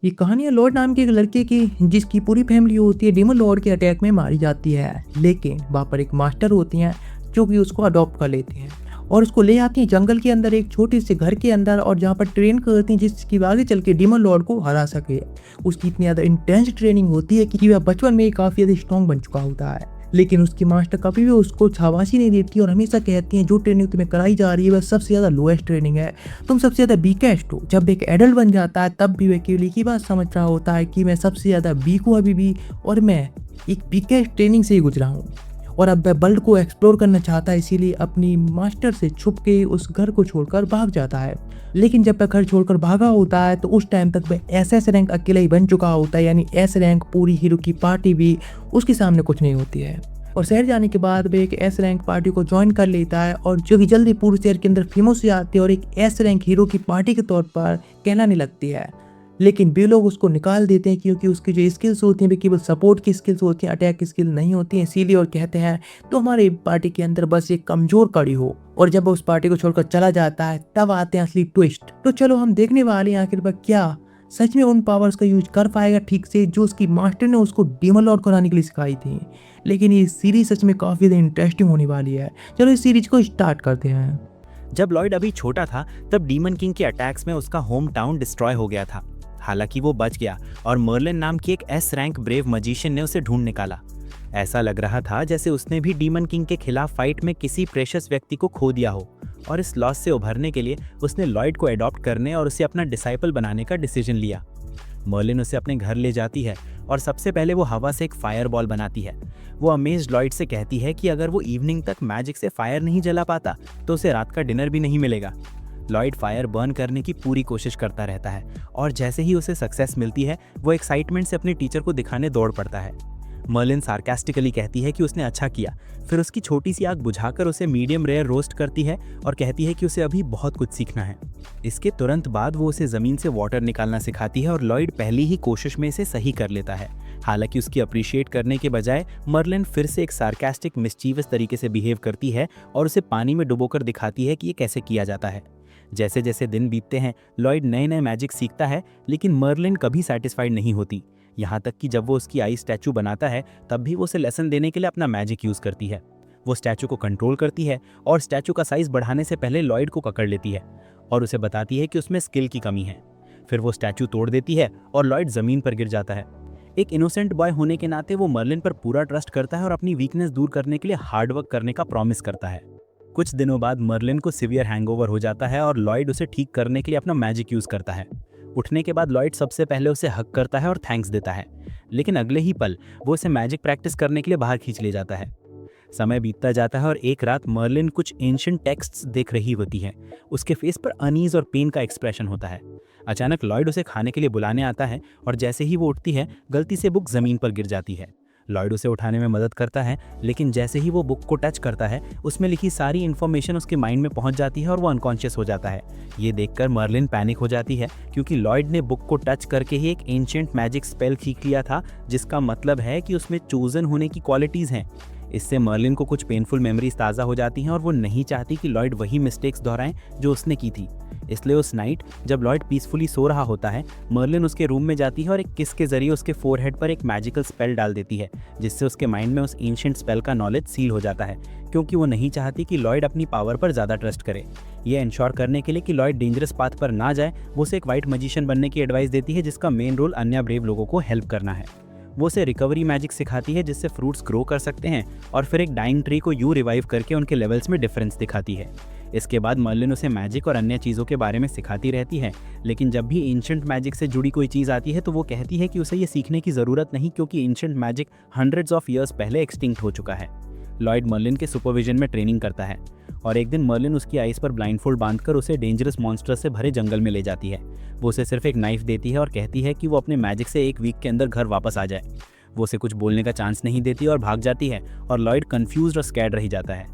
ये कहानी है लॉर्ड नाम के एक लड़के की, जिसकी पूरी फैमिली होती है डेमन लॉर्ड के अटैक में मारी जाती है। लेकिन वहाँ पर एक मास्टर होती हैं जो कि उसको अडॉप्ट कर लेते हैं और उसको ले आती हैं जंगल के अंदर एक छोटे से घर के अंदर, और जहाँ पर ट्रेन करती हैं जिसकी आगे चल के डेमन लॉर्ड को हरा सके। उसकी इतनी ज़्यादा इंटेंस ट्रेनिंग होती है कि वह बचपन में ही काफ़ी ज़्यादा स्ट्रॉन्ग बन चुका होता है। लेकिन उसकी मास्टर कभी भी उसको शाबाशी नहीं देती और हमेशा कहती हैं जो ट्रेनिंग तुम्हें कराई जा रही है वह सबसे ज़्यादा लोएस्ट ट्रेनिंग है, तुम सबसे ज़्यादा वीकेस्ट हो। जब एक एडल्ट बन जाता है तब भी वह केवल एक ही बात समझ रहा होता है कि मैं सबसे ज़्यादा वीक हूँ अभी भी, और मैं एक वीकेस्ट ट्रेनिंग से ही गुजरा हूँ। और अब वह वर्ल्ड को एक्सप्लोर करना चाहता है, इसीलिए अपनी मास्टर से छुप के उस घर को छोड़कर भाग जाता है। लेकिन जब वह घर छोड़कर भागा होता है तो उस टाइम तक वह एसएस रैंक अकेला ही बन चुका होता है, यानी एस रैंक पूरी हीरो की पार्टी भी उसके सामने कुछ नहीं होती है। और शहर जाने के बाद वह एक एस रैंक पार्टी को ज्वाइन कर लेता है, और जो कि जल्दी पूरे शहर के अंदर फेमस हो जाती है और एक एस रैंक हीरो की पार्टी के तौर पर कहलाने लगती है। लेकिन वे लोग उसको निकाल देते हैं क्योंकि उसकी जो स्किल्स होती हैं वे केवल सपोर्ट की स्किल्स होती हैं, अटैक की स्किल नहीं होती हैं, इसीलिए। और कहते हैं तो हमारी पार्टी के अंदर बस एक कमजोर कड़ी हो। और जब वो उस पार्टी को छोड़कर चला जाता है तब आते हैं असली ट्विस्ट। तो चलो हम देखने वाले हैं आखिर वह क्या सच में उन पावर्स का यूज कर पाएगा ठीक से जो उसकी मास्टर ने उसको डेमन लॉर्ड को हराने के लिए सिखाई थी। लेकिन ये सीरीज सच में काफ़ी ज़्यादा इंटरेस्टिंग होने वाली है। चलो इस सीरीज को स्टार्ट करते हैं। जब लॉयड अभी छोटा था तब डीमन किंग के अटैक्स में उसका होम टाउन डिस्ट्रॉय हो गया था। हालांकि वो बच गया और मर्लिन नाम की एक एस रैंक ब्रेव मजिशियन ने उसे ढूंढ निकाला। ऐसा लग रहा था जैसे उसने भी डीमन किंग के खिलाफ फाइट में किसी प्रेशियस व्यक्ति को खो दिया हो, और इस लॉस से उभरने के लिए उसने लॉयड को अडॉप्ट करने और उसे अपना डिसाइपल बनाने का डिसीजन लिया। मर्लिन उसे अपने घर ले जाती है और सबसे पहले वो हवा से एक फायर बॉल बनाती है। वो अमेज्ड लॉयड से कहती है कि अगर वो इवनिंग तक मैजिक से फायर नहीं जला पाता तो उसे रात का डिनर भी नहीं मिलेगा। लॉयड फायर बर्न करने की पूरी कोशिश करता रहता है, और जैसे ही उसे सक्सेस मिलती है वो एक्साइटमेंट से अपने टीचर को दिखाने दौड़ पड़ता है। मर्लिन सार्कास्टिकली कहती है कि उसने अच्छा किया, फिर उसकी छोटी सी आग बुझाकर उसे मीडियम रेयर रोस्ट करती है और कहती है कि उसे अभी बहुत कुछ सीखना है। इसके तुरंत बाद वो उसे ज़मीन से वाटर निकालना सिखाती है और लॉयड पहली ही कोशिश में इसे सही कर लेता है। हालांकि उसकी अप्रिशिएट करने के बजाय मर्लिन फिर से एक सार्कास्टिक मिस्चीवस तरीके से बिहेव करती है और उसे पानी में डुबोकर दिखाती है कि ये कैसे किया जाता है। जैसे जैसे दिन बीतते हैं लॉयड नए नए मैजिक सीखता है, लेकिन मर्लिन कभी सेटिस्फाइड नहीं होती। यहाँ तक कि जब वो उसकी आई स्टैचू बनाता है तब भी वो उसे लेसन देने के लिए अपना मैजिक यूज़ करती है। वो स्टैचू को कंट्रोल करती है और स्टैचू का साइज बढ़ाने से पहले लॉयड को पकड़ लेती है और उसे बताती है कि उसमें स्किल की कमी है। फिर वो स्टैचू तोड़ देती है और लॉयड ज़मीन पर गिर जाता है। एक इनोसेंट बॉय होने के नाते वो मर्लिन पर पूरा ट्रस्ट करता है और अपनी वीकनेस दूर करने के लिए हार्डवर्क करने का प्रॉमिस करता है। कुछ दिनों बाद मर्लिन को सिवियर हैंगओवर हो जाता है और लॉयड उसे ठीक करने के लिए अपना मैजिक यूज़ करता है। उठने के बाद लॉयड सबसे पहले उसे हक करता है और थैंक्स देता है, लेकिन अगले ही पल वो उसे मैजिक प्रैक्टिस करने के लिए बाहर खींच ले जाता है। समय बीतता जाता है और एक रात मर्लिन कुछ एंशिएंट टेक्स्ट्स देख रही होती है। उसके फेस पर अनीज और पेन का एक्सप्रेशन होता है। अचानक लॉयड उसे खाने के लिए बुलाने आता है और जैसे ही वो उठती है गलती से बुक ज़मीन पर गिर जाती है। लॉयड उसे उठाने में मदद करता है, लेकिन जैसे ही वो बुक को टच करता है उसमें लिखी सारी इन्फॉर्मेशन उसके माइंड में पहुंच जाती है और वो अनकॉन्शियस हो जाता है। ये देखकर मर्लिन पैनिक हो जाती है क्योंकि लॉयड ने बुक को टच करके ही एक एंशिएंट मैजिक स्पेल सीख लिया था, जिसका मतलब है कि उसमें चोजन होने की क्वालिटीज़ हैं। इससे मर्लिन को कुछ पेनफुल मेमोरीज ताज़ा हो जाती हैं और वो नहीं चाहती कि लॉयड वही मिस्टेक्स दोहराएं जो उसने की थी। इसलिए उस नाइट जब लॉयड पीसफुली सो रहा होता है मर्लिन उसके रूम में जाती है और एक किस के जरिए उसके फोरहेड पर एक मैजिकल स्पेल डाल देती है, जिससे उसके माइंड में उस एंशिएंट स्पेल का नॉलेज सील हो जाता है, क्योंकि वो नहीं चाहती कि लॉयड अपनी पावर पर ज़्यादा ट्रस्ट करे। ये इंश्योर करने के लिए कि लॉयड डेंजरस पाथ पर ना जाए वो उसे एक वाइट मजिशियन बनने की एडवाइस देती है, जिसका मेन रोल अन्य ब्रेव लोगों को हेल्प करना है। वो उसे रिकवरी मैजिक सिखाती है जिससे फ्रूट्स ग्रो कर सकते हैं, और फिर एक डाइंग ट्री को यूं रिवाइव करके उनके लेवल्स में डिफरेंस दिखाती है। इसके बाद मर्लिन उसे मैजिक और अन्य चीज़ों के बारे में सिखाती रहती है, लेकिन जब भी एंशिएंट मैजिक से जुड़ी कोई चीज़ आती है तो वो कहती है कि उसे ये सीखने की ज़रूरत नहीं, क्योंकि ancient magic hundreds of years पहले एक्सटिंक्ट हो चुका है। लॉयड मर्लिन के सुपरविजन में ट्रेनिंग करता है और एक दिन मर्लिन उसकी आइज़ पर ब्लाइंडफोल्ड बांधकर उसे डेंजरस मॉन्स्टर से भरे जंगल में ले जाती है। वो उसे सिर्फ एक नाइफ देती है और कहती है कि वो अपने मैजिक से एक वीक के अंदर घर वापस आ जाए। वो उसे कुछ बोलने का चांस नहीं देती और भाग जाती है, और लॉयड कंफ्यूज्ड और स्कैर्ड रह जाता है।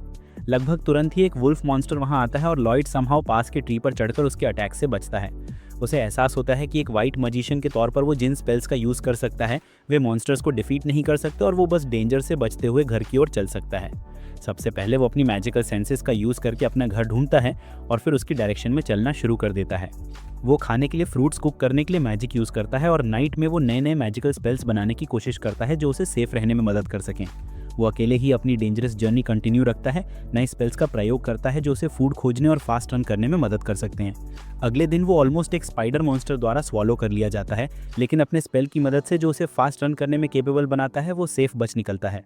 लगभग तुरंत ही एक वुल्फ मॉन्स्टर वहां आता है और लॉयड समहाउ पास के ट्री पर चढ़कर उसके अटैक से बचता है। उसे एहसास होता है कि एक वाइट मजिशियन के तौर पर वो जिन स्पेल्स का यूज़ कर सकता है वे मॉन्स्टर्स को डिफीट नहीं कर सकते, और वो बस डेंजर से बचते हुए घर की ओर चल सकता है। सबसे पहले वो अपनी मैजिकल सेंसेस का यूज़ करके अपना घर ढूंढता है और फिर उसकी डायरेक्शन में चलना शुरू कर देता है। वो खाने के लिए फ्रूट्स कुक करने के लिए मैजिक यूज़ करता है और नाइट में वो नए नए मैजिकल स्पेल्स बनाने की कोशिश करता है जो उसे सेफ रहने में मदद कर सकें। वो अकेले ही अपनी डेंजरस जर्नी कंटिन्यू रखता है, नए स्पेल्स का प्रयोग करता है जो उसे फूड खोजने और फास्ट रन करने में मदद कर सकते हैं। अगले दिन वो ऑलमोस्ट एक स्पाइडर मॉन्स्टर द्वारा स्वॉलो कर लिया जाता है, लेकिन अपने स्पेल की मदद से जो उसे फास्ट रन करने में केपेबल बनाता है वो सेफ बच निकलता है।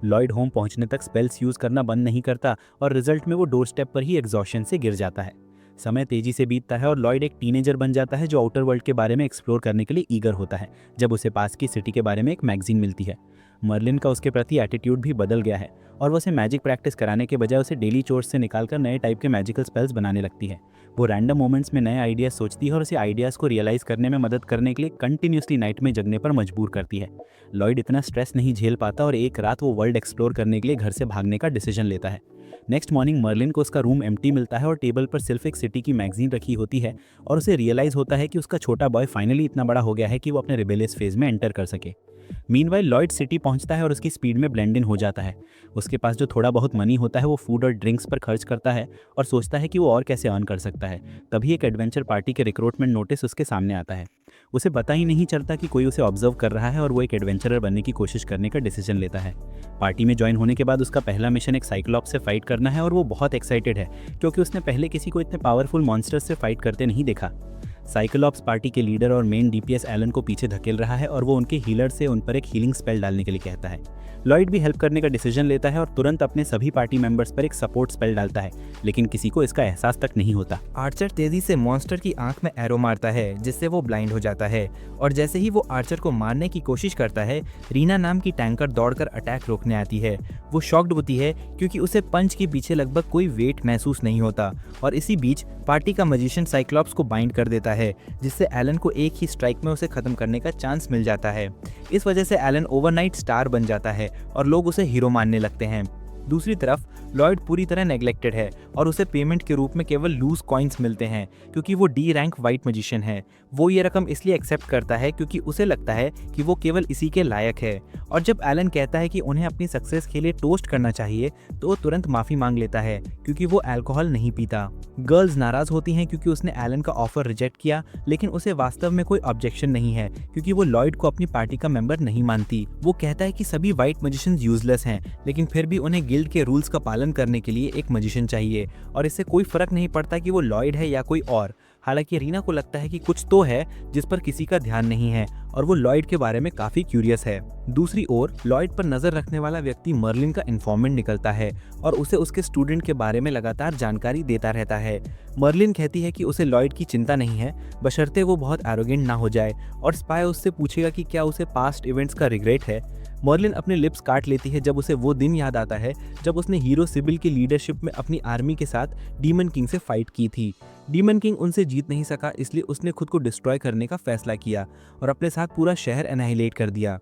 लॉयड होम पहुंचने तक स्पेल्स यूज़ करना बंद नहीं करता और रिजल्ट में वो डोर स्टेप पर ही एग्जॉशन से गिर जाता है। समय तेजी से बीतता है और लॉयड एक टीनेजर बन जाता है जो आउटर वर्ल्ड के बारे में एक्सप्लोर करने के लिए ईगर होता है जब उसे पास की सिटी के बारे में एक मैगजीन मिलती है। मर्लिन का उसके प्रति एटीट्यूड भी बदल गया है और वो उसे मैजिक प्रैक्टिस कराने के बजाय उसे डेली चोर्स से निकालकर नए टाइप के मैजिकल स्पेल्स बनाने लगती है। वो रैंडम मोमेंट्स में नए आइडियाज सोचती है और उसे आइडियाज़ को रियलाइज़ करने में मदद करने के लिए कंटिन्यूसली नाइट में जगने पर मजबूर करती है। लॉयड इतना स्ट्रेस नहीं झेल पाता और एक रात वो वर्ल्ड एक्सप्लोर करने के लिए घर से भागने का डिसीजन लेता है। नेक्स्ट मॉर्निंग मर्लिन को उसका रूम एम्प्टी मिलता है और टेबल पर सिर्फ एक सिटी की मैगजीन रखी होती है और उसे रियलाइज़ होता है कि उसका छोटा बॉय फाइनली इतना बड़ा हो गया है कि वो अपने रिबेलियस फेज में एंटर कर सके। मीनवाइल लॉयड सिटी पहुंचता है और उसकी स्पीड में ब्लेंड इन हो जाता है। उसके पास जो थोड़ा बहुत मनी होता है वो फूड और ड्रिंक्स पर खर्च करता है और सोचता है कि वो और कैसे अर्न कर सकता है। तभी एक एडवेंचर पार्टी के रिक्रूटमेंट नोटिस उसके सामने आता है। उसे पता ही नहीं चलता कि कोई उसे ऑब्जर्व कर रहा है और वो एक एडवेंचरर बनने की कोशिश करने का डिसीजन लेता है। पार्टी में ज्वाइन होने के बाद उसका पहला मिशन एक साइक्लॉप्स से फाइट करना है और वो बहुत एक्साइटेड है क्योंकि उसने पहले किसी को इतने पावरफुल मॉन्स्टर्स से फाइट करते नहीं देखा। साइक्लॉप्स पार्टी के लीडर और मेन डीपीएस एलन को पीछे धकेल रहा है और वो उनके हीलर से उन पर एक हीलिंग स्पेल डालने के लिए कहता है। लॉयड भी हेल्प करने का डिसीजन लेता है और तुरंत अपने सभी पार्टी मेंबर्स पर एक सपोर्ट स्पेल डालता है, लेकिन किसी को इसका एहसास तक नहीं होता। आर्चर तेजी से मॉन्स्टर की आंख में एरो मारता है जिससे वो ब्लाइंड हो जाता है और जैसे ही वो आर्चर को मारने की कोशिश करता है, रीना नाम की टैंकर दौड़कर अटैक रोकने आती है। वो शॉक्ड होती है क्योंकि उसे पंच के पीछे लगभग कोई वेट महसूस नहीं होता और इसी बीच पार्टी का मजिशियन साइक्लॉप्स को बाइंड कर देता है जिससे एलन को एक ही स्ट्राइक में उसे खत्म करने का चांस मिल जाता है। इस वजह से एलन ओवरनाइट स्टार बन जाता है और लोग उसे हीरो मानने लगते हैं। दूसरी तरफ लॉयड पूरी तरह नेग्लेक्टेड है और उसे पेमेंट के रूप में केवल लूज कॉइन्स मिलते हैं क्योंकि वो डी रैंक वाइट मजिशियन है। वो ये रकम इसलिए एक्सेप्ट करता है क्योंकि उसे लगता है कि वो केवल इसी के लायक है और जब एलन कहता है कि उन्हें अपनी सक्सेस के लिए टोस्ट करना चाहिए तो वो तुरंत माफ़ी मांग लेता है क्योंकि वो अल्कोहल नहीं पीता। गर्ल्स नाराज़ होती हैं क्योंकि उसने एलन का ऑफर रिजेक्ट किया, लेकिन उसे वास्तव में कोई ऑब्जेक्शन नहीं है क्योंकि वो लॉयड को अपनी पार्टी का मेंबर नहीं मानती। वो कहता है कि सभी वाइट मजिशियंस यूजलेस हैं, लेकिन फिर भी उन्हें गिल्ड के रूल्स का पालन करने के लिए एक मजिशियन चाहिए और इससे कोई फर्क नहीं पड़ता कि वो लॉयड है या कोई और। हालांकि रीना को लगता है कि कुछ तो है जिस पर किसी का ध्यान नहीं है और वो लॉयड के बारे में काफी क्यूरियस है। दूसरी ओर लॉयड पर नजर रखने वाला व्यक्ति मर्लिन का इन्फॉर्मेंट निकलता है और उसे उसके स्टूडेंट के बारे में लगातार जानकारी देता रहता है। मर्लिन कहती है कि उसे लॉयड की चिंता नहीं है, बशर्ते वो बहुत एरोगेंट ना हो जाए, और स्पाई उससे पूछेगा कि क्या उसे पास्ट इवेंट्स का रिग्रेट है। मर्लिन अपने लिप्स काट लेती है जब उसे वो दिन याद आता है जब उसने हीरो सिबिल की लीडरशिप में अपनी आर्मी के साथ डीमन किंग से फाइट की थी। डीमन किंग उनसे जीत नहीं सका, इसलिए उसने खुद को डिस्ट्रॉय करने का फैसला किया और अपने साथ पूरा शहर एनाहिलेट कर दिया।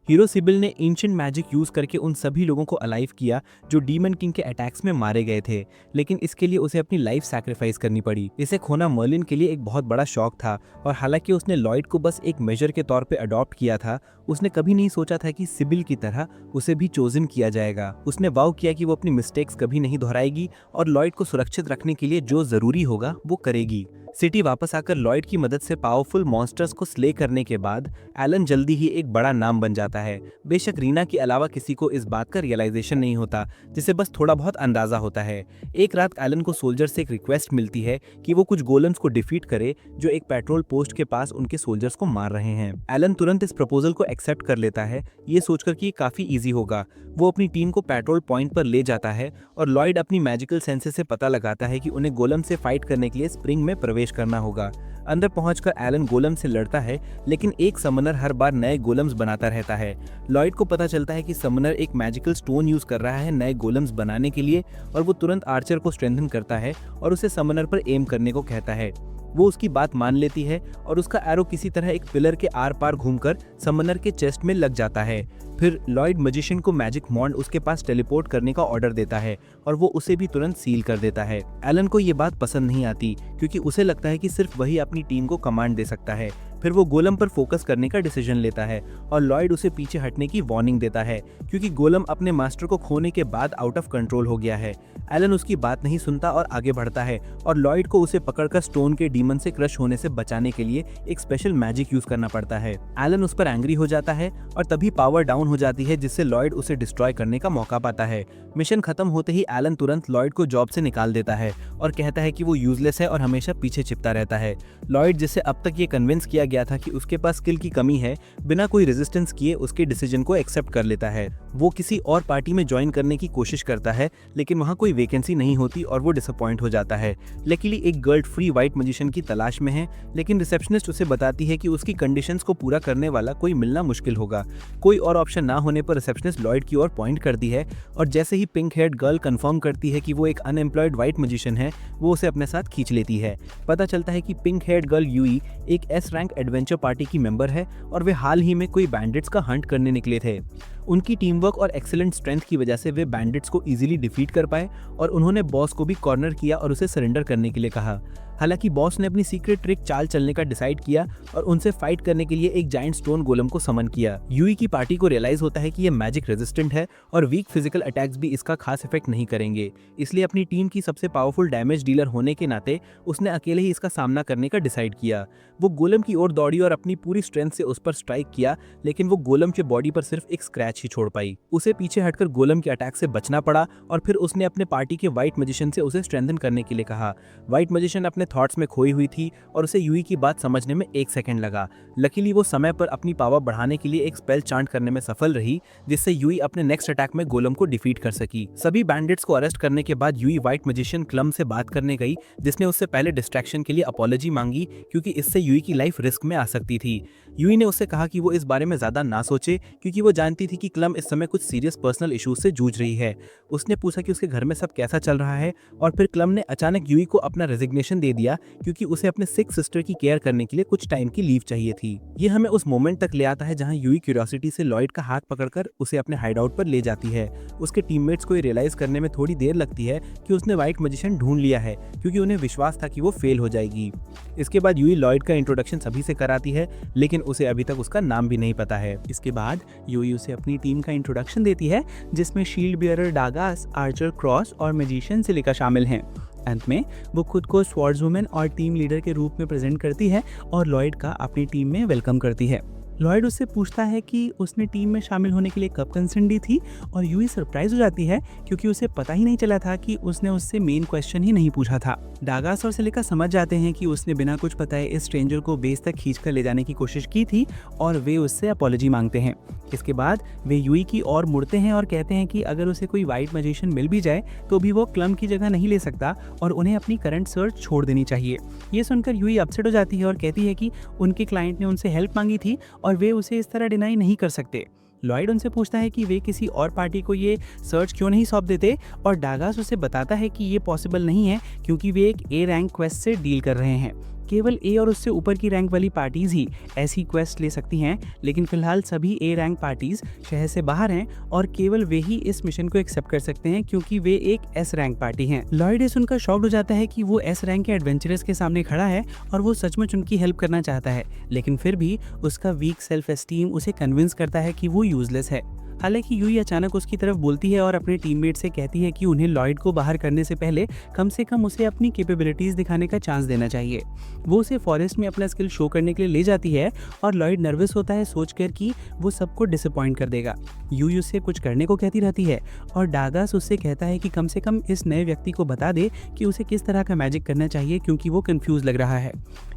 हीरो सिबिल ने एंशिएंट मैजिक यूज करके उन सभी लोगों को अलाइव किया जो डीमन किंग के अटैक्स में मारे गए थे, लेकिन इसके लिए उसे अपनी लाइफ सैक्रिफाइस करनी पड़ी। इसे खोना मर्लिन के लिए एक बहुत बड़ा शौक था और हालांकि उसने लॉयड को बस एक मेजर के तौर पे अडॉप्ट किया था, उसने कभी नहीं सोचा था कि सिबिल की तरह उसे भी चोजन किया जाएगा। उसने वाव किया कि वो अपनी मिस्टेक्स कभी नहीं दोहराएगी और लॉयड को सुरक्षित रखने के लिए जो जरूरी होगा वो करेगी। सिटी वापस आकर लॉयड की मदद से पावरफुल मॉन्स्टर्स को स्ले करने के बाद एलन जल्दी ही एक बड़ा नाम बन जाता है। बेशक रीना के अलावा किसी को इस बात का रियलाइजेशन नहीं होता, जिसे बस थोड़ा बहुत अंदाजा होता है। एक रात एलन को सोल्जर से एक रिक्वेस्ट मिलती है कि वो कुछ गोलम्स को डिफीट करे जो एक पेट्रोल पोस्ट के पास उनके सोल्जर्स को मार रहे हैं। एलन तुरंत इस प्रपोजल को एक्सेप्ट कर लेता है, ये सोचकर कि ये काफी ईजी होगा। वो अपनी टीम को पेट्रोल पॉइंट पर ले जाता है और लॉयड अपनी मैजिकल सेंसेस से पता लगाता है कि उन्हें गोलम से फाइट करने के लिए स्प्रिंग में प्रवेश करना होगा। अंदर पहुंचकर एलन गोलम से लड़ता है, लेकिन एक समनर हर बार नए गोलम्स बनाता रहता है। लॉयड को पता चलता है कि समनर एक मैजिकल स्टोन यूज कर रहा है नए गोलम्स बनाने के लिए और वो तुरंत आर्चर को स्ट्रेंथन करता है और उसे समनर पर एम करने को कहता है। वो उसकी बात मान लेती है और उसका एरो किसी तरह एक पिलर के आर पार घूमकर समनर के चेस्ट में लग जाता है। फिर लॉयड मैजिशियन को मैजिक मॉन्ड उसके पास टेलीपोर्ट करने का ऑर्डर देता है और वो उसे भी तुरंत सील कर देता है। एलन को ये बात पसंद नहीं आती क्योंकि उसे लगता है कि सिर्फ वही अपनी टीम को कमांड दे सकता है। फिर वो गोलम पर फोकस करने का डिसीजन लेता है और लॉयड उसे पीछे हटने की वार्निंग देता है क्योंकि गोलम अपने मास्टर को खोने के बाद आउट ऑफ कंट्रोल हो गया है। एलन उसकी बात नहीं सुनता और आगे बढ़ता है और लॉयड को उसे पकड़कर स्टोन के डीमन से क्रश होने से बचाने के लिए एक स्पेशल मैजिक यूज करना पड़ता है। एलन उस पर एंग्री हो जाता है और तभी पावर डाउन हो जाती है जिससे लॉयड उसे डिस्ट्रॉय करने का मौका पाता है। मिशन खत्म होते ही एलन तुरंत लॉयड को जॉब से निकाल देता है और कहता है कि वो यूजलेस है और हमेशा पीछे छिपता रहता है। लॉयड, जिसे अब तक ये कन्विंस किया गया था कि उसके पास स्किल की कमी है, बिना कोई रेजिस्टेंस किए उसके डिसीजन को एक्सेप्ट कर लेता है। वो किसी और पार्टी में ज्वाइन करने की कोशिश करता है लेकिन वहाँ कोई वैकेंसी नहीं होती और वो डिसअपॉइंट हो जाता है। लकीली एक गर्ल फ्री व्हाइट मैजिशियन की तलाश में है, लेकिन रिसेप्शनिस्ट उसे बताती है कि उसकी कंडीशंस को पूरा करने वाला कोई मिलना मुश्किल होगा। कोई और ऑप्शन ना होने पर रिसेप्शनिस्ट लॉयड की ओर पॉइंट करती है और जैसे ही पिंक हेयर्ड गर्ल कंफर्म करती है कि वो एक अनएम्प्लॉयड व्हाइट मैजिशियन है, वो उसे अपने साथ खींच लेती है। पता चलता है कि पिंक हेयर्ड गर्ल यूई एक एस रैंक एडवेंचर पार्टी की मेंबर है और वे हाल ही में कोई बैंडिट्स का हंट करने निकले थे। उनकी टीम वर्क और एक्सीलेंट स्ट्रेंथ की वजह से वे बैंडिट्स को इजीली डिफीट कर पाए और उन्होंने बॉस को भी कॉर्नर किया और उसे सरेंडर करने के लिए कहा। हालांकि बॉस ने अपनी सीक्रेट ट्रिक चाल चलने का डिसाइड किया और उनसे फाइट करने के लिए एक जायंट स्टोन गोलम को समन किया। यूई की पार्टी को रियलाइज होता है कि ये मैजिक रेजिस्टेंट है और वीक फिजिकल अटैक्स भी इसका खास इफेक्ट नहीं करेंगे, इसलिए अपनी टीम की सबसे पावरफुल डैमेज डीलर होने के नाते उसने अकेले ही इसका सामना करने का डिसाइड किया। वो गोलम की ओर दौड़ी और अपनी पूरी स्ट्रेंथ से उस पर स्ट्राइक किया, लेकिन वो गोलम के बॉडी पर सिर्फ एक स्क्रैच ही छोड़ पाई। उसे पीछे हटकर गोलम के अटैक से बचना पड़ा और फिर उसने अपने पार्टी के व्हाइट मैजिशियन से उसे स्ट्रेंथन करने के लिए कहा। व्हाइट मैजिशियन अपने थॉट्स में खोई हुई थी और उसे यूई की बात समझने में 1 सेकंड लगा। लकीली वो समय पर अपनी पावर बढ़ाने के लिए एक स्पेल चांट करने में सफल रही, जिससे यूई अपने नेक्स्ट अटैक में गोलम को डिफीट कर सकी। सभी बैंडिट्स को अरेस्ट करने के बाद यूई व्हाइट मैजिशियन क्लम से बात करने गई, जिसने उससे पहले डिस्ट्रैक्शन के लिए अपॉलॉजी मांगी क्योंकि इससे यूई की लाइफ रिस्क में आ सकती थी। यूई ने उससे कहा कि वो इस बारे में ज्यादा ना सोचे क्योंकि वो जानती थी कि क्लम इस समय कुछ सीरियस पर्सनल इश्यूज से जूझ रही है। उसने पूछा कि उसके घर में सब कैसा चल रहा है और फिर क्लम ने अचानक यूई को अपना रेजिग्नेशन दे दिया क्योंकि उसे अपने सिक सिस्टर की केयर करने के लिए कुछ टाइम की लीव चाहिए थी। ये हमें उस मोमेंट तक ले आता है जहां यूई क्यूरियोसिटी से लॉयड का हाथ पकड़कर उसे अपने हाइडआउट पर ले जाती है। उसके टीममेट्स को ये रियलाइज करने में थोड़ी देर लगती है कि उसने व्हाइट मैजिशियन ढूंढ लिया है क्योंकि उन्हें विश्वास था कि वो फेल हो जाएगी। इसके बाद यूई लॉयड का इंट्रोडक्शन सभी से कराती है, लेकिन उसे अभी तक उसका नाम भी नहीं पता है। इसके बाद यूई उसे अपनी टीम का इंट्रोडक्शन देती है, जिसमें शील्ड बियरर डागास, आर्चर क्रॉस और मैजिशियन सिलिका शामिल हैं। अंत में वो खुद को स्वॉर्ड्सवुमन और टीम लीडर के रूप में प्रेजेंट करती है और लॉयड का अपनी टीम में वेलकम करती है। लॉयड उससे पूछता है कि उसने टीम में शामिल होने के लिए कब कंसेंट दी थी और यूई सरप्राइज हो जाती है क्योंकि उसे पता ही नहीं चला था कि उसने उससे मेन क्वेश्चन ही नहीं पूछा था। डागास और सिलिका समझ जाते हैं कि उसने बिना कुछ बताए इस स्ट्रेंजर को बेस तक खींचकर ले जाने की कोशिश की थी और वे उससे अपॉलॉजी मांगते हैं। इसके बाद वे यूई की ओर मुड़ते हैं और कहते हैं कि अगर उसे कोई व्हाइट मैजिशियन मिल भी जाए तो भी वो क्लम की जगह नहीं ले सकता और उन्हें अपनी करंट सर्च छोड़ देनी चाहिए। ये सुनकर यूई अपसेट हो जाती है और कहती है कि उनके क्लाइंट ने उनसे हेल्प मांगी थी और वे उसे इस तरह डिनाई नहीं कर सकते। लॉयड उनसे पूछता है कि वे किसी और पार्टी को ये सर्च क्यों नहीं सौंप देते और डागास उसे बताता है कि ये पॉसिबल नहीं है क्योंकि वे एक ए रैंक क्वेस्ट से डील कर रहे हैं। केवल ए और उससे ऊपर की रैंक वाली पार्टीज ही ऐसी क्वेस्ट ले सकती हैं, लेकिन फिलहाल सभी ए रैंक पार्टीज शहर से बाहर हैं और केवल वे ही इस मिशन को एक्सेप्ट कर सकते हैं क्योंकि वे एक एस रैंक पार्टी हैं। लॉयड ये सुनकर शॉक्ड हो जाता है कि वो एस रैंक के एडवेंचरर्स के सामने खड़ा है और वो सचमुच उनकी हेल्प करना चाहता है, लेकिन फिर भी उसका वीक सेल्फ एस्टीम उसे कन्विंस करता है कि वो यूजलेस है। हालांकि यूई अचानक उसकी तरफ बोलती है और अपने टीममेट से कहती है कि उन्हें लॉयड को बाहर करने से पहले कम से कम उसे अपनी कैपेबिलिटीज दिखाने का चांस देना चाहिए। वो उसे फॉरेस्ट में अपना स्किल शो करने के लिए ले जाती है और लॉयड नर्वस होता है सोचकर कि वो सबको डिसअपॉइंट कर देगा। यूई उससे कुछ करने को कहती रहती है और डागास उससे कहता है कि कम से कम इस नए व्यक्ति को बता दे कि उसे किस तरह का मैजिक करना चाहिए क्योंकि वो कंफ्यूज लग रहा है।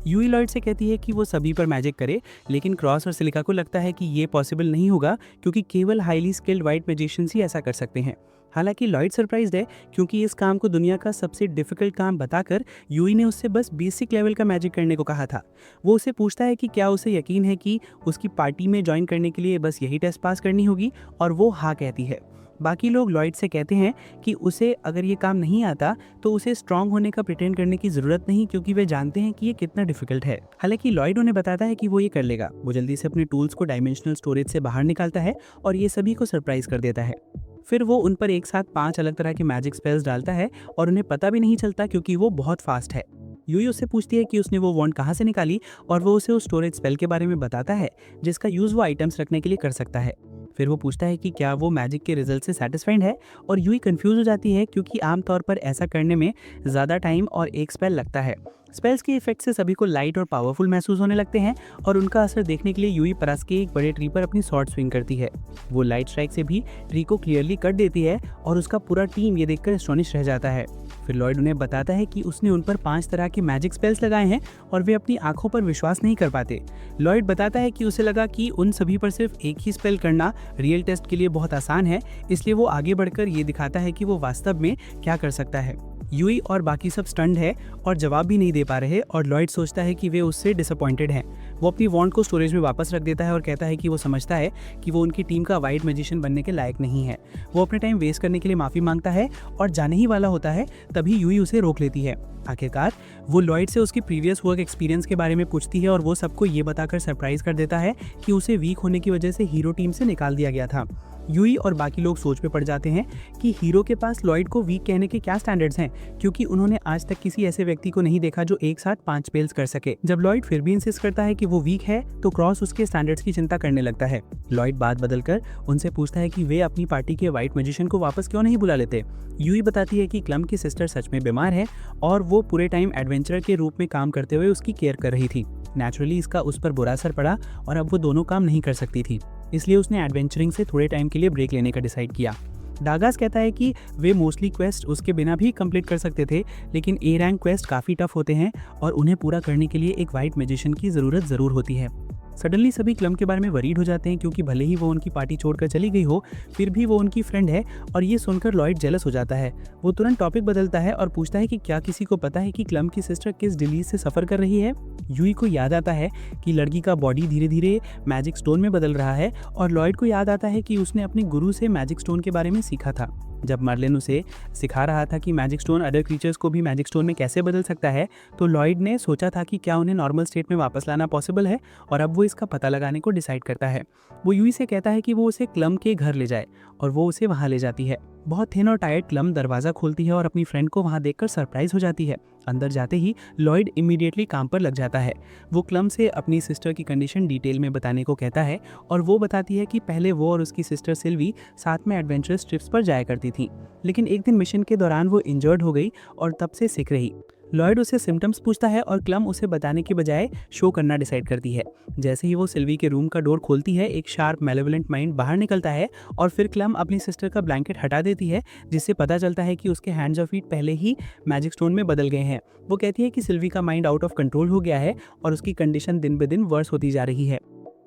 यूई लॉयड से कहती है कि वो सभी पर मैजिक करे, लेकिन क्रॉस और सिलिका को लगता है कि ये पॉसिबल नहीं होगा क्योंकि केवल हाईली स्किल्ड व्हाइट मैजिशियंस ही ऐसा कर सकते हैं। हालांकि लॉयड सरप्राइज्ड है क्योंकि इस काम को दुनिया का सबसे डिफिकल्ट काम बताकर यूई ने उससे बस बेसिक लेवल का मैजिक करने को कहा था। वो उससे पूछता है कि क्या उसे यकीन है कि उसकी पार्टी में ज्वाइन करने के लिए बस यही टेस्ट पास करनी होगी और वो हाँ कहती है। बाकी लोग लॉयड से कहते हैं कि उसे अगर ये काम नहीं आता तो उसे स्ट्रांग होने का प्रिटेंड करने की ज़रूरत नहीं क्योंकि वे जानते हैं कि ये कितना डिफिकल्ट है। हालांकि लॉयड उन्हें बताता है कि वो ये कर लेगा। वो जल्दी से अपने टूल्स को डायमेंशनल स्टोरेज से बाहर निकालता है और ये सभी को सरप्राइज कर देता है। फिर वो उन पर एक साथ 5 अलग तरह के मैजिक स्पेल्स डालता है और उन्हें पता भी नहीं चलता क्योंकि वो बहुत फास्ट है। यूई उससे पूछती है कि उसने वो वॉन्ड कहाँ से निकाली और वो उसे उस स्टोरेज स्पेल के बारे में बताता है जिसका यूज़ वो आइटम्स रखने के लिए कर सकता है। फिर वो पूछता है कि क्या वो मैजिक के रिजल्ट से सेटिस्फाइड है और यूई कंफ्यूज हो जाती है क्योंकि आमतौर पर ऐसा करने में ज़्यादा टाइम और एक स्पेल लगता है। स्पेल्स के इफेक्ट से सभी को लाइट और पावरफुल महसूस होने लगते हैं और उनका असर देखने के लिए यूई पास के एक बड़े ट्री पर अपनी स्वॉर्ड स्विंग करती है। वो लाइट स्ट्राइक से भी ट्री को क्लियरली कट देती है और उसका पूरा टीम ये देखकर एस्टोनिश रह जाता है। फिर लॉयड उन्हें बताता है कि उसने उन पर 5 तरह के मैजिक स्पेल्स लगाए हैं और वे अपनी आंखों पर विश्वास नहीं कर पाते। लॉयड बताता है कि उसे लगा कि उन सभी पर सिर्फ एक ही स्पेल करना रियल टेस्ट के लिए बहुत आसान है, इसलिए वो आगे बढ़कर ये दिखाता है कि वो वास्तव में क्या कर सकता है। यूई और बाकी सब स्टन्ड है और जवाब भी नहीं दे पा रहे और लॉयड सोचता है कि वे उससे डिसअपॉइंटेड हैं। वो अपनी वॉन्ड को स्टोरेज में वापस रख देता है और कहता है कि वो समझता है कि वो उनकी टीम का वाइट मैजिशियन बनने के लायक नहीं है। वो अपने टाइम वेस्ट करने के लिए माफ़ी मांगता है और जाने ही वाला होता है, तभी यूई उसे रोक लेती है। आखिरकार वो लॉयड से उसकी प्रीवियस वर्क एक्सपीरियंस के बारे में पूछती है और वो सबको ये बताकर सरप्राइज कर देता है कि उसे वीक होने की वजह से हीरो टीम से निकाल दिया गया था। यूई और बाकी लोग सोच में पड़ जाते हैं कि हीरो के पास लॉयड को वीक कहने के क्या स्टैंडर्ड्स हैं, क्योंकि उन्होंने आज तक किसी ऐसे व्यक्ति को नहीं देखा जो एक साथ 5 स्पेल्स कर सके। जब लॉयड फिर भी इंसिस्ट करता है कि वो वीक है तो क्रॉस उसके स्टैंडर्ड्स की चिंता करने लगता है। लॉयड बात बदलकर उनसे पूछता है कि वे अपनी पार्टी के व्हाइट मैजिशियन को वापस क्यों नहीं बुला लेते। यूई बताती है कि क्लम की सिस्टर सच में बीमार है और वो पूरे टाइम एडवेंचरर के रूप में काम करते हुए उसकी केयर कर रही थी। नेचुरली इसका उस पर बुरा असर पड़ा और अब वो दोनों काम नहीं कर सकती थी, इसलिए उसने एडवेंचरिंग से थोड़े टाइम के लिए ब्रेक लेने का डिसाइड किया। डागास कहता है कि वे मोस्टली क्वेस्ट उसके बिना भी कंप्लीट कर सकते थे, लेकिन ए रैंक क्वेस्ट काफ़ी टफ होते हैं और उन्हें पूरा करने के लिए एक वाइट मैजिशियन की ज़रूरत ज़रूर होती है। सडनली सभी क्लम के बारे में वरीड हो जाते हैं क्योंकि भले ही वो उनकी पार्टी छोड़कर चली गई हो, फिर भी वो उनकी फ्रेंड है और ये सुनकर लॉयड जेलस हो जाता है। वो तुरंत टॉपिक बदलता है और पूछता है कि क्या किसी को पता है कि क्लम की सिस्टर किस डिलीज से सफ़र कर रही है। यूई को याद आता है कि लड़की का बॉडी धीरे धीरे मैजिक स्टोन में बदल रहा है और लॉयड को याद आता है कि उसने अपने गुरु से मैजिक स्टोन के बारे में सीखा था। जब मर्लिन उसे सिखा रहा था कि मैजिक स्टोन अदर क्रीचर्स को भी मैजिक स्टोन में कैसे बदल सकता है, तो लॉयड ने सोचा था कि क्या उन्हें नॉर्मल स्टेट में वापस लाना पॉसिबल है और अब वो इसका पता लगाने को डिसाइड करता है। वो यूई से कहता है कि वो उसे क्लम के घर ले जाए और वो उसे वहाँ ले जाती है। बहुत थिन और टायर्ड क्लम दरवाज़ा खोलती है और अपनी फ्रेंड को वहाँ देखकर सरप्राइज हो जाती है। अंदर जाते ही लॉयड इमीडिएटली काम पर लग जाता है। वो क्लम से अपनी सिस्टर की कंडीशन डिटेल में बताने को कहता है और वो बताती है कि पहले वो और उसकी सिस्टर सिल्वी साथ में एडवेंचरस ट्रिप्स पर जाया करती थी, लेकिन एक दिन मिशन के दौरान वो इंजर्ड हो गई और तब से सिक रही। लॉयड उसे सिम्टम्स पूछता है और क्लम उसे बताने के बजाय शो करना डिसाइड करती है। जैसे ही वो सिल्वी के रूम का डोर खोलती है, एक शार्प मेलेवलेंट माइंड बाहर निकलता है और फिर क्लम अपनी सिस्टर का ब्लैंकेट हटा देती है, जिससे पता चलता है कि उसके हैंड्स और फीट पहले ही मैजिक स्टोन में बदल गए हैं। वो कहती है कि सिल्वी का माइंड आउट ऑफ कंट्रोल हो गया है और उसकी कंडीशन दिन ब दिन वर्स होती जा रही है।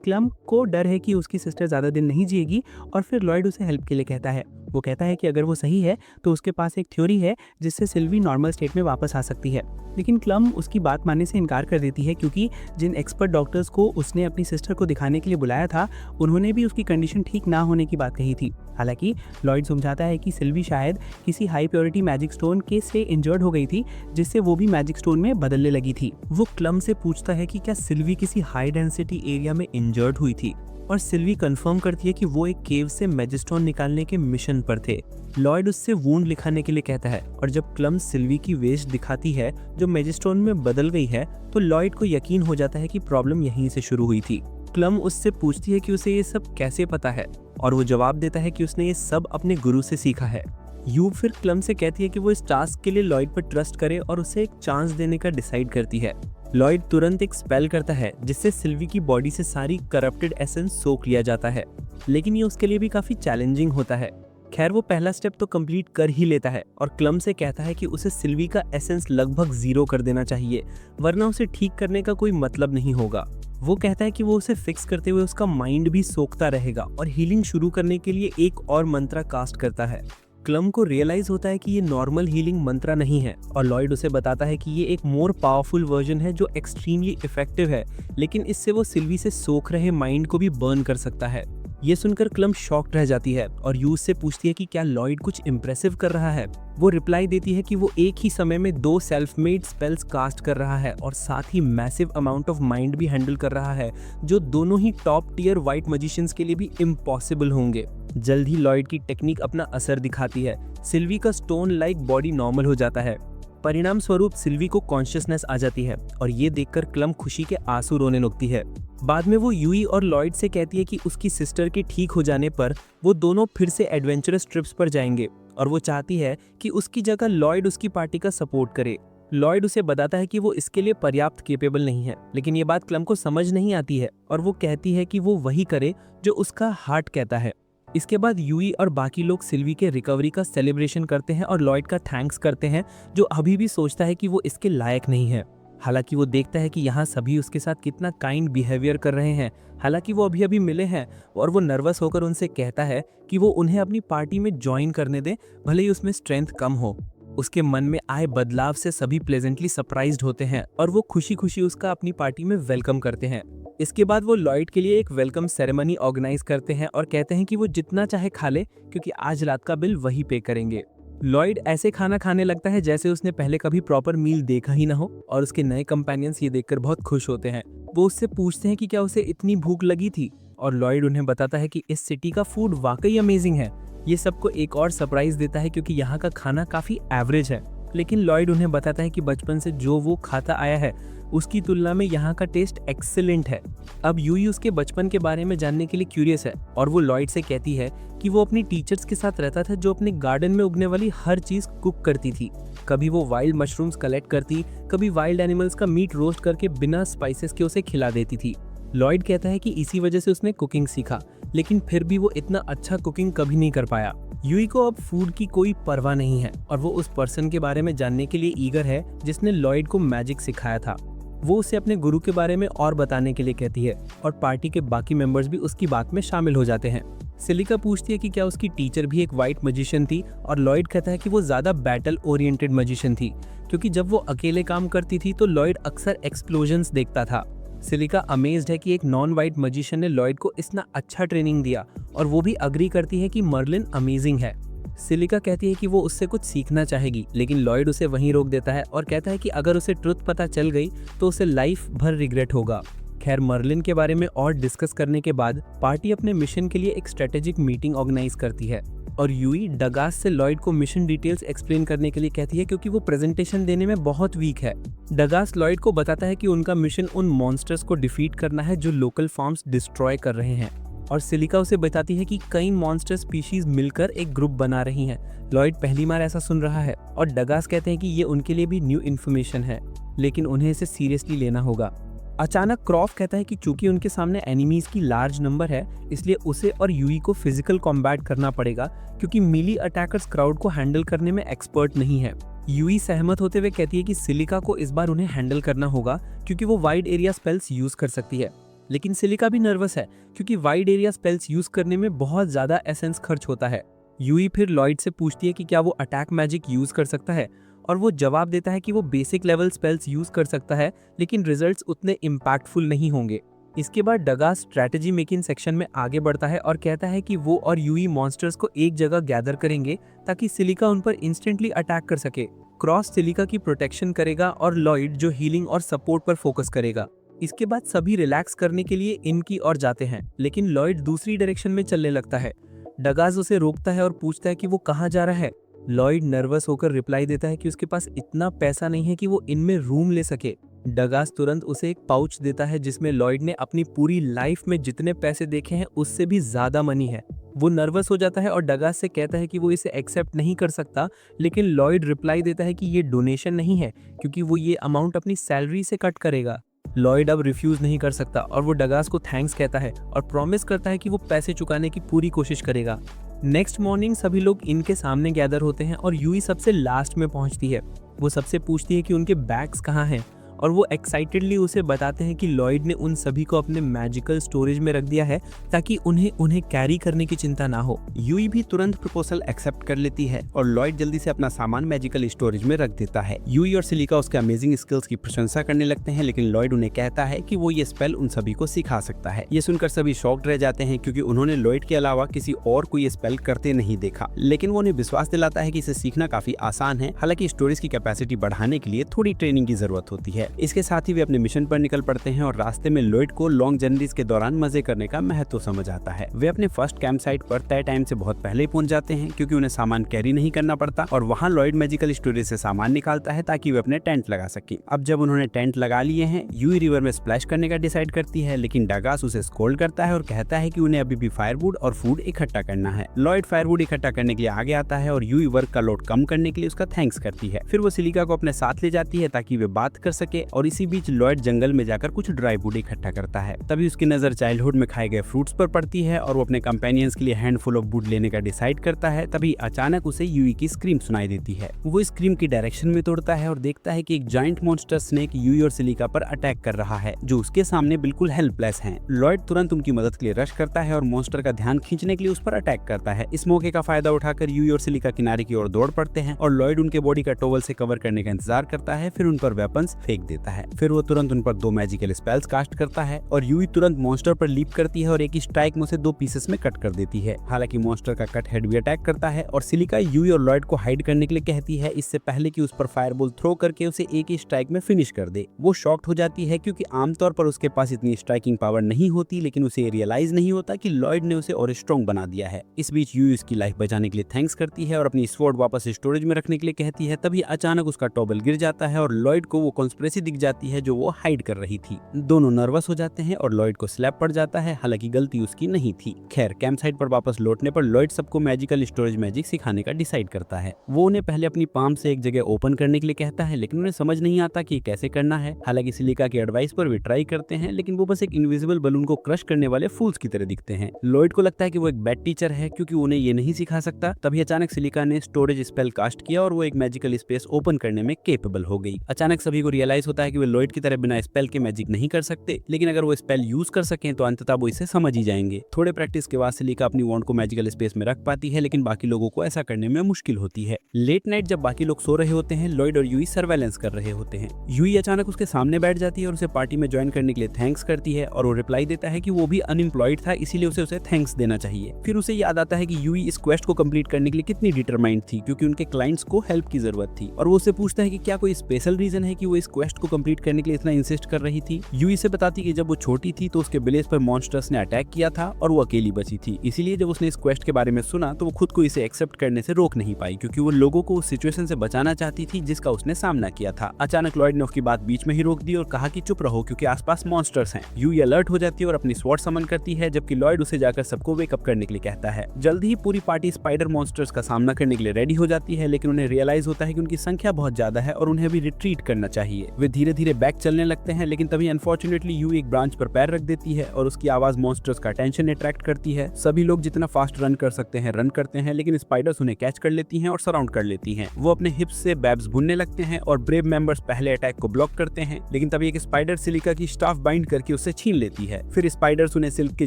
क्लम को डर है कि उसकी सिस्टर ज़्यादा दिन नहीं जिएगी और फिर लॉयड उसे हेल्प के लिए कहता है। वो कहता है कि अगर वो सही है तो उसके पास एक थ्योरी है जिससे सिल्वी नॉर्मल स्टेट में वापस आ सकती है, लेकिन क्लम उसकी बात मानने से इनकार कर देती है क्योंकि जिन एक्सपर्ट डॉक्टर्स को उसने अपनी सिस्टर को दिखाने के लिए बुलाया था, उन्होंने भी उसकी कंडीशन ठीक ना होने की बात कही थी। हालांकि लॉयड समझाता है कि सिल्वी शायद किसी हाई प्योरिटी मैजिक स्टोन के से इंजर्ड हो गई थी, जिससे वो भी मैजिक स्टोन में बदलने लगी थी। वो क्लम से पूछता है कि क्या सिल्वी किसी हाई डेंसिटी एरिया में इंजर्ड हुई थी और सिल्वी कंफर्म करती है कि वो एक केव से मैजिस्टोन निकालने के मिशन पर थे। लॉयड उससे वूंड लिखाने के लिए कहता है और जब क्लम सिल्वी की वेस्ट दिखाती है जो मैजिस्टोन में बदल गई है, तो लॉयड को यकीन हो जाता है कि प्रॉब्लम यहीं से शुरू हुई थी। क्लम उससे पूछती है कि उसे ये सब कैसे पता है और वो जवाब देता है कि उसने ये सब अपने गुरु से सीखा है। यू फिर क्लम से कहती है कि वो इस टास्क के लिए लॉयड पर ट्रस्ट करे और उसे एक चांस देने का डिसाइड करती है। लॉयड तुरंत एक स्पेल करता है जिससे सिल्वी की बॉडी से सारी करप्टेड एसेंस सोख लिया जाता है, लेकिन ये उसके लिए भी काफी चैलेंजिंग होता है। खैर वो पहला स्टेप तो कंप्लीट कर ही लेता है और क्लम से कहता है कि उसे सिल्वी का एसेंस लगभग 0 कर देना चाहिए, वरना उसे ठीक करने का कोई मतलब नहीं होगा। वो कहता है कि वो उसे फिक्स करते हुए उसका माइंड भी सोखता रहेगा और हीलिंग शुरू करने के लिए एक और मंत्रा कास्ट करता है। क्लम को रियलाइज होता है कि ये नॉर्मल हीलिंग मंत्रा नहीं है और लॉयड उसे बताता है कि ये एक मोर पावरफुल वर्जन है जो एक्सट्रीमली इफेक्टिव है, लेकिन इससे वो सिल्वी से सोख रहे माइंड को भी बर्न कर सकता है। ये सुनकर क्लम शॉक्ड रह जाती है और यूज से पूछती है कि क्या लॉयड कुछ इम्प्रेसिव कर रहा है। वो रिप्लाई देती है कि वो एक ही समय में 2 सेल्फ मेड स्पेल्स कास्ट कर रहा है और साथ ही मैसिव अमाउंट ऑफ माइंड भी हैंडल कर रहा है, जो दोनों ही टॉप टियर व्हाइट मैजिशियंस के लिए भी इम्पॉसिबल होंगे। जल्द ही लॉयड की टेक्निक अपना असर दिखाती है। सिल्वी का स्टोन लाइक बॉडी नॉर्मल हो जाता है। परिणाम स्वरूप सिल्वी को कॉन्शियसनेस आ जाती है और ये देखकर क्लम खुशी के आंसू रोने लगती है। बाद में वो यूई और लॉयड से कहती है कि उसकी सिस्टर के ठीक हो जाने पर वो दोनों फिर से एडवेंचरस ट्रिप्स पर जाएंगे और वो चाहती है कि उसकी जगह लॉयड उसकी पार्टी का सपोर्ट करे। लॉयड उसे बताता है कि वो इसके लिए पर्याप्त केपेबल नहीं है, लेकिन ये बात क्लम को समझ नहीं आती है और वो कहती है कि वो वही करे जो उसका हार्ट कहता है। इसके बाद यूई और बाकी लोग सिल्वी के रिकवरी का सेलिब्रेशन करते हैं और लॉयड का थैंक्स करते हैं, जो अभी भी सोचता है कि वो इसके लायक नहीं है। हालांकि वो देखता है कि यहाँ सभी उसके साथ कितना काइंड बिहेवियर कर रहे हैं। हालांकि वो अभी अभी मिले हैं और वो नर्वस होकर उनसे कहता है कि वो उन्हें अपनी पार्टी में ज्वाइन करने दें, भले ही उसमें स्ट्रेंथ कम हो। उसके मन में आए बदलाव से सभी प्लेजेंटली सरप्राइज्ड होते हैं और वो खुशी खुशी उसका अपनी पार्टी में वेलकम करते हैं। इसके बाद वो लॉयड के लिए एक वेलकम सेरेमनी ऑर्गेनाइज करते हैं और कहते हैं कि वो जितना चाहे खा ले, क्योंकि आज रात का बिल वही पे करेंगे। लॉयड ऐसे खाना खाने लगता है जैसे उसने पहले कभी प्रॉपर मील देखा ही ना हो और उसके नए कंपेनियंस ये देखकर बहुत खुश होते हैं। वो उससे पूछते हैं कि क्या उसे इतनी भूख लगी थी और लॉयड उन्हें बताता है कि इस सिटी का फूड वाकई अमेजिंग है। ये सबको एक और सरप्राइज देता है क्योंकि यहाँ का खाना काफी एवरेज है, लेकिन लॉयड उन्हें बताता है कि बचपन से जो वो खाता आया है उसकी तुलना में यहाँ का टेस्ट एक्सीलेंट है। अब यूई उसके बचपन के बारे में जानने के लिए क्यूरियस है और वो लॉयड से कहती है कि वो अपनी टीचर्स के साथ रहता था जो अपने गार्डन में उगने वाली हर चीज कुक करती थी। कभी वो वाइल्ड मशरूम्स कलेक्ट करती, कभी वाइल्ड एनिमल्स का मीट रोस्ट करके बिना स्पाइसेस के उसे खिला देती थी। लॉयड कहता है कि इसी वजह से उसने कुकिंग सीखा, लेकिन फिर भी वो इतना अच्छा कुकिंग कभी नहीं कर पाया। यूई को अब फूड की कोई परवाह नहीं है और वो उस पर्सन के बारे में जानने के लिए ईगर है जिसने लॉयड को मैजिक सिखाया था। वो उसे अपने गुरु के बारे में और बताने के लिए कहती है और पार्टी के बाकी मेंबर्स भी उसकी बात में शामिल हो जाते हैं। सिलिका पूछती है कि क्या उसकी टीचर भी एक वाइट मजिशियन थी और लॉयड कहता है कि वो ज्यादा बैटल ओरिएंटेड मजिशियन थी, क्योंकि जब वो अकेले काम करती थी तो लॉयड अक्सर एक्सप्लोजन्स देखता था। सिलिका अमेज्ड है कि एक नॉन वाइट मजिशियन ने लॉयड को इतना अच्छा ट्रेनिंग दिया और वो भी अग्री करती है कि मर्लिन अमेजिंग है। सिलिका कहती है कि वो उससे कुछ सीखना चाहेगी, लेकिन लॉयड उसे वहीं रोक देता है और कहता है कि अगर उसे ट्रुथ पता चल गई तो उसे लाइफ भर रिग्रेट होगा। खैर, मर्लिन के बारे में और डिस्कस करने के बाद पार्टी अपने मिशन के लिए एक स्ट्रेटेजिक मीटिंग ऑर्गेनाइज करती है और यूई डगास से लॉयड को मिशन डिटेल्स एक्सप्लेन करने के लिए कहती है क्योंकि वो प्रेजेंटेशन देने में बहुत वीक है। डगास लॉयड को बताता है कि उनका मिशन उन मॉन्स्टर्स को डिफीट करना है जो लोकल फॉर्म्स डिस्ट्रॉय कर रहे हैं और सिलिका उसे बताती है कि कई मॉन्स्टर स्पीशीज मिलकर एक ग्रुप बना रही हैं। लॉयड पहली बार ऐसा सुन रहा है और डगास कहते हैं कि ये उनके लिए भी न्यू इन्फॉर्मेशन है, लेकिन उन्हें इसे सीरियसली लेना होगा। अचानक क्रॉफ कहता है कि चूंकि उनके सामने एनिमीज की लार्ज नंबर है, इसलिए उसे और यूई को फिजिकल कॉम्बैट करना पड़ेगा क्योंकि मिली अटैकर्स क्राउड को हैंडल करने में एक्सपर्ट नहीं है। यूई सहमत होते हुए कहती है कि सिलिका को इस बार उन्हें हैंडल करना होगा क्योंकि वो वाइड एरिया स्पेल्स यूज कर सकती है, लेकिन सिलिका भी नर्वस है क्योंकि वाइड एरिया स्पेल्स यूज करने में बहुत ज्यादा एसेंस खर्च होता है। यूई फिर लॉयड से पूछती है कि क्या वो अटैक मैजिक यूज कर सकता है और वो जवाब देता है कि वो बेसिक लेवल स्पेल्स यूज कर सकता है, लेकिन रिजल्ट्स उतने इम्पैक्टफुल नहीं होंगे। इसके बाद डगास स्ट्रैटेजी मेकिंग सेक्शन में आगे बढ़ता है और कहता है कि वो और यूई मॉन्स्टर्स को एक जगह गैदर करेंगे ताकि सिलिका उन पर इंस्टेंटली अटैक कर सके। क्रॉस सिलिका की प्रोटेक्शन करेगा और लॉयड जो हीलिंग और सपोर्ट पर फोकस करेगा। इसके बाद सभी रिलैक्स करने के लिए इन की ओर जाते हैं, लेकिन लॉयड दूसरी डायरेक्शन में चलने लगता है। डगास उसे रोकता है और पूछता है कि वो कहाँ जा रहा है। लॉयड नर्वस होकर रिप्लाई देता है कि उसके पास इतना पैसा नहीं है कि वो इनमें रूम ले सके। डगास तुरंत उसे एक पाउच देता है जिसमें लॉयड ने अपनी पूरी लाइफ में जितने पैसे देखे हैं उससे भी ज्यादा मनी है। वो नर्वस हो जाता है और डगास से कहता है कि वो इसे एक्सेप्ट नहीं कर सकता, लेकिन लॉयड रिप्लाई देता है कि ये डोनेशन नहीं है क्योंकि वो ये अमाउंट अपनी सैलरी से कट करेगा। लॉयड अब रिफ्यूज नहीं कर सकता और वो डगास को थैंक्स कहता है और प्रॉमिस करता है कि वो पैसे चुकाने की पूरी कोशिश करेगा। नेक्स्ट मॉर्निंग सभी लोग इनके सामने गैदर होते हैं और यूई सबसे लास्ट में पहुंचती है। वो सबसे पूछती है कि उनके बैग्स कहाँ हैं और वो एक्साइटेडली उसे बताते हैं कि लॉयड ने उन सभी को अपने मैजिकल स्टोरेज में रख दिया है ताकि उन्हें कैरी करने की चिंता ना हो। यूई भी तुरंत प्रपोजल एक्सेप्ट कर लेती है और लॉयड जल्दी से अपना सामान मैजिकल स्टोरेज में रख देता है। यूई और सिलिका उसके अमेजिंग स्किल्स की प्रशंसा करने लगते हैं, लेकिन लॉयड उन्हें कहता है कि वो ये स्पेल उन सभी को सिखा सकता है। ये सुनकर सभी शॉक्ड रह जाते हैं क्योंकि उन्होंने लॉयड के अलावा किसी और को ये स्पेल करते नहीं देखा, लेकिन वो उन्हें विश्वास दिलाता है कि इसे सीखना काफी आसान है। हालांकि स्टोरेज की कैपेसिटी बढ़ाने के लिए थोड़ी ट्रेनिंग की जरूरत होती है। इसके साथ ही वे अपने मिशन पर निकल पड़ते हैं और रास्ते में लॉयड को लॉन्ग जर्नीज के दौरान मजे करने का महत्व समझ आता है। वे अपने फर्स्ट कैंप साइट पर तय टाइम से बहुत पहले ही पहुंच जाते हैं क्योंकि उन्हें सामान कैरी नहीं करना पड़ता और वहां लॉयड मैजिकल स्टोरेज से सामान निकालता है ताकि वे अपने टेंट लगा सके। अब जब उन्होंने टेंट लगा लिए हैं, यूई रिवर में स्प्लैश करने का डिसाइड करती है, लेकिन डगास उसे स्कोल्ड करता है और कहता है कि उन्हें अभी भी फायरवुड और फूड इकट्ठा करना है। लॉयड फायरवुड इकट्ठा करने के लिए आगे आता है और यूई वर्क का लोड कम करने के लिए उसका थैंक्स करती है। फिर वो सिलिका को अपने साथ ले जाती है ताकि वे बात कर सके और इसी बीच लॉयड जंगल में जाकर कुछ ड्राई वुड इकट्ठा करता है। तभी उसकी नजर चाइल्डहुड में खाए गए फ्रूट्स पर पड़ती है और वो अपने कंपेनियंस के लिए हैंडफुल ऑफ वुड लेने का डिसाइड करता है। तभी अचानक उसे यूई की स्क्रीम सुनाई देती है। वो स्क्रीम की डायरेक्शन में तोड़ता है और देखता है कि एक जायंट मॉन्स्टर स्नेक यूई और सिलिका पर अटैक कर रहा है जो उसके सामने बिल्कुल हेल्पलेस हैं। लॉयड तुरंत उनकी मदद के लिए रश करता है और मॉन्स्टर का ध्यान खींचने के लिए उस पर अटैक करता है। इस मौके का फायदा उठाकर यूई और सिलिका किनारे की ओर दौड़ पड़ते हैं और लॉयड उनके बॉडी का टॉवल से कवर करने का इंतजार करता है, फिर उन पर वेपन्स फेंक देता है। फिर वो तुरंत उन पर 2 मैजिकल स्पेल्स कास्ट करता है और यूई तुरंत मॉन्स्टर पर लीप करती है और एक ही स्ट्राइक में उसे 2 पीसेस में कट कर देती है। हालांकि मॉन्स्टर का कट हेड भी अटैक करता है और सिलिका यूई और लॉयड को हाइड करने के लिए कहती है, इससे पहले कि उस पर फायरबॉल थ्रो करके उसे एक ही स्ट्राइक में फिनिश कर दे। वो शॉक्ड हो जाती है क्योंकि आमतौर पर उसके पास इतनी स्ट्राइकिंग पावर नहीं होती, लेकिन उसे रियलाइज नहीं होता कि लॉयड ने उसे और स्ट्रॉन्ग बना दिया है। इस बीच यूई उसकी लाइफ बचाने के लिए थैंक्स करती है और अपनी स्वॉर्ड वापस स्टोरेज में रखने के लिए कहती है। तभी अचानक उसका टॉवल गिर जाता है और लॉयड को वो कॉन्स्पिरेसी दिख जाती है जो वो हाइड कर रही थी। दोनों नर्वस हो जाते हैं और लॉयड को स्लैप पड़ जाता है, हालांकि गलती उसकी नहीं थी। खैर, कैंप साइट पर वापस लौटने पर लॉयड सबको मैजिकल स्टोरेज मैजिक सिखाने का डिसाइड करता है। वो उन्हें पहले अपनी पाम से एक जगह ओपन करने के लिए कहता है, लेकिन उन्हें समझ नहीं आता कि कैसे करना है। हालांकि सिलिका की एडवाइस पर वे ट्राई करते हैं, लेकिन वो बस एक इनविजिबल बलून को क्रश करने वाले फूल्स की तरह दिखते हैं। लॉयड को लगता है कि वो एक बैड टीचर है क्योंकि उन्हें ये नहीं सिखा सकता। तभी अचानक सिलिका ने स्टोरेज स्पेल कास्ट किया और वो एक मैजिकल स्पेस ओपन करने में केपेबल हो गई। अचानक सभी को रियलाइज होता है कि वे लॉयड की तरह बिना स्पेल के मैजिक नहीं कर सकते, लेकिन अगर वो स्पेल यूज कर सकें तो अंततः वो इसे समझ ही जाएंगे। थोड़े प्रैक्टिस के बाद सिलिका अपनी वॉन्ड को मैजिकल स्पेस में रख पाती है, लेकिन बाकी लोगों को ऐसा करने में मुश्किल होती है। लेट नाइट जब बाकी लोग सो रहे होते हैं, लॉयड और यूई सर्वेलेंस कर रहे होते हैं। यूई अचानक उसके सामने बैठ जाती है और उसे पार्टी में ज्वाइन करने के लिए थैंक्स करती है और वो रिप्लाई देता है कि वो भी अनएम्प्लॉयड था, इसीलिए उसे थैंक्स देना चाहिए। फिर उसे याद आता है कि यूई इस क्वेस्ट को कंप्लीट करने के लिए कितनी डिटरमाइंड थी क्योंकि उनके क्लाइंट्स को हेल्प की जरूरत थी। और वो उससे पूछता है कि क्या कोई स्पेशल रीजन है कि वो इस क्वेस्ट को कंप्लीट करने के लिए इतना इंसिस्ट कर रही थी। यूई से बताती कि जब वो छोटी थी तो उसके विलेज पर मॉन्स्टर्स ने अटैक किया था और वो अकेली बची थी, इसीलिए जब उसने इस क्वेस्ट के बारे में सुना तो वो खुद को इसे एक्सेप्ट करने से रोक नहीं पाई क्योंकि वो लोगों को उस सिचुएशन से बचाना चाहती थी जिसका उसने सामना किया था। अचानक लॉयड ने उसकी बात बीच में ही रोक दी और कहा कि चुप रहो क्योंकि आसपास मॉन्स्टर्स हैं। यूई अलर्ट हो जाती है और अपनी स्वॉर्ड समन करती है, जबकि लॉयड उसे जाकर सबको वेकअप करने के लिए कहता है। जल्द ही पूरी पार्टी स्पाइडर मॉन्स्टर्स का सामना करने के लिए रेडी हो जाती है, लेकिन उन्हें रियलाइज होता है कि उनकी संख्या बहुत ज्यादा है और उन्हें भी रिट्रीट करना चाहिए। वे धीरे धीरे बैक चलने लगते हैं, लेकिन तभी अनफॉर्चुनेटली यूई एक ब्रांच पर पैर रख देती है और उसकी आवाज मॉन्स्टर्स का अटेंशन अट्रैक्ट करती है। सभी लोग जितना फास्ट रन कर सकते हैं रन करते हैं, लेकिन स्पाइडर्स उन्हें कैच कर लेती हैं और सराउंड कर लेती हैं। वो अपने हिप्स से बैब्स भुनने लगते हैं और ब्रेव मेंबर्स पहले अटैक को ब्लॉक करते हैं, लेकिन तभी एक स्पाइडर सिलिका की स्टाफ बाइंड करके उससे छीन लेती है। फिर स्पाइडर्स उन्हें सिल्क के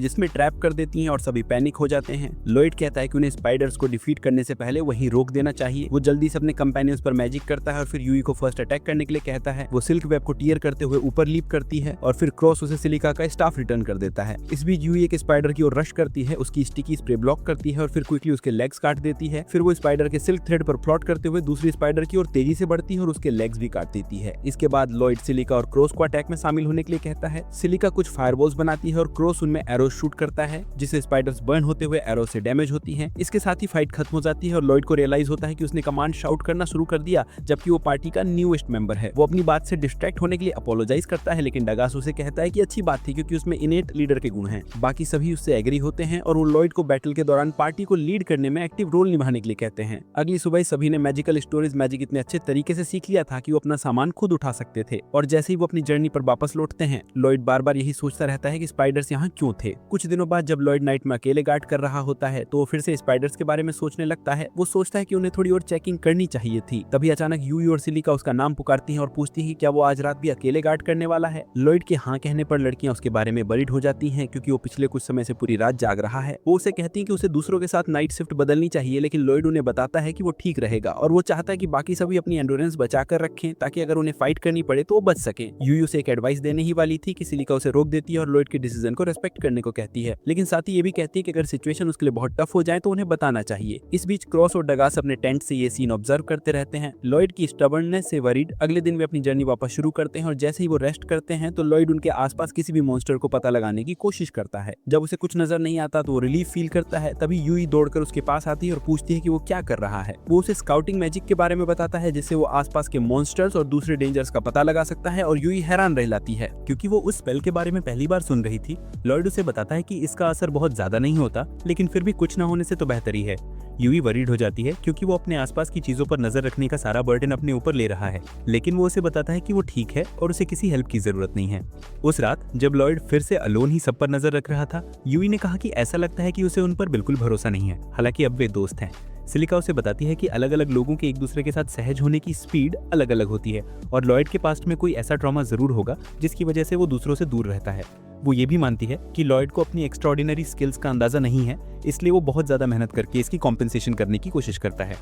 जिस्म में ट्रैप कर देती हैं और सभी पैनिक हो जाते हैं। लॉयड कहता है कि उन्हें स्पाइडर्स को डिफीट करने से पहले वहीं रोक देना चाहिए। वो जल्दी से अपने कंपेनियंस पर मैजिक करता है और फिर यूई को फर्स्ट अटैक करने के लिए कहता है। वो सिल्क वेब को टीयर करते हुए ऊपर लीप करती है और फिर क्रॉस उसे सिलिका का स्टाफ रिटर्न कर देता है। इस बीच यूई एक स्पाइडर की ओर रश करती है, उसकी स्टिकी स्प्रे ब्लॉक करती है और फिर क्विकली उसके लेग्स काट देती है। फिर वो स्पाइडर के सिल्क थ्रेड पर फ्लॉट करते हुए दूसरी स्पाइडर की ओर तेजी से बढ़ती है और उसके लेग्स भी काट देती है। इसके बाद लॉयड सिलिका और क्रॉस को अटैक में शामिल होने के लिए कहता है। सिलिका कुछ फायरबॉल्स बनाती है और क्रॉस उनमें एरो शूट करता है, जिससे स्पाइडर्स बर्न होते हुए एरो से डैमेज होती हैं। इसके साथ ही फाइट खत्म हो जाती है और लॉयड को रियलाइज होता है कि उसने कमांड शाउट करना शुरू कर दिया, जबकि वो पार्टी का न्यूएस्ट मेंबर है। वो अपनी बात से डिस्ट्रैक्ट होने के लिए अपोलोजाइज करता है, लेकिन डगास उसे कहता है कि अच्छी बात थी क्योंकि उसमें इनेट लीडर के गुण हैं। बाकी सभी उससे एग्री होते हैं और वो लॉयड को बैटल के दौरान पार्टी को लीड करने में एक्टिव रोल निभाने के लिए कहते हैं। अगली सुबह सभी ने मैजिकल स्टोरेज मैजिक इतने अच्छे तरीके से सीख लिया था कि वो अपना सामान खुद उठा सकते थे। और जैसे ही वो अपनी जर्नी पर वापस लौटते हैं, लॉयड बार बार यही सोचता रहता है कि स्पाइडर्स यहाँ क्यों थे। कुछ दिनों बाद जब लॉयड नाइट में अकेले गार्ड कर रहा होता है तो वो फिर से स्पाइडर्स के बारे में सोचने लगता है। वो सोचता है कि उन्हें थोड़ी और चेकिंग करनी चाहिए थी। तभी अचानक यूई और सिलिका उसका नाम पुकारती हैं और पूछती है क्या वो आज रात भी अकेले गार्ड करने वाला है। लॉयड के हाँ कहने पर लड़कियां उसके बारे में वरीड हो जाती हैं क्योंकि वो पिछले कुछ समय से पूरी रात जाग रहा है। वो उसे कहती है कि उसे दूसरों के साथ नाइट शिफ्ट बदलनी चाहिए, लेकिन लॉयड उन्हें बताता है कि वो ठीक रहेगा और वो चाहता है कि बाकी सभी अपनी एंडोरेंस बचा कर रखें ताकि अगर उन्हें फाइट करनी पड़े तो वो बच सके। यूई उसे एक एडवाइस देने ही वाली थी कि सिलिका उसे रोक देती है और लॉयड के डिसीजन को रेस्पेक्ट करने को कहती है, लेकिन साथ ही ये भी कहती है कि अगर सिचुएशन उसके लिए बहुत टफ हो जाए तो उन्हें बताना चाहिए। इस बीच क्रॉस और डगास अपने टेंट से ये सीन ऑब्जर्व करते रहते हैं। लॉयड की स्टबर्ननेस से वरीड अगले दिन वे अपनी जर्नी वापस शुरू करते हैं और जैसे ही वो रेस्ट करते हैं तो लॉयड उनके आसपास किसी भी मॉन्स्टर को पता लगाने की कोशिश करता है। जब उसे कुछ नजर नहीं आता तो वो रिलीफ फील करता है। तभी यूई दौड़कर उसके पास आती है और पूछती है कि वो क्या कर रहा है। वो उसे स्काउटिंग मैजिक के बारे में बताता है जिससे वो आसपास के मॉन्स्टर्स और दूसरे डेंजर्स का पता लगा सकता है और यूई हैरान रह जाती है क्योंकि वो उस स्पेल के बारे में पहली बार सुन रही थी। लॉयड उसे बताता है कि इसका असर बहुत ज्यादा नहीं होता, लेकिन फिर भी कुछ ना होने से तो बेहतर ही है। यूई वरीड हो जाती है क्योंकि वो अपने आसपास की चीजों पर नजर रखने का सारा बर्डन अपने ऊपर ले रहा है, लेकिन वो उसे बताता है कि वो ठीक है और उसे किसी हेल्प की जरूरत नहीं है। उस रात जब लॉयड फिर से अलोन ही सब पर नजर रख रहा था, यूई ने कहा कि ऐसा लगता है कि उसे उन पर बिल्कुल भरोसा नहीं है, हालांकि अब वे दोस्त हैं। सिलिका उसे बताती है कि अलग अलग लोगों के एक दूसरे के साथ सहज होने की स्पीड अलग अलग होती है और लॉयड के पास्ट में कोई ऐसा ट्रॉमा जरूर होगा जिसकी वजह से वो दूसरों से दूर रहता है। वो ये भी मानती है कि लॉयड को अपनी एक्स्ट्रॉर्डिनरी स्किल्स का अंदाजा नहीं है, इसलिए वो बहुत ज्यादा मेहनत करके इसकी कॉम्पेंसेशन करने की कोशिश करता है।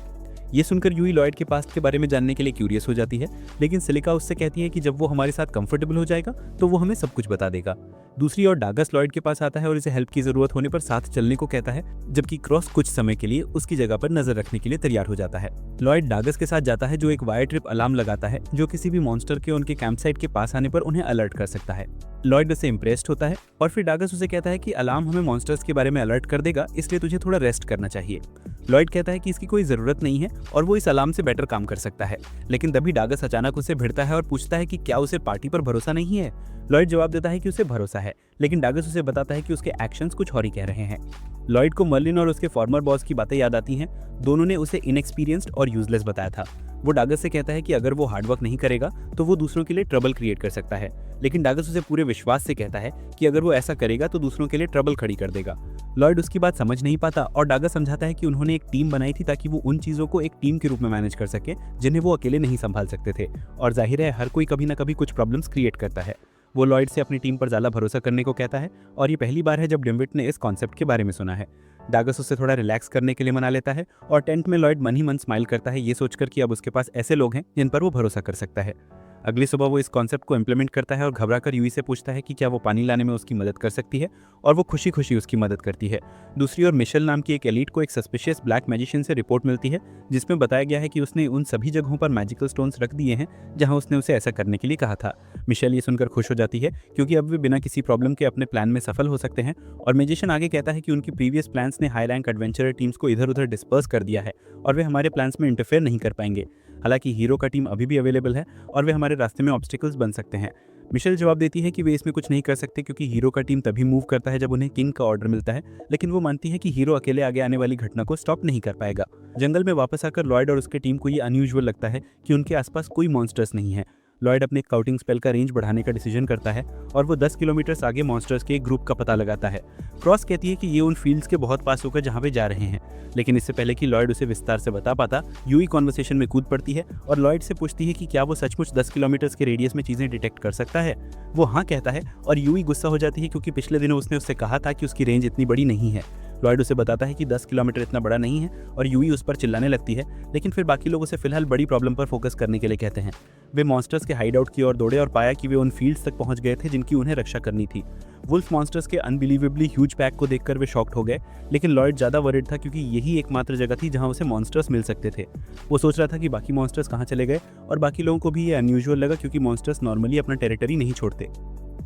ये सुनकर यूई लॉयड के पास्ट के बारे में जानने के लिए क्यूरियस हो जाती है, लेकिन सिलिका उससे कहती है कि जब वो हमारे साथ कंफर्टेबल हो जाएगा तो वो हमें सब कुछ बता देगा। दूसरी ओर डागस लॉयड के पास आता है और इसे हेल्प की जरूरत होने पर साथ चलने को कहता है, जबकि क्रॉस कुछ समय के लिए उसकी जगह पर नजर रखने के लिए तैयार हो जाता है। लॉयड डागस के साथ जाता है जो एक वायर ट्रिप अलार्म लगाता है जो किसी भी मॉन्स्टर के उनके कैंप साइट के पास आने पर उन्हें अलर्ट कर सकता है। लॉयड उससे इम्प्रेस्ड होता है और फिर डागस उसे कहता है कि अलार्म हमें मॉन्स्टर्स के बारे में अलर्ट कर देगा, इसलिए तुझे थोड़ा रेस्ट करना चाहिए। लॉयड कहता है कि इसकी कोई जरूरत नहीं है और वो इस अलार्म से बेटर काम कर सकता है, लेकिन तभी डागस अचानक उसे भिड़ता है और पूछता है कि क्या उसे पार्टी पर भरोसा नहीं है। लॉयड जवाब देता है कि उसे भरोसा है, लेकिन डागस उसे बताता है कि उसके एक्शंस कुछ और ही कह रहे हैं। लॉयड को मर्लिन और उसके फॉर्मर बॉस की बातें याद आती हैं। दोनों ने उसे इनएक्सपीरियंस्ड और यूजलेस बताया था। वो डागस से कहता है कि अगर वो हार्डवर्क नहीं करेगा तो वो दूसरों के लिए ट्रबल क्रिएट कर सकता है, लेकिन डागस उसे पूरे विश्वास से कहता है कि अगर वो ऐसा करेगा तो दूसरों के लिए ट्रबल खड़ी कर देगा। लॉयड उसकी बात समझ नहीं पाता और डागस समझाता है कि उन्होंने एक टीम बनाई थी ताकि वो उन चीजों को एक टीम के रूप में मैनेज कर सके जिन्हें वो अकेले नहीं संभाल सकते थे, और जाहिर है हर कोई कभी ना कभी कुछ प्रॉब्लम्स क्रिएट करता है। वो लॉयड से अपनी टीम पर ज्यादा भरोसा करने को कहता है और ये पहली बार है जब डिम्विट ने इस कॉन्सेप्ट के बारे में सुना है। डागस उसे थोड़ा रिलैक्स करने के लिए मना लेता है और टेंट में लॉयड मन ही मन स्माइल करता है, ये सोचकर कि अब उसके पास ऐसे लोग हैं जिन पर वो भरोसा कर सकता है। अगली सुबह वो इस कॉन्सेप्ट को इम्प्लीमेंट करता है और घबराकर यूई से पूछता है कि क्या वो पानी लाने में उसकी मदद कर सकती है, और वो खुशी खुशी उसकी मदद करती है। दूसरी ओर मिशेल नाम की एक एलीट को एक सस्पिशियस ब्लैक मैजिशियन से रिपोर्ट मिलती है जिसमें बताया गया है कि उसने उन सभी जगहों पर मैजिकल स्टोन्स रख दिए हैं जहां उसने उसे ऐसा करने के लिए कहा था। मिशेल ये सुनकर खुश हो जाती है क्योंकि अब वे बिना किसी प्रॉब्लम के अपने प्लान में सफल हो सकते हैं, और मैजिशियन आगे कहता है कि उनकी प्रीवियस प्लान्स ने हाई रैंक एडवेंचरर टीम्स को इधर उधर डिस्पर्स कर दिया है और वे हमारे प्लान्स में इंटरफेयर नहीं कर पाएंगे। हालांकि हीरो का टीम अभी भी अवेलेबल है और वे हमारे रास्ते में ऑब्स्टिकल्स बन सकते हैं। मिशेल जवाब देती है कि वे इसमें कुछ नहीं कर सकते क्योंकि हीरो का टीम तभी मूव करता है जब उन्हें किंग का ऑर्डर मिलता है, लेकिन वो मानती है कि हीरो अकेले आगे आने वाली घटना को स्टॉप नहीं कर पाएगा। जंगल में वापस आकर लॉयड और उसके टीम को ये अनयूजुअल लगता है कि उनके आसपास कोई मॉन्स्टर्स नहीं है। लॉयड अपने स्काउटिंग स्पेल का रेंज बढ़ाने का डिसीजन करता है और वो 10 किलोमीटर आगे मॉन्स्टर्स के एक ग्रुप का पता लगाता है। क्रॉस कहती है कि ये उन फील्ड्स के बहुत पास होकर जहाँ पे जा रहे हैं, लेकिन इससे पहले कि लॉयड उसे विस्तार से बता पाता, यूई कॉन्वर्सेशन में कूद पड़ती है और लॉयड से पूछती है कि क्या वो सचमुच 10 किलोमीटर के रेडियस में चीजें डिटेक्ट कर सकता है। वो हाँ कहता है और यूई गुस्सा हो जाती है क्योंकि पिछले दिनों उसने उससे कहा था कि उसकी रेंज इतनी बड़ी नहीं है। लॉयड उसे बताता है कि 10 किलोमीटर इतना बड़ा नहीं है और यूई उस पर चिल्लाने लगती है, लेकिन फिर बाकी लोग उसे फिलहाल बड़ी प्रॉब्लम पर फोकस करने के लिए कहते हैं। वे मॉन्स्टर्स के हाइड आउट की ओर दौड़े और पाया कि वे उन फील्ड्स तक पहुंच गए थे जिनकी उन्हें रक्षा करनी थी। वुल्फ मॉन्स्टर्स के अनबिलीवेबली ह्यूज पैक को देखकर वे शॉक्ड हो गए, लेकिन लॉयड ज्यादा वरिड था क्योंकि यही एकमात्र जगह थी जहां उसे मॉन्स्टर्स मिल सकते थे। वो सोच रहा था कि बाकी मॉन्स्टर्स कहां चले गए, और बाकी लोगों को भी ये अनयूजुअल लगा क्योंकि मॉन्स्टर्स नॉर्मली अपना टेरिटरी नहीं छोड़ते।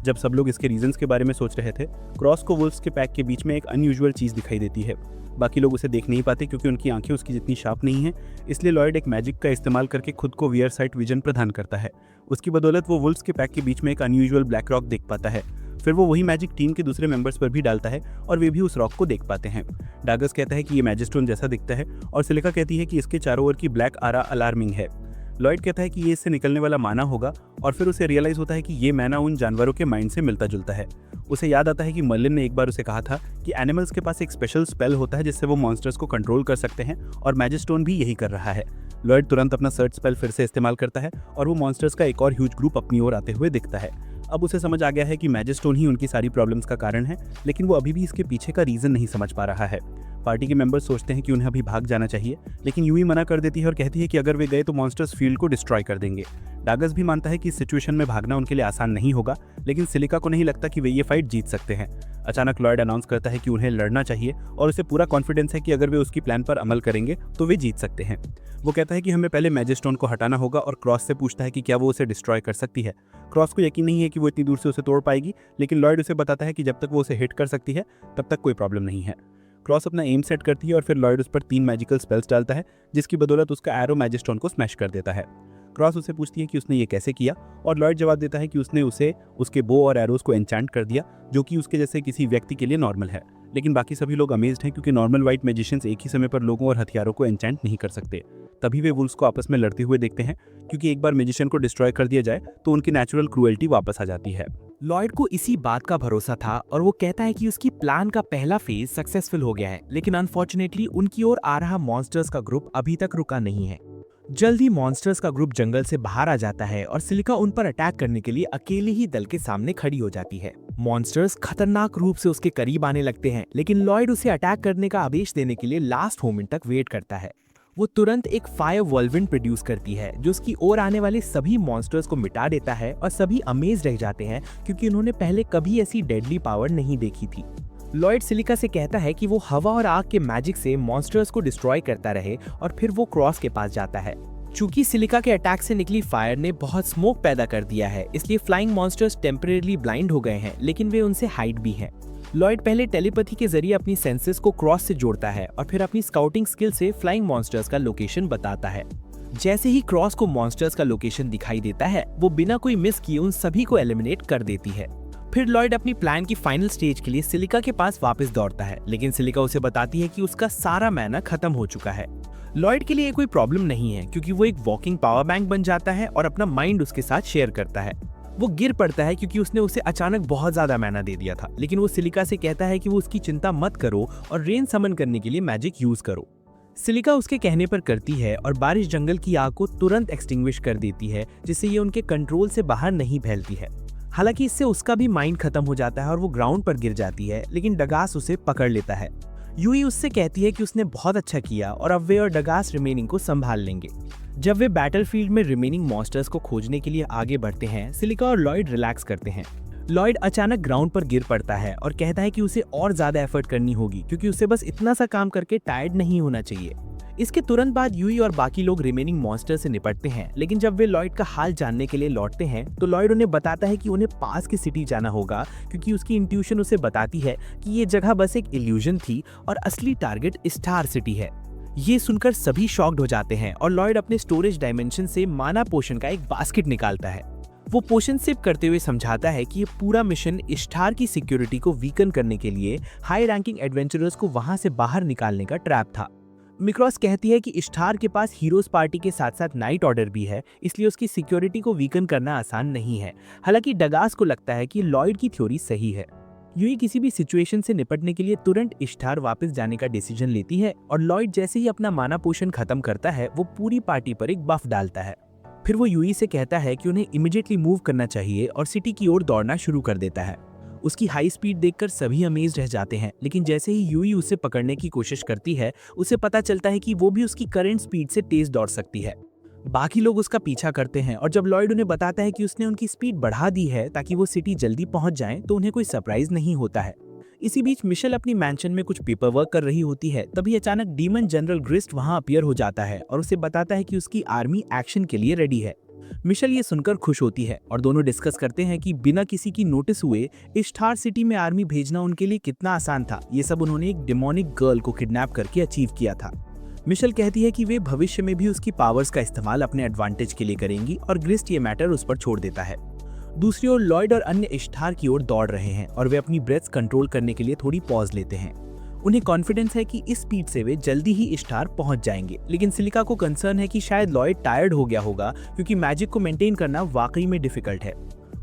जब सब लोग इसके रीजंस के बारे में सोच रहे थे, क्रॉस को वुल्फ्स के पैक के बीच में एक अनयूजुअल चीज दिखाई देती है। बाकी लोग उसे देख नहीं पाते क्योंकि उनकी आंखें उसकी जितनी शार्प नहीं हैं, इसलिए लॉयड एक मैजिक का इस्तेमाल करके खुद को वियर साइट विजन प्रदान करता है। उसकी बदौलत वो वुल्फ्स के पैक के बीच में एक अनयूजुअल ब्लैक रॉक देख पाता है। फिर वो वही मैजिक टीम के दूसरे मेंबर्स पर भी डालता है और वे भी उस रॉक को देख पाते हैं। डागस कहता है कि ये मैजिस्टोन जैसा दिखता है और सिलिका कहती है कि इसके चारों ओर की ब्लैक आरा अलार्मिंग है। लॉयड कहता है कि ये इससे निकलने वाला माना होगा, और फिर उसे रियलाइज होता है कि ये मैना उन जानवरों के माइंड से मिलता जुलता है। उसे याद आता है कि मर्लिन ने एक बार उसे कहा था कि एनिमल्स के पास एक स्पेशल स्पेल होता है जिससे वो मॉन्स्टर्स को कंट्रोल कर सकते हैं, और मैजिस्टोन भी यही कर रहा है। लॉयड तुरंत अपना सर्च स्पेल फिर से इस्तेमाल करता है और वो मॉन्स्टर्स का एक और ह्यूज ग्रुप अपनी ओर आते हुए दिखता है। अब उसे समझ आ गया है कि मैजिस्टोन ही उनकी सारी प्रॉब्लम्स का कारण है, लेकिन वो अभी भी इसके पीछे का रीजन नहीं समझ पा रहा है। पार्टी के मेंबर्स सोचते हैं कि उन्हें अभी भाग जाना चाहिए, लेकिन यूई मना कर देती है और कहती है कि अगर वे गए तो मॉन्स्टर्स फील्ड को डिस्ट्रॉय कर देंगे। डागस भी मानता है कि इस सिचुएशन में भागना उनके लिए आसान नहीं होगा, लेकिन सिलिका को नहीं लगता कि वे ये फाइट जीत सकते हैं। अचानक लॉयड अनाउंस करता है कि उन्हें लड़ना चाहिए और उसे पूरा कॉन्फिडेंस है कि अगर वे उसकी प्लान पर अमल करेंगे तो वे जीत सकते हैं। वो कहता है कि हमें पहले मैजिस्टोन को हटाना होगा और क्रॉस से पूछता है कि क्या वो उसे डिस्ट्रॉय कर सकती है। क्रॉस को यकीन नहीं है कि वो इतनी दूर से उसे तोड़ पाएगी, लेकिन लॉयड उसे बताता है कि जब तक वो उसे हिट कर सकती है तब तक कोई प्रॉब्लम नहीं है। क्रॉस अपना एम सेट करती है और फिर लॉयड उस पर 3 मैजिकल स्पेल्स डालता है, जिसकी बदौलत उसका एरो मैजिस्टोन को स्मैश कर देता है। क्रॉस उसे पूछती है कि उसने ये कैसे किया और लॉयड जवाब देता है कि उसने उसे उसके बो और एरोस को एन्चेंट कर दिया, जो कि उसके जैसे किसी व्यक्ति के लिए नॉर्मल है। लेकिन बाकी सभी लोग अमेज्ड हैं क्योंकि नॉर्मल वाइट मैजिशियंस एक ही समय पर लोगों और हथियारों को एन्चेंट नहीं कर सकते। तभी वे वुल्फ्स को आपस में लड़ते हुए देखते हैं, क्योंकि एक बार मैजिशियन को डिस्ट्रॉय कर दिया जाए तो उनकी नेचुरल क्रूएल्टी वापस आ जाती है। लॉयड को इसी बात का भरोसा था और वो कहता है कि उसकी प्लान का पहला फेज सक्सेसफुल हो गया है, लेकिन अनफॉर्चुनेटली उनकी ओर आ रहा मॉन्स्टर्स का ग्रुप अभी तक रुका नहीं है। जल्द ही मॉन्स्टर्स का ग्रुप जंगल से बाहर आ जाता है और सिलिका उन पर अटैक करने के लिए अकेले ही दल के सामने खड़ी हो जाती है। मॉन्स्टर्स खतरनाक रूप से उसके करीब आने लगते हैं, लेकिन लॉयड उसे अटैक करने का आदेश देने के लिए लास्ट मोमेंट तक वेट करता है। वो तुरंत एक फायर वर्ल्डविंड प्रोड्यूस करती है जो उसकी ओर आने वाले सभी मॉन्स्टर्स को मिटा देता है और सभी अमेज रह जाते हैं क्योंकि उन्होंने पहले कभी ऐसी डेडली पावर नहीं देखी थी। लॉयड सिलिका से कहता है कि वो हवा और आग के मैजिक से मॉन्स्टर्स को डिस्ट्रॉय करता रहे और फिर वो क्रॉस के पास जाता है। चूंकि सिलिका के अटैक से निकली फायर ने बहुत स्मोक पैदा कर दिया है, इसलिए फ्लाइंग मॉन्स्टर्स टेम्परेरी ब्लाइंड हो गए हैं, लेकिन वे उनसे हाइड भी हैं। लॉयड पहले टेलीपैथी के जरिए अपनी सेंसेस को क्रॉस से जोड़ता है और फिर अपनी स्काउटिंग स्किल से फ्लाइंग मॉन्स्टर्स का लोकेशन बताता है। जैसे ही क्रॉस को मॉन्स्टर्स का लोकेशन दिखाई देता है, वो बिना कोई मिस किए उन सभी को एलिमिनेट कर देती है। फिर लॉयड अपनी प्लान की फाइनल स्टेज के लिए सिलिका के पास वापस दौड़ता है, लेकिन सिलिका उसे बताती है कि उसका सारा मैना खत्म हो चुका है। लॉयड के लिए कोई प्रॉब्लम नहीं है क्योंकि वो एक वॉकिंग पावर बैंक बन जाता है और अपना माइंड उसके साथ शेयर करता है। वो गिर पड़ता है क्योंकि उसने उसे अचानक बहुत ज्यादा मैना दे दिया था, लेकिन वो सिलिका से कहता है कि वो उसकी चिंता मत करो और रेन समन करने के लिए मैजिक यूज करो। सिलिका उसके कहने पर करती है और बारिश जंगल की आग को तुरंत एक्सटिंग्विश कर देती है, जिससे ये उनके कंट्रोल से बाहर नहीं फैलती है। हालांकि इससे उसका भी माइंड खत्म हो जाता है और वो ग्राउंड पर गिर जाती है, लेकिन डगास उसे पकड़ लेता है। यूई उससे कहती है कि उसने बहुत अच्छा किया और अब वे और डगास रिमेनिंग को संभाल लेंगे। जब वे बैटलफील्ड में रिमेनिंग मॉन्स्टर्स को खोजने के लिए आगे बढ़ते हैं, सिलिका और लॉयड रिलैक्स करते हैं। लॉयड अचानक ग्राउंड पर गिर पड़ता है और कहता है कि उसे और ज्यादा एफर्ट करनी होगी क्योंकि उसे बस इतना सा काम करके टायर्ड नहीं होना चाहिए। इसके तुरंत बाद यूई और बाकी लोग रिमेनिंग मॉन्स्टर से निपटते हैं, लेकिन जब वे लॉयड का हाल जानने के लिए लौटते हैं तो लॉयड उन्हें बताता है कि उन्हें पास की सिटी जाना होगा क्योंकि उसकी इंट्यूशन उसे बताती है कि ये जगह बस एक इल्यूजन थी और असली टारगेट स्टार सिटी है। ये सुनकर सभी शॉक्ड हो जाते हैं और लॉयड अपने स्टोरेज डायमेंशन से माना पोशन का एक बास्केट निकालता है। वो पोशन सिप करते हुए समझाता है कि ये पूरा मिशन स्टार की सिक्योरिटी को वीकन करने के लिए हाई रैंकिंग एडवेंचरर्स को वहां से बाहर निकालने का ट्रैप था। मिक्रॉस कहती है कि स्टार के पास हीरोज पार्टी के साथ साथ नाइट ऑर्डर भी है, इसलिए उसकी सिक्योरिटी को वीकन करना आसान नहीं है। हालांकि डगास को लगता है कि लॉयड की थ्योरी सही है। यूई किसी भी सिचुएशन से निपटने के लिए तुरंत स्टार वापस जाने का डिसीजन लेती है और लॉयड जैसे ही अपना माना पोशन खत्म करता है, वो पूरी पार्टी पर एक बफ डालता है। फिर वो यूई से कहता है कि उन्हें इमीडिएटली मूव करना चाहिए और सिटी की ओर दौड़ना शुरू कर देता है। उसकी हाई स्पीड देखकर सभी अमेज रह जाते हैं, लेकिन जैसे ही यूई उसे पकड़ने की कोशिश करती है, उसे पता चलता है कि वो भी उसकी करंट स्पीड से तेज दौड़ सकती है। बाकी लोग उसका पीछा करते हैं और जब लॉयड उन्हें बताता है कि उसने उनकी स्पीड बढ़ा दी है ताकि वो सिटी जल्दी पहुंच जाएं, तो उन्हें कोई सरप्राइज नहीं होता है। इसी बीच मिशेल अपनी मैंशन में कुछ पेपर वर्क कर रही होती है, तभी अचानक डीमन जनरल ग्रिस्ट वहां अपीयर हो जाता है और उसे बताता है कि उसकी आर्मी एक्शन के लिए रेडी है। मिशेल ये सुनकर खुश होती है और दोनों डिस्कस करते हैं कि बिना किसी की नोटिस हुए स्टार सिटी में आर्मी भेजना उनके लिए कितना आसान था। ये सब उन्होंने एक डेमोनिक गर्ल को किडनैप करके अचीव किया था। मिशेल कहती है कि वे भविष्य में भी उसकी पावर्स का इस्तेमाल अपने एडवांटेज के लिए करेंगी और ग्रिस्ट ये मैटर उस पर छोड़ देता है। दूसरी ओर लॉयड और अन्य स्टार की ओर दौड़ रहे हैं और वे अपनी ब्रेथ कंट्रोल करने के लिए थोड़ी पॉज लेते हैं। उन्हें कॉन्फिडेंस है कि इस स्पीड से वे जल्दी ही स्टार पहुंच जाएंगे, लेकिन सिलिका को कंसर्न है कि शायद लॉयड टायर्ड हो गया होगा क्योंकि मैजिक को मेंटेन करना वाकई में डिफिकल्ट है।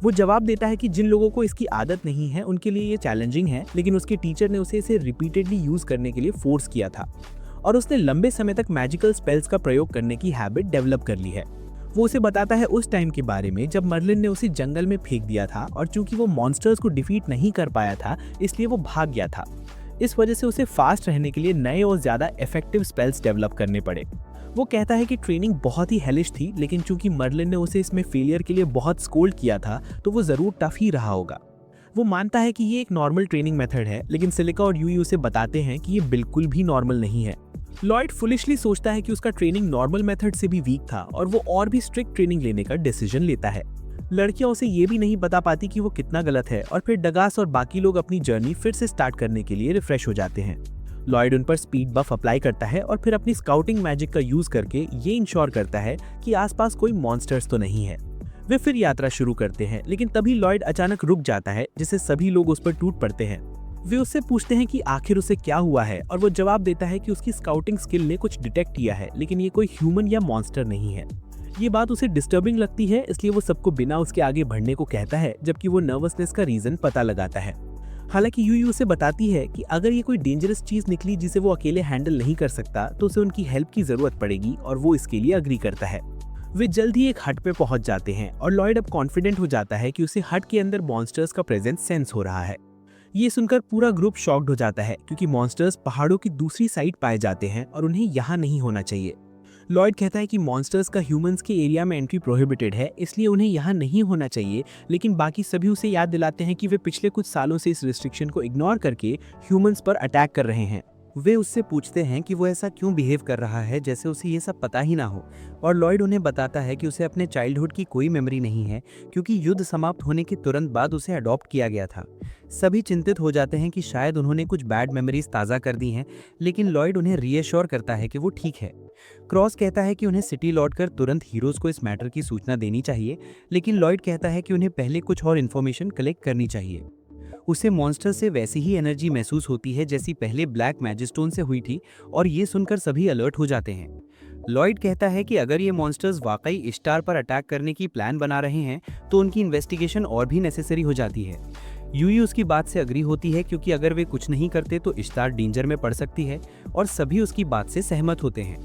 वो जवाब देता है कि जिन लोगों को इसकी आदत नहीं है उनके लिए ये चैलेंजिंग है, लेकिन उसके टीचर ने उसे इसे रिपीटेडली यूज करने के लिए फोर्स किया था और उसने लंबे समय तक मैजिकल स्पेल्स का प्रयोग करने की हैबिट डेवलप कर ली है। वो उसे बताता है उस टाइम के बारे में जब मर्लिन ने उसे जंगल में फेंक दिया था और चूंकि वो मॉन्स्टर्स को डिफीट नहीं कर पाया था, इसलिए वो भाग गया था। इस वजह से उसे फास्ट रहने के लिए नए और ज़्यादा इफेक्टिव स्पेल्स डेवलप करने पड़े। वो कहता है कि ट्रेनिंग बहुत ही हेलिश थी, लेकिन चूंकि मर्लिन ने उसे इसमें फेलियर के लिए बहुत स्कोल्ड किया था तो वो ज़रूर टफ ही रहा होगा। वो मानता है कि ये एक नॉर्मल ट्रेनिंग मेथड है, लेकिन सिलिका और यूई उसे बताते हैं कि ये बिल्कुल भी नॉर्मल नहीं है। लॉयड फुलिशली सोचता है कि उसका ट्रेनिंग नॉर्मल मेथड से भी वीक था और वो और भी स्ट्रिक्ट ट्रेनिंग लेने का डिसीजन लेता है। लड़कियां उसे ये भी नहीं बता पाती कि वो कितना गलत है और फिर डगास और बाकी लोग अपनी जर्नी फिर से स्टार्ट करने के लिए रिफ्रेश हो जाते हैं। लॉयड उन पर स्पीड बफ अप्लाई करता है और फिर अपनी स्काउटिंग मैजिक का यूज करके ये इंश्योर करता है कि आसपास कोई मॉन्स्टर्स तो नहीं है। वे फिर यात्रा शुरू करते हैं, लेकिन तभी लॉयड अचानक रुक जाता है, जिससे सभी लोग उस पर टूट पड़ते हैं। वे उससे पूछते हैं कि आखिर उसे क्या हुआ है और वो जवाब देता है कि उसकी स्काउटिंग स्किल ने कुछ डिटेक्ट किया है, लेकिन ये कोई ह्यूमन या मॉन्स्टर नहीं है। ये बात उसे डिस्टर्बिंग लगती है, इसलिए वो सबको बिना उसके आगे बढ़ने को कहता है, जबकि वो नर्वसनेस का रीजन पता लगाता है। हालांकि यूई उसे बताती है कि अगर ये कोई डेंजरस चीज निकली जिसे वो अकेले हैंडल नहीं कर सकता तो उसे उनकी हेल्प की जरूरत पड़ेगी और वो इसके लिए अग्री करता है। वे जल्द ही एक हट पे पहुंच जाते हैं और लॉयड अब कॉन्फिडेंट हो जाता है कि उसे हट के अंदर मॉन्स्टर्स का प्रेजेंस सेंस हो रहा है। ये सुनकर पूरा ग्रुप शॉक्ड हो जाता है, क्योंकि मॉन्स्टर्स पहाड़ों की दूसरी साइड पाए जाते हैं और उन्हें यहाँ नहीं होना चाहिए। लॉयड कहता है कि मॉन्स्टर्स का ह्यूमंस के एरिया में एंट्री प्रोहिबिटेड है, इसलिए उन्हें यहाँ नहीं होना चाहिए, लेकिन बाकी सभी उसे याद दिलाते हैं कि वे पिछले कुछ सालों से इस रिस्ट्रिक्शन को इग्नोर करके ह्यूमंस पर अटैक कर रहे हैं। वे उससे पूछते हैं कि वो ऐसा क्यों बिहेव कर रहा है जैसे उसे ये सब पता ही ना हो, और लॉयड उन्हें बताता है कि उसे अपने चाइल्डहुड की कोई मेमोरी नहीं है, क्योंकि युद्ध समाप्त होने के तुरंत बाद उसे अडॉप्ट किया गया था। सभी चिंतित हो जाते हैं कि शायद उन्होंने कुछ बैड मेमोरीज ताज़ा कर दी हैं, लेकिन लॉयड उन्हें रीअश्योर करता है कि वो ठीक है। क्रॉस कहता है कि उन्हें सिटी लौटकर तुरंत हीरोज को इस मैटर की सूचना देनी चाहिए, लेकिन लॉयड कहता है कि उन्हें पहले कुछ और इन्फॉर्मेशन कलेक्ट करनी चाहिए। उसे मॉन्स्टर से वैसी ही एनर्जी महसूस होती है जैसी पहले ब्लैक मैजिस्टोन से हुई थी, और ये सुनकर सभी अलर्ट हो जाते हैं। लॉयड कहता है कि अगर ये मॉन्स्टर्स वाकई इश्तार पर अटैक करने की प्लान बना रहे हैं तो उनकी इन्वेस्टिगेशन और भी नेसेसरी हो जाती है। यूई उसकी बात से अग्री होती है, क्योंकि अगर वे कुछ नहीं करते तो इश्तार डेंजर में पड़ सकती है, और सभी उसकी बात से सहमत होते हैं।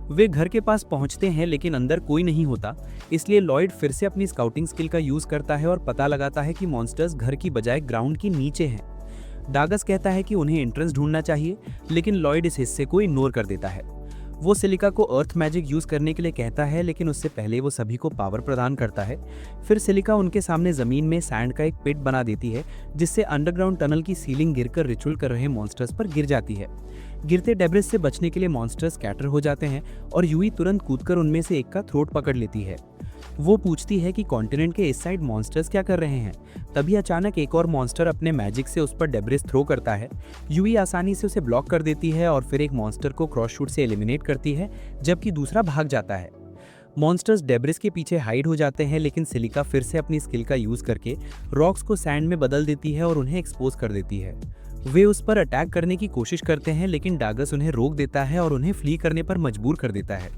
वे घर के पास पहुंचते हैं, लेकिन अंदर कोई नहीं होता, इसलिए लॉयड फिर से अपनी स्काउटिंग स्किल का यूज करता है और पता लगाता है कि मॉन्स्टर्स घर की बजाय ग्राउंड के नीचे हैं। डागस कहता है कि उन्हें एंट्रेंस ढूंढना चाहिए, लेकिन लॉयड इस हिस्से को इग्नोर कर देता है। वो सिलिका को अर्थ मैजिक यूज करने के लिए कहता है, लेकिन उससे पहले वो सभी को पावर प्रदान करता है। फिर सिलिका उनके सामने जमीन में सैंड का एक पिट बना देती है, जिससे अंडरग्राउंड टनल की सीलिंग गिरकर रिचुअल कर रहे मॉन्स्टर्स पर गिर जाती है। गिरते डेब्रिस से बचने के लिए मॉन्स्टर्स स्कैटर हो जाते हैं और यूई तुरंत कूदकर उनमें से एक का थ्रोट पकड़ लेती है। वो पूछती है कि कॉन्टिनेंट के इस साइड मॉन्स्टर्स क्या कर रहे हैं। तभी अचानक एक और मॉन्स्टर अपने मैजिक से उस पर डेब्रिस थ्रो करता है। यूई आसानी से उसे ब्लॉक कर देती है और फिर एक मॉन्स्टर को क्रॉस शूट से एलिमिनेट करती है, जबकि दूसरा भाग जाता है। मॉन्स्टर्स डेब्रिस के पीछे हाइड हो जाते हैं, लेकिन सिलिका फिर से अपनी स्किल का यूज करके रॉक्स को सैंड में बदल देती है और उन्हें एक्सपोज कर देती है। वे उस पर अटैक करने की कोशिश करते हैं, लेकिन डागस उन्हें रोक देता है और उन्हें फ्ली करने पर मजबूर कर देता है।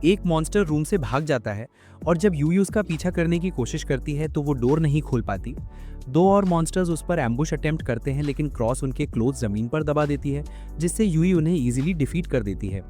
एक मॉन्स्टर रूम से भाग जाता है, और जब यूई उसका पीछा करने की कोशिश करती है तो वो डोर नहीं खोल पाती। दो और मॉन्स्टर्स उस पर एम्बुश अटेम्प्ट करते हैं, लेकिन क्रॉस उनके क्लोथ जमीन पर दबा देती है, जिससे यूई उन्हें इजीली डिफीट कर देती है।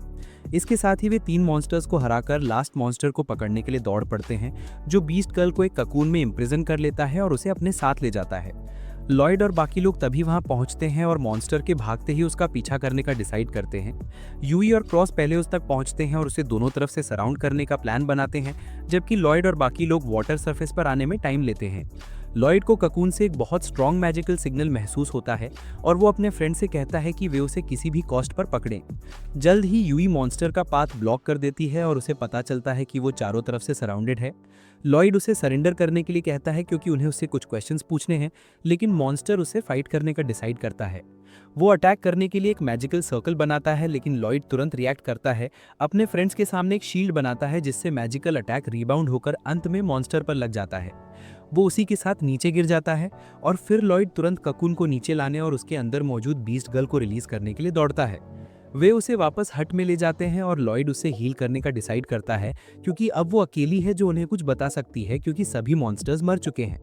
इसके साथ ही वे 3 मॉन्स्टर्स को हराकर लास्ट मॉन्स्टर को पकड़ने के लिए दौड़ पड़ते हैं, जो बीस्ट गर्ल को एक ककून में इम्प्रिजन कर लेता है और उसे अपने साथ ले जाता है। लॉयड और बाकी लोग तभी वहां पहुंचते हैं और मॉन्स्टर के भागते ही उसका पीछा करने का डिसाइड करते हैं। यूई और क्रॉस पहले उस तक पहुंचते हैं और उसे दोनों तरफ से सराउंड करने का प्लान बनाते हैं, जबकि लॉयड और बाकी लोग वाटर सरफेस पर आने में टाइम लेते हैं। लॉयड को ककून से एक बहुत स्ट्रॉन्ग मैजिकल सिग्नल महसूस होता है और वो अपने फ्रेंड से कहता है कि वे उसे किसी भी कॉस्ट पर पकड़ें। जल्द ही यूई मॉन्स्टर का पाथ ब्लॉक कर देती है और उसे पता चलता है कि वो चारों तरफ से सराउंडेड है। लॉयड उसे सरेंडर करने के लिए कहता है, क्योंकि उन्हें उससे कुछ क्वेश्चंस पूछने हैं, लेकिन मॉन्स्टर उसे फाइट करने का डिसाइड करता है। वो अटैक करने के लिए एक मैजिकल सर्कल बनाता है, लेकिन लॉयड तुरंत रिएक्ट करता है, अपने फ्रेंड्स के सामने एक शील्ड बनाता है, जिससे मैजिकल अटैक रिबाउंड होकर अंत में मॉन्स्टर पर लग जाता है। वो उसी के साथ नीचे गिर जाता है और फिर लॉयड तुरंत ककून को नीचे लाने और उसके अंदर मौजूद बीस्ट गर्ल को रिलीज करने के लिए दौड़ता है। वे उसे वापस हट में ले जाते हैं और लॉयड उसे हील करने का डिसाइड करता है, क्योंकि अब वो अकेली है जो उन्हें कुछ बता सकती है, क्योंकि सभी मॉन्स्टर्स मर चुके हैं।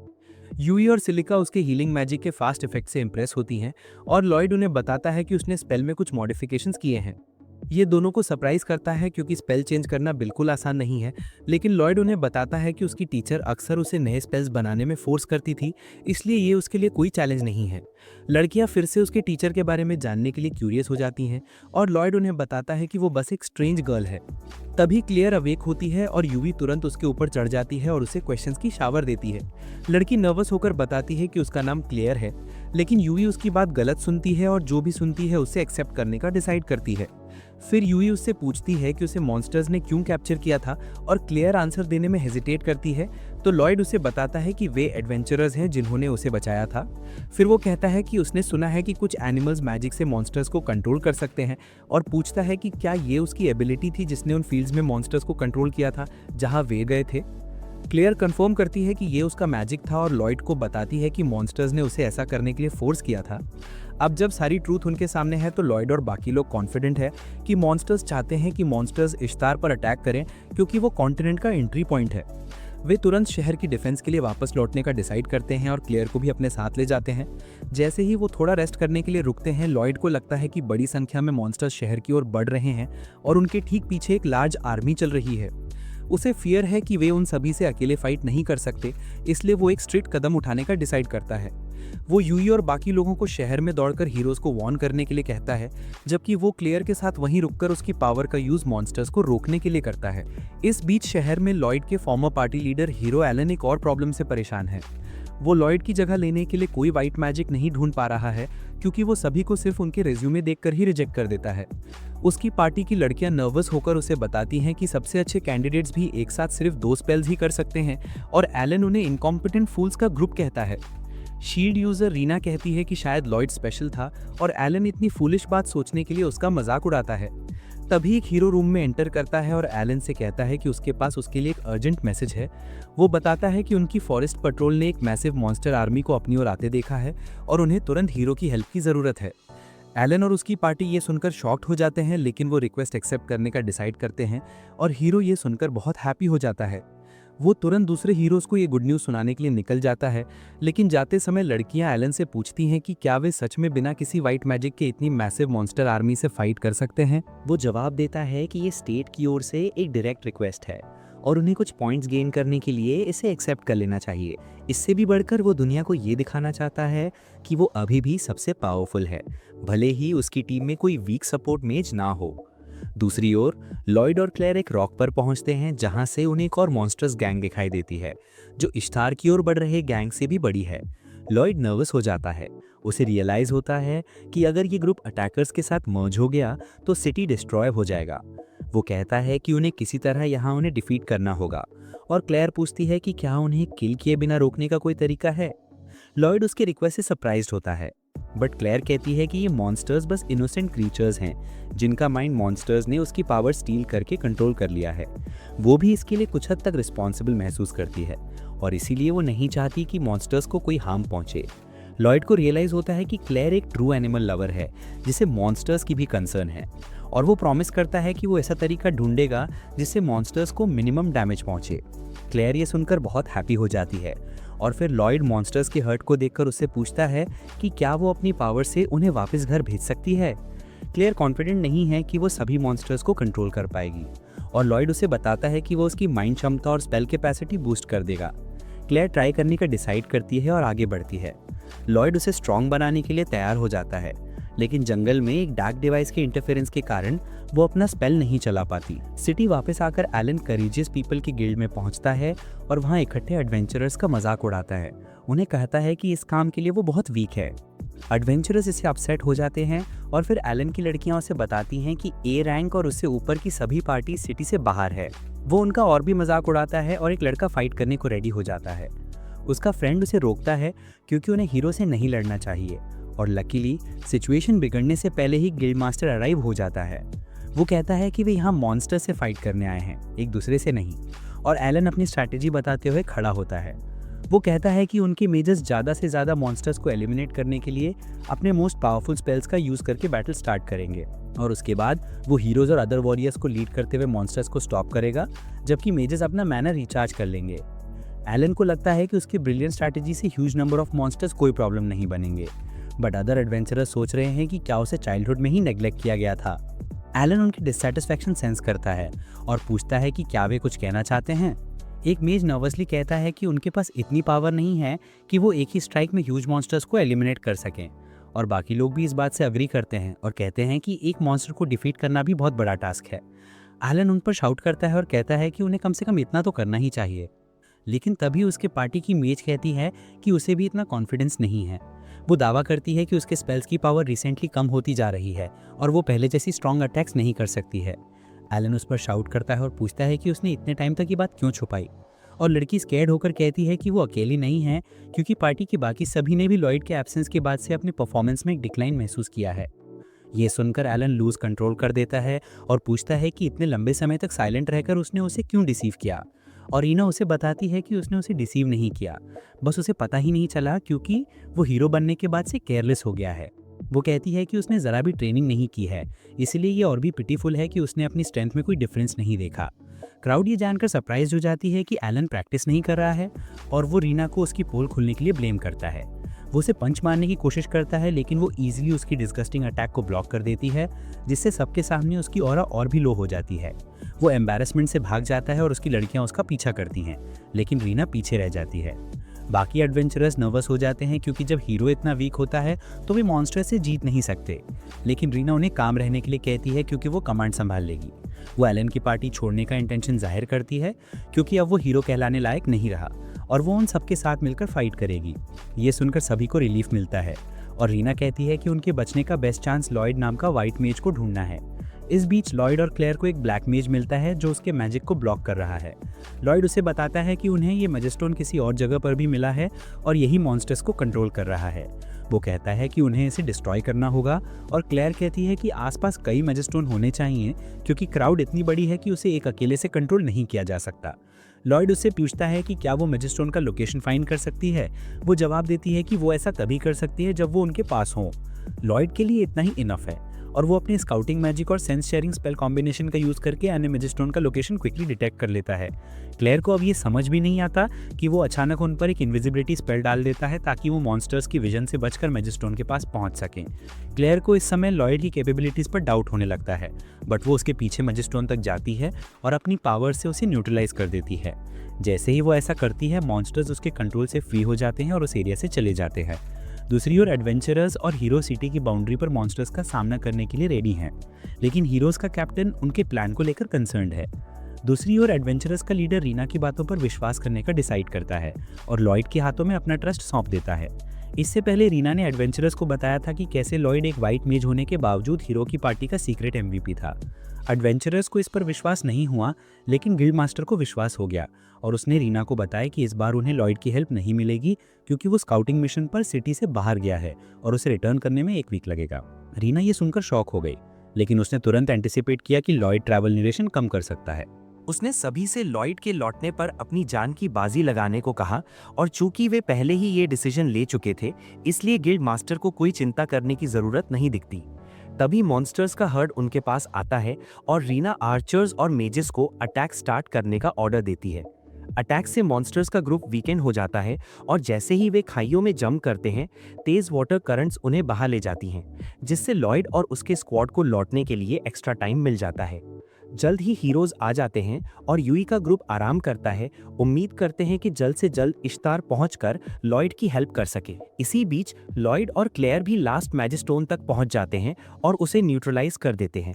यूई और सिलिका उसके हीलिंग मैजिक के फास्ट इफेक्ट से इंप्रेस होती हैं और लॉयड उन्हें बताता है कि उसने स्पेल में कुछ मॉडिफिकेशंस किए हैं। ये दोनों को सरप्राइज करता है क्योंकि स्पेल चेंज करना बिल्कुल आसान नहीं है, लेकिन लॉयड उन्हें बताता है कि उसकी टीचर अक्सर उसे नए स्पेल्स बनाने में फोर्स करती थी, इसलिए ये उसके लिए कोई चैलेंज नहीं है। लड़कियां फिर से उसके टीचर के बारे में जानने के लिए क्यूरियस हो जाती हैं और लॉयड उन्हें बताता है कि वो बस एक स्ट्रेंज गर्ल है। तभी क्लेयर अवेक होती है और यूवी तुरंत उसके ऊपर चढ़ जाती है और उसे क्वेश्चंस की शावर देती है। लड़की नर्वस होकर बताती है कि उसका नाम क्लेयर है, लेकिन यूवी उसकी बात गलत सुनती है और जो भी सुनती है उसे एक्सेप्ट करने का डिसाइड करती है। फिर यूवी उससे पूछती है कि उसे मॉन्स्टर्स ने क्यों कैप्चर किया था और क्लेयर आंसर देने में हेजिटेट करती है, तो लॉयड उसे बताता है कि वे एडवेंचरर्स हैं जिन्होंने उसे बचाया था। फिर वो कहता है कि उसने सुना है कि कुछ एनिमल्स मैजिक से मॉन्स्टर्स को कंट्रोल कर सकते हैं और पूछता है कि क्या ये उसकी एबिलिटी थी जिसने उन फील्ड्स में मॉन्स्टर्स को कंट्रोल किया था जहां वे गए थे। क्लेयर कंफर्म करती है कि ये उसका मैजिक था और लॉयड को बताती है कि मॉन्स्टर्स ने उसे ऐसा करने के लिए फोर्स किया था। अब जब सारी ट्रूथ उनके सामने है तो लॉयड और बाकी लोग कॉन्फिडेंट है कि मॉन्स्टर्स चाहते हैं कि मॉन्स्टर्स इश्तार पर अटैक करें क्योंकि वो कॉन्टिनेंट का एंट्री पॉइंट है। वे तुरंत शहर की डिफेंस के लिए वापस लौटने का डिसाइड करते हैं और क्लेयर को भी अपने साथ ले जाते हैं। जैसे ही वो थोड़ा रेस्ट करने के लिए रुकते हैं, लॉयड को लगता है कि बड़ी संख्या में मॉन्स्टर्स शहर की ओर बढ़ रहे हैं और उनके ठीक पीछे एक लार्ज आर्मी चल रही है। उसे फियर है कि वे उन सभी से अकेले फाइट नहीं कर सकते, इसलिए वो एक स्ट्रिक्ट कदम उठाने का डिसाइड करता है। वो यूई और बाकी लोगों को शहर में दौड़कर हीरोज को वॉर्न करने के लिए कहता है, जबकि वो क्लेयर के साथ वहीं रुककर उसकी पावर का यूज मॉन्स्टर्स को रोकने के लिए करता है। इस बीच शहर में लॉयड के former party leader hero Alan एक और प्रॉब्लम से परेशान है। वो लॉयड की जगह लेने के लिए कोई वाइट मैजिक नहीं ढूंढ पा रहा है क्योंकि वो सभी को सिर्फ उनके रिज्यूमे देखकर ही रिजेक्ट कर देता है। उसकी पार्टी की लड़कियां नर्वस होकर उसे बताती हैं कि सबसे अच्छे कैंडिडेट्स भी एक साथ सिर्फ 2 स्पेल्स ही कर सकते हैं और एलन उन्हें इनकॉम्पिटेंट फूल्स का ग्रुप कहता है। शील्ड यूजर रीना कहती है कि शायद लॉयड स्पेशल था और एलन इतनी फूलिश बात सोचने के लिए उसका मजाक उड़ाता है। तभी एक हीरो रूम में एंटर करता है और एलन से कहता है कि उसके पास उसके लिए एक अर्जेंट मैसेज है। वो बताता है कि उनकी फॉरेस्ट पेट्रोल ने एक मैसिव मॉन्स्टर आर्मी को अपनी ओर आते देखा है और उन्हें तुरंत हीरो की हेल्प की ज़रूरत है। एलन और उसकी पार्टी ये सुनकर शॉक्ड हो जाते हैं, लेकिन वो रिक्वेस्ट एक्सेप्ट करने का डिसाइड करते हैं और हीरो ये सुनकर बहुत हैप्पी हो जाता है। वो तुरंत दूसरे हीरोज को ये गुड न्यूज़ सुनाने के लिए निकल जाता है, लेकिन जाते समय लड़कियां एलन से पूछती हैं कि क्या वे सच में बिना किसी वाइट मैजिक के इतनी मैसिव मॉन्स्टर आर्मी से फाइट कर सकते हैं। वो जवाब देता है कि ये स्टेट की ओर से एक डायरेक्ट रिक्वेस्ट है और उन्हें कुछ पॉइंट्स गेन करने के लिए इसे एक्सेप्ट कर लेना चाहिए। इससे भी बढ़कर वो दुनिया को ये दिखाना चाहता है कि वो अभी भी सबसे पावरफुल है, भले ही उसकी टीम में कोई वीक सपोर्ट मेज ना हो। दूसरी ओर लॉयड और क्लेयर एक रॉक पर पहुंचते हैं जहां से उन्हें एक और मॉन्स्टर्स गैंग दिखाई देती है जो इश्तार की ओर बढ़ रहे गैंग से भी बड़ी है। लॉयड नर्वस हो जाता है। उसे रियलाइज होता है कि अगर ये ग्रुप अटैकर्स के साथ मर्ज हो गया तो सिटी डिस्ट्रॉय हो जाएगा। वो कहता है कि उन्हें किसी तरह यहाँ उन्हें डिफीट करना होगा और क्लेयर पूछती है कि क्या उन्हें किल किए बिना रोकने का कोई तरीका है। लॉयड उसके रिक्वेस्ट से सरप्राइज्ड होता है, बट क्लेयर कहती है कि ये मॉन्स्टर्स बस इनोसेंट क्रीचर्स हैं जिनका माइंड मॉन्स्टर्स ने उसकी पावर स्टील करके कंट्रोल कर लिया है। वो भी इसके लिए कुछ हद तक रिस्पॉन्सिबल महसूस करती है और इसीलिए वो नहीं चाहती कि मॉन्स्टर्स को कोई हार्म पहुंचे। लॉयड को रियलाइज होता है कि क्लेयर एक ट्रू एनिमल लवर है जिसे मॉन्स्टर्स की भी कंसर्न है और वो प्रॉमिस करता है कि वो ऐसा तरीका ढूंढेगा जिससे मॉन्स्टर्स को मिनिमम डैमेज पहुंचे। क्लेयर ये सुनकर बहुत हैप्पी हो जाती है और फिर लॉयड मॉन्स्टर्स के हर्ट को देखकर उससे पूछता है कि क्या वो अपनी पावर से उन्हें वापस घर भेज सकती है। क्लेयर कॉन्फिडेंट नहीं है कि वो सभी मॉन्स्टर्स को कंट्रोल कर पाएगी और लॉयड उसे बताता है कि वो उसकी माइंड क्षमता और स्पेल कैपेसिटी बूस्ट कर देगा। क्लेयर ट्राई करने का डिसाइड करती है और आगे बढ़ती है। लॉयड उसे स्ट्रॉन्ग बनाने के लिए तैयार हो जाता है, लेकिन जंगल में एक डार्क डिवाइस के इंटरफेरेंस के कारण वो अपना स्पेल नहीं चला पाती। सिटी वापस आकर एलन करेजियस पीपल की गिल्ड में पहुंचता है और वहां इकट्ठे एडवेंचरर्स का मजाक उड़ाता है। उन्हें कहता है कि इस काम के लिए वो बहुत वीक है। एडवेंचरर्स इससे अपसेट हो जाते हैं और फिर एलन की लड़कियां उसे बताती हैं कि ए रैंक और उससे ऊपर की सभी पार्टी सिटी से बाहर है। वो उनका और भी मजाक उड़ाता है और एक लड़का फाइट करने को रेडी हो जाता है। उसका फ्रेंड उसे रोकता है क्योंकि उन्हें हीरो से नहीं लड़ना चाहिए और लकीली सिचुएशन बिगड़ने से पहले ही गिल्ड मास्टर अराइव हो जाता है। वो कहता है कि वे यहाँ मॉन्स्टर से फाइट करने आए हैं, एक दूसरे से नहीं, और एलन अपनी स्ट्रैटेजी बताते हुए खड़ा होता है। वो कहता है कि उनके मेजर्स ज़्यादा से ज़्यादा मॉन्स्टर्स को एलिमिनेट करने के लिए अपने मोस्ट पावरफुल स्पेल्स का यूज़ करके बैटल स्टार्ट करेंगे और उसके बाद वो हीरोज़ और अदर वॉरियर्स को लीड करते हुए मॉन्स्टर्स को स्टॉप करेगा, जबकि मेजर्स अपना मैना रिचार्ज कर लेंगे। एलन को लगता है कि उसकी ब्रिलियंट स्ट्रैटेजी से ह्यूज नंबर ऑफ मॉन्स्टर्स कोई प्रॉब्लम नहीं बनेंगे, बट अदर एडवेंचरर्स सोच रहे हैं कि क्या उसे चाइल्डहुड में ही नेग्लेक्ट किया गया था। एलन उनकी डिससैटिस्फैक्शन सेंस करता है और पूछता है कि क्या वे कुछ कहना चाहते हैं। एक मेज नर्वसली कहता है कि उनके पास इतनी पावर नहीं है कि वो एक ही स्ट्राइक में ह्यूज मॉन्स्टर्स को एलिमिनेट कर सकें, और बाकी लोग भी इस बात से अग्री करते हैं और कहते हैं कि एक मॉन्स्टर को डिफीट करना भी बहुत बड़ा टास्क है। एलन उन पर शाउट करता है और कहता है कि उन्हें कम से कम इतना तो करना ही चाहिए, लेकिन तभी उसके पार्टी की मेज कहती है कि उसे भी इतना कॉन्फिडेंस नहीं है। वो दावा करती है कि उसके स्पेल्स की पावर रिसेंटली कम होती जा रही है और वो पहले जैसी स्ट्रॉन्ग अटैक्स नहीं कर सकती है। एलन उस पर शाउट करता है और पूछता है कि उसने इतने टाइम तक ये बात क्यों छुपाई, और लड़की स्कैर्ड होकर कहती है कि वो अकेली नहीं है, क्योंकि पार्टी की बाकी सभी ने भी लॉयड के एब्सेंस के बाद से अपने परफॉर्मेंस में एक डिक्लाइन महसूस किया है। ये सुनकर एलन लूज कंट्रोल कर देता है और पूछता है कि इतने लंबे समय तक साइलेंट रहकर उसने उसे क्यों डिसीव किया, और रीना उसे बताती है कि उसने उसे डिसीव नहीं किया, बस उसे पता ही नहीं चला क्योंकि वो हीरो बनने के बाद से केयरलेस हो गया है। वो कहती है कि उसने ज़रा भी ट्रेनिंग नहीं की है, इसलिए ये और भी पिटीफुल है कि उसने अपनी स्ट्रेंथ में कोई डिफरेंस नहीं देखा। क्राउड ये जानकर सरप्राइज हो जाती है कि एलन प्रैक्टिस नहीं कर रहा है और वो रीना को उसकी पोल खुलने के लिए ब्लेम करता है। वो उसे पंच मारने की कोशिश करता है, लेकिन वो ईजिली उसकी डिस्गस्टिंग अटैक को ब्लॉक कर देती है, जिससे सबके सामने उसकी ऑरा और भी लो हो जाती है। वो एम्बैरेसमेंट से भाग जाता है और उसकी लड़कियां उसका पीछा करती हैं, लेकिन रीना पीछे रह जाती है। बाकी एडवेंचरर्स नर्वस हो जाते हैं क्योंकि जब हीरो इतना वीक होता है तो वे मॉन्स्टर से जीत नहीं सकते, लेकिन रीना उन्हें काम रहने के लिए कहती है क्योंकि वो कमांड संभाल लेगी। वो एलन की पार्टी छोड़ने का इंटेंशन जाहिर करती है क्योंकि अब वो हीरो कहलाने लायक नहीं रहा और वो उन सबके साथ मिलकर फाइट करेगी। ये सुनकर सभी को रिलीफ मिलता है और रीना कहती है कि उनके बचने का बेस्ट चांस लॉयड नाम का वाइट मेज को ढूंढना है। इस बीच लॉयड और क्लेयर को एक ब्लैक मेज मिलता है जो उसके मैजिक को ब्लॉक कर रहा है। लॉयड उसे बताता है कि उन्हें ये मैजिस्टोन किसी और जगह पर भी मिला है और यही मॉन्स्टर्स को कंट्रोल कर रहा है। वो कहता है कि उन्हें इसे डिस्ट्रॉय करना होगा और क्लेयर कहती है कि आसपास कई मैजिस्टोन होने चाहिए क्योंकि क्राउड इतनी बड़ी है कि उसे एक अकेले से कंट्रोल नहीं किया जा सकता। लॉयड उससे पूछता है कि क्या वो मैजिस्टोन का लोकेशन फाइंड कर सकती है। वो जवाब देती है कि वो ऐसा तभी कर सकती है जब वो उनके पास हो। लॉयड के लिए इतना ही इनफ है और वो अपने स्काउटिंग मैजिक और सेंस शेयरिंग स्पेल कॉम्बिनेशन का यूज करके अन्य मैजिस्टोन का लोकेशन क्विकली डिटेक्ट कर लेता है। क्लेयर को अब ये समझ भी नहीं आता कि वो अचानक उन पर एक इनविजिबिलिटी स्पेल डाल देता है ताकि वो मॉन्स्टर्स की विजन से बचकर मैजिस्टोन के पास पहुंच सकें। क्लेयर को इस समय लॉयड की कैपेबिलिटीज पर डाउट होने लगता है, बट वो उसके पीछे मैजिस्टोन तक जाती है और अपनी पावर से उसे न्यूट्रलाइज कर देती है। जैसे ही वो ऐसा करती है, मॉन्स्टर्स उसके कंट्रोल से फ्री हो जाते हैं और उस एरिया से चले जाते हैं। दूसरी ओर एडवेंचरर्स और हीरो सिटी की बाउंड्री पर मॉन्स्टर्स का सामना करने के लिए रेडी हैं, लेकिन हीरोज का कैप्टन उनके प्लान को लेकर कंसर्न्ड है। दूसरी ओर एडवेंचरर्स का लीडर रीना की बातों पर विश्वास करने का डिसाइड करता है और लॉयड के हाथों में अपना ट्रस्ट सौंप देता है। इससे पहले रीना ने एडवेंचरर्स को बताया था कि कैसे लॉयड एक वाइट मेज होने के बावजूद हीरो की पार्टी का सीक्रेट MVP था। एडवेंचरर्स को इस पर विश्वास नहीं हुआ, लेकिन गिल्ड मास्टर को विश्वास हो गया और उसने रीना को बताया कि इस बार उन्हें लॉयड की हेल्प नहीं मिलेगी क्योंकि वो स्काउटिंग मिशन पर सिटी से बाहर गया है और उसे रिटर्न करने में 1 वीक लगेगा। रीना ये सुनकर शॉक हो गई, लेकिन उसने तुरंत एंटिसिपेट किया कि लॉयड ट्रैवल ड्यूरेशन कम कर सकता है। उसने सभी से लॉयड के लौटने पर अपनी जान की बाजी लगाने को कहा और चूंकि वे पहले ही ये डिसीजन ले चुके थे, इसलिए गिल्ड मास्टर को कोई चिंता करने की जरूरत नहीं दिखती। तभी मॉन्स्टर्स का हर्ड उनके पास आता है और रीना आर्चर्स और मेजेस को अटैक स्टार्ट करने का ऑर्डर देती है। अटैक से मॉन्स्टर्स का ग्रुप वीकेंड हो जाता है और जैसे ही वे खाइयों में जंप करते हैं, तेज वाटर करंट्स उन्हें बहा ले जाती हैं, जिससे लॉयड और उसके स्क्वाड को लौटने के लिए एक्स्ट्रा टाइम मिल जाता है। जल्द ही हीरोज आ जाते हैं और यूई का ग्रुप आराम करता है, उम्मीद करते हैं कि जल्द से जल्द इश्तार पहुंचकर लॉयड की हेल्प कर सके। इसी बीच लॉयड और क्लेयर भी लास्ट मैजिस्टोन तक पहुंच जाते हैं और उसे न्यूट्रलाइज कर देते हैं।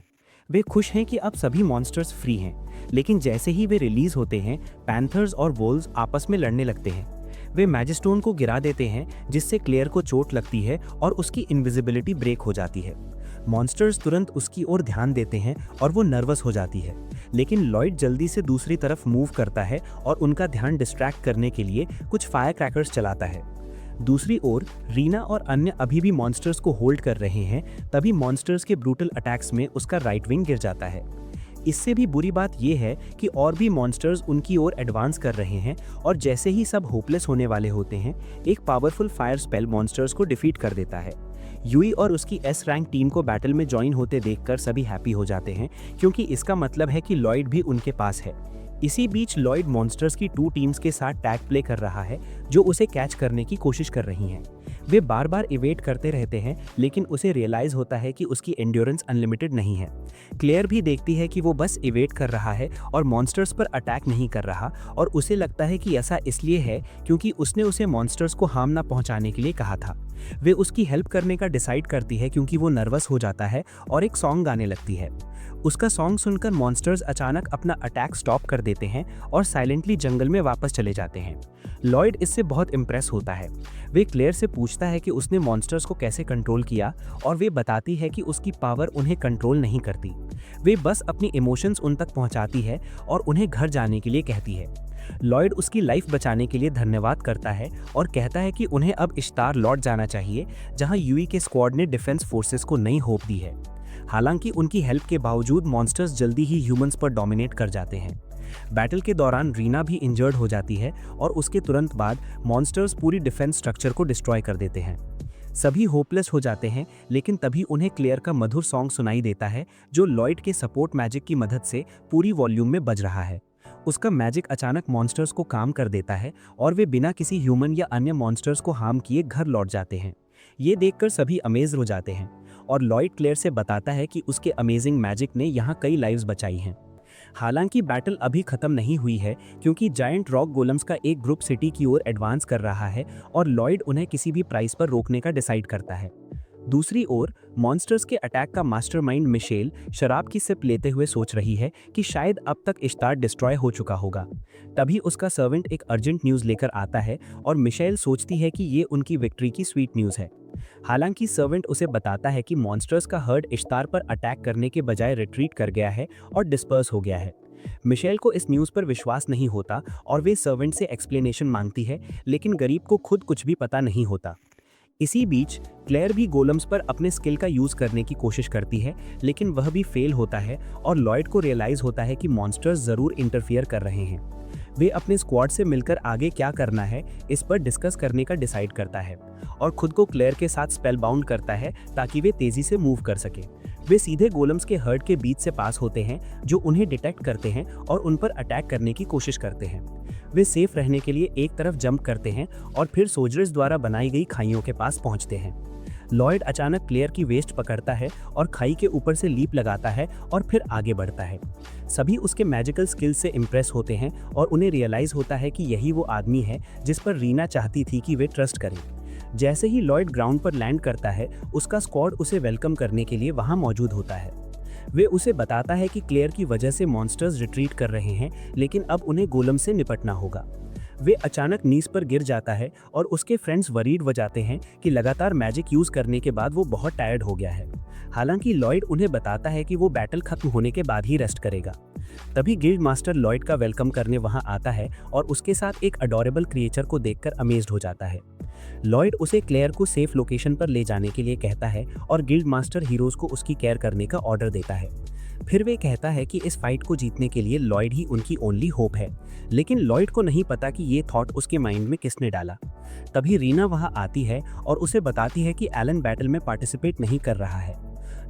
वे खुश हैं कि अब सभी मॉन्स्टर्स फ्री हैं, लेकिन जैसे ही वे रिलीज होते हैं, पैंथर्स और वोल्स आपस में लड़ने लगते हैं। वे मैजिस्टोन को गिरा देते हैं, जिससे क्लेयर को चोट लगती है और उसकी इनविजिबिलिटी ब्रेक हो जाती है। मॉन्स्टर्स तुरंत उसकी ओर ध्यान देते हैं और वो नर्वस हो जाती है, लेकिन लॉयड जल्दी से दूसरी तरफ मूव करता है और उनका ध्यान डिस्ट्रैक्ट करने के लिए कुछ फायर क्रैकर्स चलाता है। दूसरी ओर रीना और अन्य अभी भी मॉन्स्टर्स को होल्ड कर रहे हैं, तभी मॉन्स्टर्स के ब्रूटल अटैक्स में उसका राइट विंग गिर जाता है। इससे भी बुरी बात यह है कि और भी मॉन्स्टर्स उनकी ओर एडवांस कर रहे हैं और जैसे ही सब होपलेस होने वाले होते हैं, एक पावरफुल फायर स्पेल मॉन्स्टर्स को डिफीट कर देता है। यूई और उसकी S रैंक टीम को बैटल में ज्वाइन होते देखकर सभी हैप्पी हो जाते हैं, क्योंकि इसका मतलब है कि लॉयड भी उनके पास है। इसी बीच लॉयड मॉन्स्टर्स की 2 टीम्स के साथ टैग प्ले कर रहा है जो उसे कैच करने की कोशिश कर रही हैं। वे बार बार इवेट करते रहते हैं, लेकिन उसे रियलाइज होता है कि उसकी एंड्योरेंस अनलिमिटेड नहीं है। क्लेयर भी देखती है कि वो बस इवेट कर रहा है और मॉन्स्टर्स पर अटैक नहीं कर रहा, और उसे लगता है कि ऐसा इसलिए है क्योंकि उसने उसे मॉन्स्टर्स को हार्म ना पहुंचाने के लिए कहा था। वे उसकी हेल्प करने का डिसाइड करती है क्योंकि वो नर्वस हो जाता है और एक सॉन्ग गाने लगती है। उसका सॉन्ग सुनकर मॉन्स्टर्स अचानक अपना अटैक स्टॉप कर देते हैं और साइलेंटली जंगल में वापस चले जाते हैं। लॉयड इससे बहुत इम्प्रेस होता है। वे क्लेयर से पूछता है कि उसने मॉन्स्टर्स को कैसे कंट्रोल किया, और वे बताती है कि उसकी पावर उन्हें कंट्रोल नहीं करती। वे बस अपनी इमोशंस उन तक पहुंचाती है और उन्हें घर जाने के लिए कहती है। लॉयड उसकी लाइफ बचाने के लिए धन्यवाद करता है और कहता है कि उन्हें अब इश्तार लौट जाना चाहिए, जहां यूई के स्क्वाड ने डिफेंस फोर्सेस को नई होप दी है। हालांकि उनकी हेल्प के बावजूद मॉन्स्टर्स जल्दी ही ह्यूमंस पर डोमिनेट कर जाते हैं। बैटल के दौरान रीना भी इंजर्ड हो जाती है और उसके तुरंत बाद मॉन्स्टर्स पूरी डिफेंस स्ट्रक्चर को डिस्ट्रॉय कर देते हैं। सभी होपलेस हो जाते हैं, लेकिन तभी उन्हें क्लेयर का मधुर सॉन्ग सुनाई देता है जो लॉयड के सपोर्ट मैजिक की मदद से पूरी वॉल्यूम में बज रहा है। उसका मैजिक अचानक मॉन्स्टर्स को काम कर देता है और वे बिना किसी ह्यूमन या अन्य मॉन्स्टर्स को हार्म किए घर लौट जाते हैं। ये देखकर सभी अमेज हो जाते हैं और लॉयड क्लेयर से बताता है कि उसके अमेजिंग मैजिक ने यहाँ कई लाइव्स बचाई हैं। हालांकि बैटल अभी खत्म नहीं हुई है क्योंकि जायंट रॉक गोलम्स का एक ग्रुप सिटी की ओर एडवांस कर रहा है और लॉयड उन्हें किसी भी प्राइस पर रोकने का डिसाइड करता है। दूसरी ओर मॉन्स्टर्स के अटैक का मास्टरमाइंड मिशेल शराब की सिप लेते हुए सोच रही है कि शायद अब तक इश्तार डिस्ट्रॉय हो चुका होगा। तभी उसका सर्वेंट एक अर्जेंट न्यूज़ लेकर आता है और मिशेल सोचती है कि ये उनकी विक्ट्री की स्वीट न्यूज़ है। हालांकि सर्वेंट उसे बताता है कि मॉन्स्टर्स का हर्ड इश्तार पर अटैक करने के बजाय रिट्रीट कर गया है और डिस्पर्स हो गया है। मिशेल को इस न्यूज़ पर विश्वास नहीं होता और वे सर्वेंट से एक्सप्लेनेशन मांगती है, लेकिन गरीब को खुद कुछ भी पता नहीं होता। इसी बीच क्लेयर भी गोलम्स पर अपने स्किल का यूज करने की कोशिश करती है, लेकिन वह भी फेल होता है और लॉयड को रियलाइज होता है कि मॉन्स्टर्स जरूर इंटरफियर कर रहे हैं। वे अपने स्क्वाड से मिलकर आगे क्या करना है इस पर डिस्कस करने का डिसाइड करता है और खुद को क्लेयर के साथ स्पेल बाउंड करता है ताकि वे तेजी से मूव कर सके। वे सीधे गोलम्स के हर्ड के बीच से पास होते हैं जो उन्हें डिटेक्ट करते हैं और उन पर अटैक करने की कोशिश करते हैं। वे सेफ रहने के लिए एक तरफ जंप करते हैं और फिर सोल्जर्स द्वारा बनाई गई खाइयों के पास पहुंचते हैं। लॉयड अचानक क्लेयर की वेस्ट पकड़ता है और खाई के ऊपर से लीप लगाता है और फिर आगे बढ़ता है। सभी उसके मैजिकल स्किल्स से इम्प्रेस होते हैं और उन्हें रियलाइज होता है कि यही वो आदमी है जिस पर रीना चाहती थी कि वे ट्रस्ट करें। जैसे ही लॉयड ग्राउंड पर लैंड करता है, उसका स्क्वाड उसे वेलकम करने के लिए वहां मौजूद होता है। वे उसे बताता है कि क्लेयर की वजह से मॉन्स्टर्स रिट्रीट कर रहे हैं, लेकिन अब उन्हें गोलम से निपटना होगा। वे अचानक नीज पर गिर जाता है और उसके फ्रेंड्स वरीड हो जाते हैं कि लगातार मैजिक यूज करने के बाद वो बहुत टायर्ड हो गया है। हालांकि लॉयड उन्हें बताता है कि वो बैटल खत्म होने के बाद ही रेस्ट करेगा। तभी गिल्ड मास्टर लॉयड का वेलकम करने वहां आता है और उसके साथ एक अडोरेबल क्रिएचर को देखकर अमेज्ड हो जाता है। लॉयड उसे क्लेयर को सेफ लोकेशन पर ले जाने के लिए कहता है और गिल्ड मास्टर हीरोज को उसकी केयर करने का ऑर्डर देता है। फिर वे कहता है कि इस फाइट को जीतने के लिए लॉयड ही उनकी ओनली होप है, लेकिन लॉयड को नहीं पता कि ये थॉट उसके माइंड में किसने डाला। तभी रीना वहां आती है और उसे बताती है कि एलन बैटल में पार्टिसिपेट नहीं कर रहा है।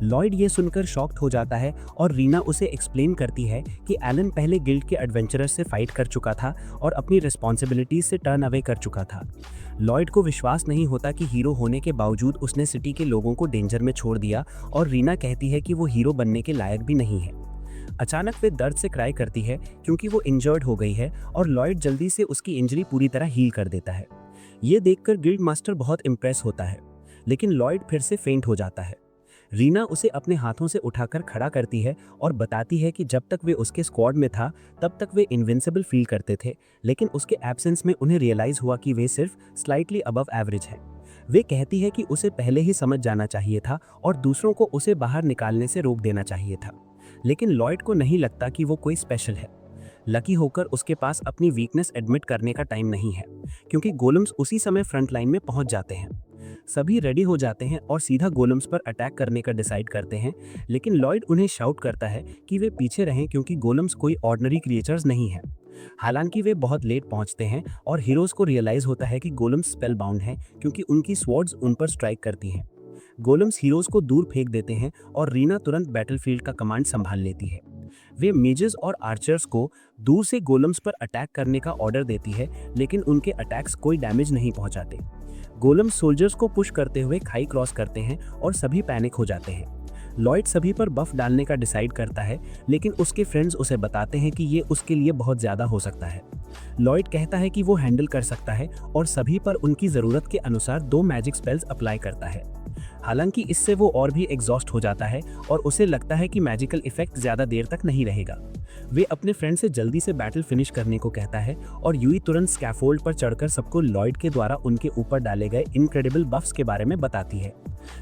लॉयड ये सुनकर शॉक्ड हो जाता है और रीना उसे एक्सप्लेन करती है कि एलन पहले गिल्ड के एडवेंचरर्स से फाइट कर चुका था और अपनी रिस्पॉन्सिबिलिटीज से टर्न अवे कर चुका था। लॉयड को विश्वास नहीं होता कि हीरो होने के बावजूद उसने सिटी के लोगों को डेंजर में छोड़ दिया और रीना कहती है कि वो हीरो बनने के लायक भी नहीं है। अचानक वे दर्द से क्राई करती है क्योंकि वो इंजर्ड हो गई है और लॉयड जल्दी से उसकी इंजरी पूरी तरह हील कर देता है। ये देखकर गिल्ड मास्टर बहुत इम्प्रेस होता है, लेकिन लॉयड फिर से फेंट हो जाता है। रीना उसे अपने हाथों से उठाकर खड़ा करती है और बताती है कि जब तक वे उसके स्क्वाड में था तब तक वे इनविंसिबल फील करते थे, लेकिन उसके एब्सेंस में उन्हें रियलाइज हुआ कि वे सिर्फ स्लाइटली अबव एवरेज हैं। वे कहती है कि उसे पहले ही समझ जाना चाहिए था और दूसरों को उसे बाहर निकालने से रोक देना चाहिए था, लेकिन लॉयड को नहीं लगता कि वो कोई स्पेशल है। लकी होकर उसके पास अपनी वीकनेस एडमिट करने का टाइम नहीं है क्योंकि गोलम्स उसी समय फ्रंट लाइन में पहुंच जाते हैं। सभी रेडी हो जाते हैं और सीधा गोलम्स पर अटैक करने का डिसाइड करते हैं, लेकिन लॉयड उन्हें शाउट करता है कि वे पीछे रहें क्योंकि गोलम्स कोई ऑर्डिनरी क्रिएचर्स नहीं है। हालांकि वे बहुत लेट पहुंचते हैं और हीरोज को रियलाइज होता है कि गोलम्स स्पेल बाउंड हैं क्योंकि उनकी स्वॉर्ड्स उन पर स्ट्राइक करती हैं। गोलम्स हीरोज को दूर फेंक देते हैं और रीना तुरंत बैटलफील्ड का कमांड संभाल लेती है। वे मेजेस और आर्चर्स को दूर से गोलम्स पर अटैक करने का ऑर्डर देती है, लेकिन उनके अटैक्स कोई डैमेज नहीं पहुंचाते। गोलम्स सोल्जर्स को पुश करते हुए खाई क्रॉस करते हैं और सभी पैनिक हो जाते हैं। लॉयड सभी पर बफ डालने का डिसाइड करता है, लेकिन उसके फ्रेंड्स उसे बताते हैं कि ये उसके लिए बहुत ज़्यादा हो सकता है। लॉयड कहता है कि वो हैंडल कर सकता है और सभी पर उनकी ज़रूरत के अनुसार 2 मैजिक स्पेल्स अप्लाई करता है। हालांकि इससे वो और भी एग्जॉस्ट हो जाता है और उसे लगता है कि मैजिकल इफेक्ट ज़्यादा देर तक नहीं रहेगा। वे अपने फ्रेंड से जल्दी से बैटल फिनिश करने को कहता है और यूई तुरंत स्कैफोल्ड पर चढ़कर सबको लॉयड के द्वारा उनके ऊपर डाले गए इनक्रेडिबल बफ्स के बारे में बताती है।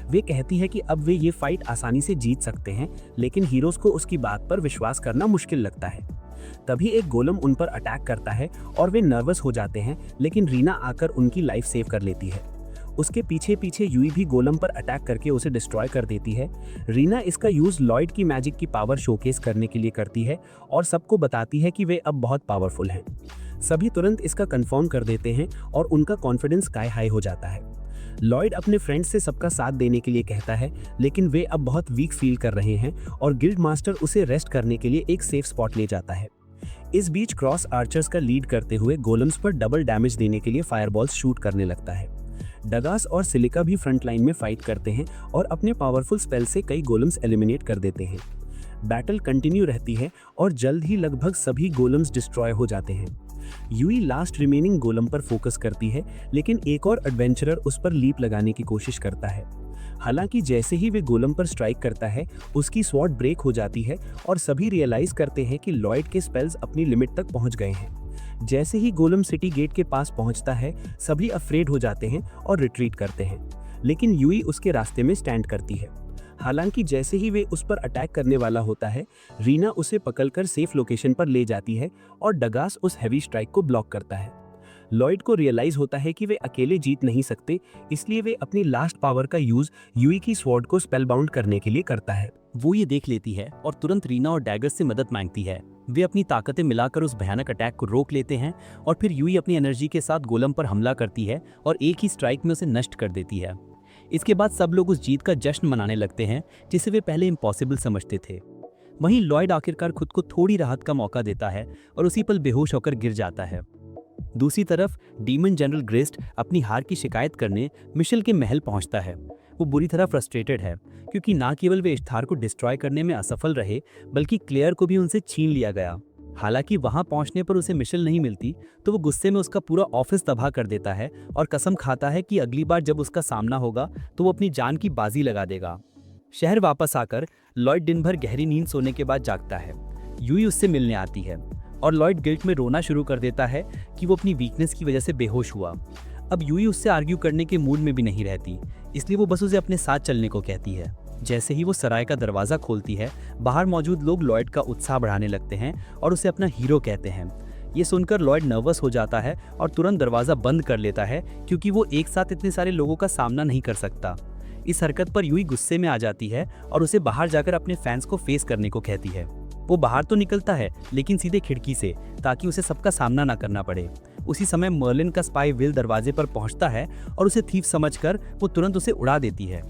वे कहती है कि अब वे ये फाइट आसानी से जीत सकते हैं, लेकिन हीरोज को उसकी बात पर विश्वास करना मुश्किल लगता है। तभी एक गोलम उन पर अटैक करता है और वे नर्वस हो जाते हैं, लेकिन रीना आकर उनकी लाइफ सेव कर लेती है। उसके पीछे पीछे यूई भी गोलम पर अटैक करके उसे डिस्ट्रॉय कर देती है। रीना इसका यूज लॉयड की मैजिक की पावर शोकेस करने के लिए करती है और सबको बताती है कि वे अब बहुत पावरफुल हैं। सभी तुरंत इसका कंफर्म कर देते हैं और उनका कॉन्फिडेंस स्काई हाई हो जाता है। लॉयड अपने फ्रेंड्स से सबका साथ देने के लिए कहता है, लेकिन वे अब बहुत वीक फील कर रहे हैं और गिल्ड मास्टर उसे रेस्ट करने के लिए एक सेफ स्पॉट ले जाता है। इस बीच क्रॉस आर्चर्स का लीड करते हुए गोलम्स पर डबल डैमेज देने के लिए फायरबॉल्स शूट करने लगता है। डगास और सिलिका भी फ्रंट लाइन में फाइट करते हैं और अपने पावरफुल स्पेल से कई गोलम्स एलिमिनेट कर देते हैं। बैटल कंटिन्यू रहती है और जल्द ही लगभग सभी गोलम्स डिस्ट्रॉय हो जाते हैं। यूई लास्ट रिमेनिंग गोलम पर फोकस करती है, लेकिन एक और एडवेंचरर उस पर लीप लगाने की कोशिश करता है। हालांकि जैसे ही वे गोलम पर स्ट्राइक करता है, उसकी स्वॉर्ड ब्रेक हो जाती है और सभी रियलाइज करते हैं कि लॉयड के स्पेल्स अपनी लिमिट तक पहुंच गए हैं। जैसे ही गोलम सिटी गेट के पास पहुंचता है, सभी अफ्रेड हो जाते हैं और रिट्रीट करते हैं, लेकिन यूई उसके रास्ते में स्टैंड करती है। हालांकि जैसे ही वे उस पर अटैक करने वाला होता है, रीना उसे पकड़कर सेफ लोकेशन पर ले जाती है और डगास उस हैवी स्ट्राइक को ब्लॉक करता है। लॉयड को रियलाइज होता है कि वे अकेले जीत नहीं सकते, इसलिए वे अपनी लास्ट पावर का यूज यूई की स्वॉर्ड को स्पेल बाउंड करने के लिए करता है। वो ये देख लेती है और तुरंत रीना और डैगर्स से मदद मांगती है। वे अपनी ताकतें मिलाकर उस भयानक अटैक को रोक लेते हैं और फिर यूई अपनी एनर्जी के साथ गोलम पर हमला करती है और एक ही स्ट्राइक में उसे नष्ट कर देती है। इसके बाद सब लोग उस जीत का जश्न मनाने लगते हैं, जिसे वे पहले इम्पॉसिबल समझते थे। वहीं लॉयड आखिरकार खुद को थोड़ी राहत का मौका देता है और उसी पल बेहोश होकर गिर जाता है। दूसरी तरफ डीमन जनरल ग्रेस्ट अपनी हार की शिकायत करने मिशेल के महल पहुंचता है। वो बुरी तरह फ्रस्ट्रेटेड है, क्योंकि ना केवल वे इश्तार को डिस्ट्रॉय करने में असफल रहे, बल्कि क्लेयर को भी उनसे छीन लिया गया। हालांकि वहां पहुंचने पर उसे मिशेल नहीं मिलती, तो वो गुस्से में उसका पूरा ऑफिस तबाह कर देता है और कसम खाता है कि अगली बार जब उसका सामना होगा तो वो अपनी जान की बाजी लगा देगा। शहर वापस आकर लॉयड दिन भर गहरी नींद सोने के बाद जागता है। यूई उससे मिलने आती है और लॉयड गिल्ट में रोना शुरू कर देता है कि वो अपनी वीकनेस की वजह से बेहोश हुआ। अब यूई उससे आर्ग्यू करने के मूड में भी नहीं रहती, इसलिए वो बस उसे अपने साथ चलने को कहती है। जैसे ही वो सराय का दरवाजा खोलती है, बाहर मौजूद लोग लॉयड का उत्साह बढ़ाने लगते हैं और उसे अपना हीरो कहते हैं। ये सुनकर लॉयड नर्वस हो जाता है और तुरंत दरवाजा बंद कर लेता है, क्योंकि वो एक साथ इतने सारे लोगों का सामना नहीं कर सकता। इस हरकत पर यूई गुस्से में आ जाती है और उसे बाहर जाकर अपने फैंस को फेस करने को कहती है। वो बाहर तो निकलता है, लेकिन सीधे खिड़की से, ताकि उसे सबका सामना ना करना पड़े। उसी समय मर्लिन का स्पाई विल दरवाजे पर पहुंचता है और उसे थीफ समझकर वो तुरंत उसे उड़ा देती है।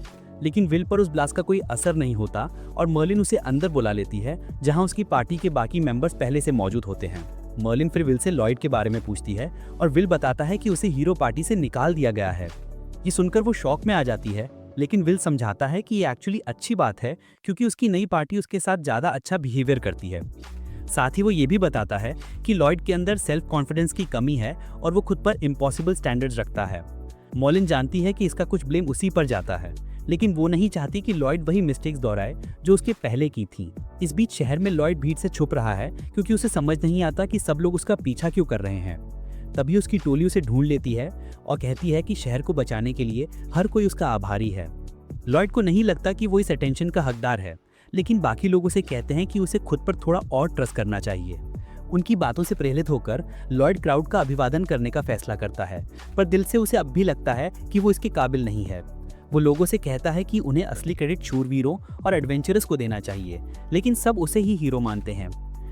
लेकिन विल पर उस ब्लास्ट का कोई असर नहीं होता और मर्लिन उसे अंदर बुला लेती है, जहां उसकी पार्टी के बाकी मेंबर्स पहले से मौजूद होते हैं। मर्लिन फिर विल से लॉयड के बारे में पूछती है और विल बताता है कि उसे हीरो पार्टी से निकाल दिया गया है। ये सुनकर वो शॉक में आ जाती है, लेकिन विल समझाता है कि ये एक्चुअली अच्छी बात है, क्योंकि उसकी नई पार्टी उसके साथ ज़्यादा अच्छा बिहेवियर करती है। साथ ही वो ये भी बताता है कि लॉयड के अंदर सेल्फ कॉन्फिडेंस की कमी है और वो खुद पर इम्पॉसिबल स्टैंडर्ड्स रखता है। मॉलिन जानती है कि इसका कुछ ब्लेम उसी पर जाता है, लेकिन वो नहीं चाहती कि लॉयड वही मिस्टेक्स दोहराए जो उसके पहले की थी। इस बीच शहर में लॉयड भीड़ से छुप रहा है, क्योंकि उसे समझ नहीं आता कि सब लोग उसका पीछा क्यों कर रहे हैं। तभी उसकी टोली उसे ढूंढ लेती है और कहती है कि शहर को बचाने के लिए हर कोई उसका आभारी है। लॉयड को नहीं लगता कि वो इस अटेंशन का हकदार है, लेकिन बाकी लोग उसे कहते हैं कि उसे खुद पर थोड़ा और ट्रस्ट करना चाहिए। उनकी बातों से प्रेरित होकर लॉयड क्राउड का अभिवादन करने का फैसला करता है, पर दिल से उसे अब भी लगता है कि वो इसके काबिल नहीं है। वो लोगों से कहता है कि उन्हें असली क्रेडिट शूरवीरों और एडवेंचरर्स को देना चाहिए, लेकिन सब उसे ही हीरो मानते हैं।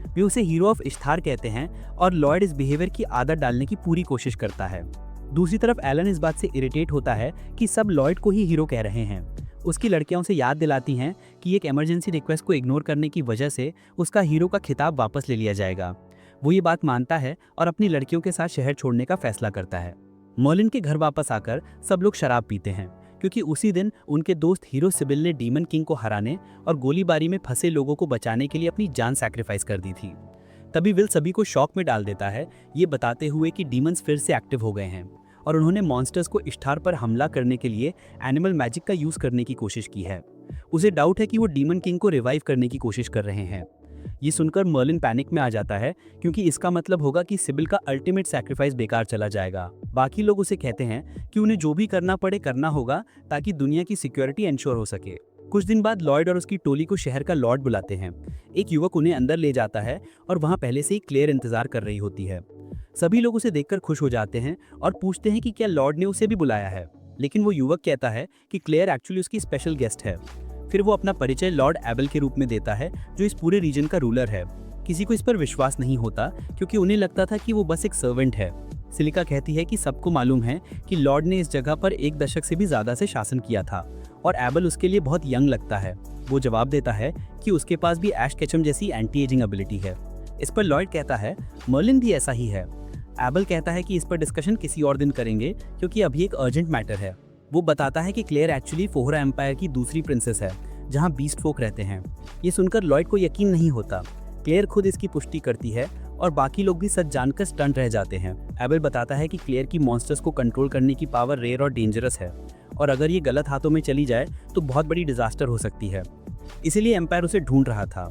वे उसे हीरो ऑफ इश्तार कहते हैं और लॉयड इस बिहेवियर की आदत डालने की पूरी कोशिश करता है। दूसरी तरफ एलन इस बात से इरिटेट होता है कि सब लॉयड को ही हीरो कह रहे हैं। उसकी लड़कियां उसे याद दिलाती हैं कि एक इमरजेंसी रिक्वेस्ट को इग्नोर करने की वजह से उसका हीरो का खिताब वापस ले लिया जाएगा। वो ये बात मानता है और अपनी लड़कियों के साथ शहर छोड़ने का फैसला करता है। मर्लिन के घर वापस आकर सब लोग शराब पीते हैं क्योंकि उसी दिन उनके दोस्त हीरो सिबिल ने डीमन किंग को हराने और गोलीबारी में फंसे लोगों को बचाने के लिए अपनी जान सैक्रिफाइस कर दी थी। तभी विल सभी को शॉक में डाल देता है, ये बताते हुए कि डीमंस फिर से एक्टिव हो गए हैं और उन्होंने मॉन्स्टर्स को इश्तार पर हमला करने के लिए एनिमल मैजिक का यूज करने की कोशिश की है। उसे डाउट है कि वो डीमन किंग को रिवाइव करने की कोशिश कर रहे हैं। ये सुनकर मर्लिन पैनिक में आ जाता है क्योंकि इसका मतलब होगा कि सिबिल का अल्टीमेट सैक्रिफाइस बेकार चला जाएगा। बाकी लोग उसे कहते हैं कि उन्हें जो भी करना पड़े करना होगा ताकि दुनिया की सिक्योरिटी एंश्योर हो सके। कुछ दिन बाद लॉयड और उसकी टोली को शहर का लॉर्ड बुलाते हैं। एक युवक उन्हें अंदर ले जाता है और वहाँ पहले से ही क्लेयर इंतजार कर रही होती है। सभी लोग उसे देखकर खुश हो जाते हैं और पूछते हैं कि क्या लॉर्ड ने उसे भी बुलाया है, लेकिन वो युवक कहता है कि क्लेयर एक्चुअली उसकी स्पेशल गेस्ट है। फिर वो अपना परिचय लॉर्ड एबल के रूप में देता है जो इस पूरे रीजन का रूलर है। किसी को इस पर विश्वास नहीं होता क्योंकि उन्हें लगता था कि वो बस एक सर्वेंट है। सिलिका कहती है कि सबको मालूम है कि लॉर्ड ने इस जगह पर 1 दशक से भी ज्यादा से शासन किया था और एबल उसके लिए बहुत यंग लगता है। वो जवाब देता है कि उसके पास भी ऐश केचम जैसी एंटी एजिंग एबिलिटी है। इस पर लॉयड कहता है मर्लिन भी ऐसा ही है। एबल कहता है कि इस पर डिस्कशन किसी और दिन करेंगे क्योंकि अभी एक अर्जेंट मैटर है। वो बताता है कि क्लेयर एक्चुअली फोहरा एम्पायर की दूसरी प्रिंसेस है जहां बीस्ट फोक रहते हैं। ये सुनकर लॉयड को यकीन नहीं होता। क्लेयर खुद इसकी पुष्टि करती है और बाकी लोग भी सच जानकर स्टंट रह जाते हैं। एबल बताता है कि क्लेयर की मॉन्स्टर्स को कंट्रोल करने की पावर रेयर और डेंजरस है और अगर ये गलत हाथों में चली जाए तो बहुत बड़ी डिजास्टर हो सकती है। इसीलिए एम्पायर उसे ढूंढ रहा था।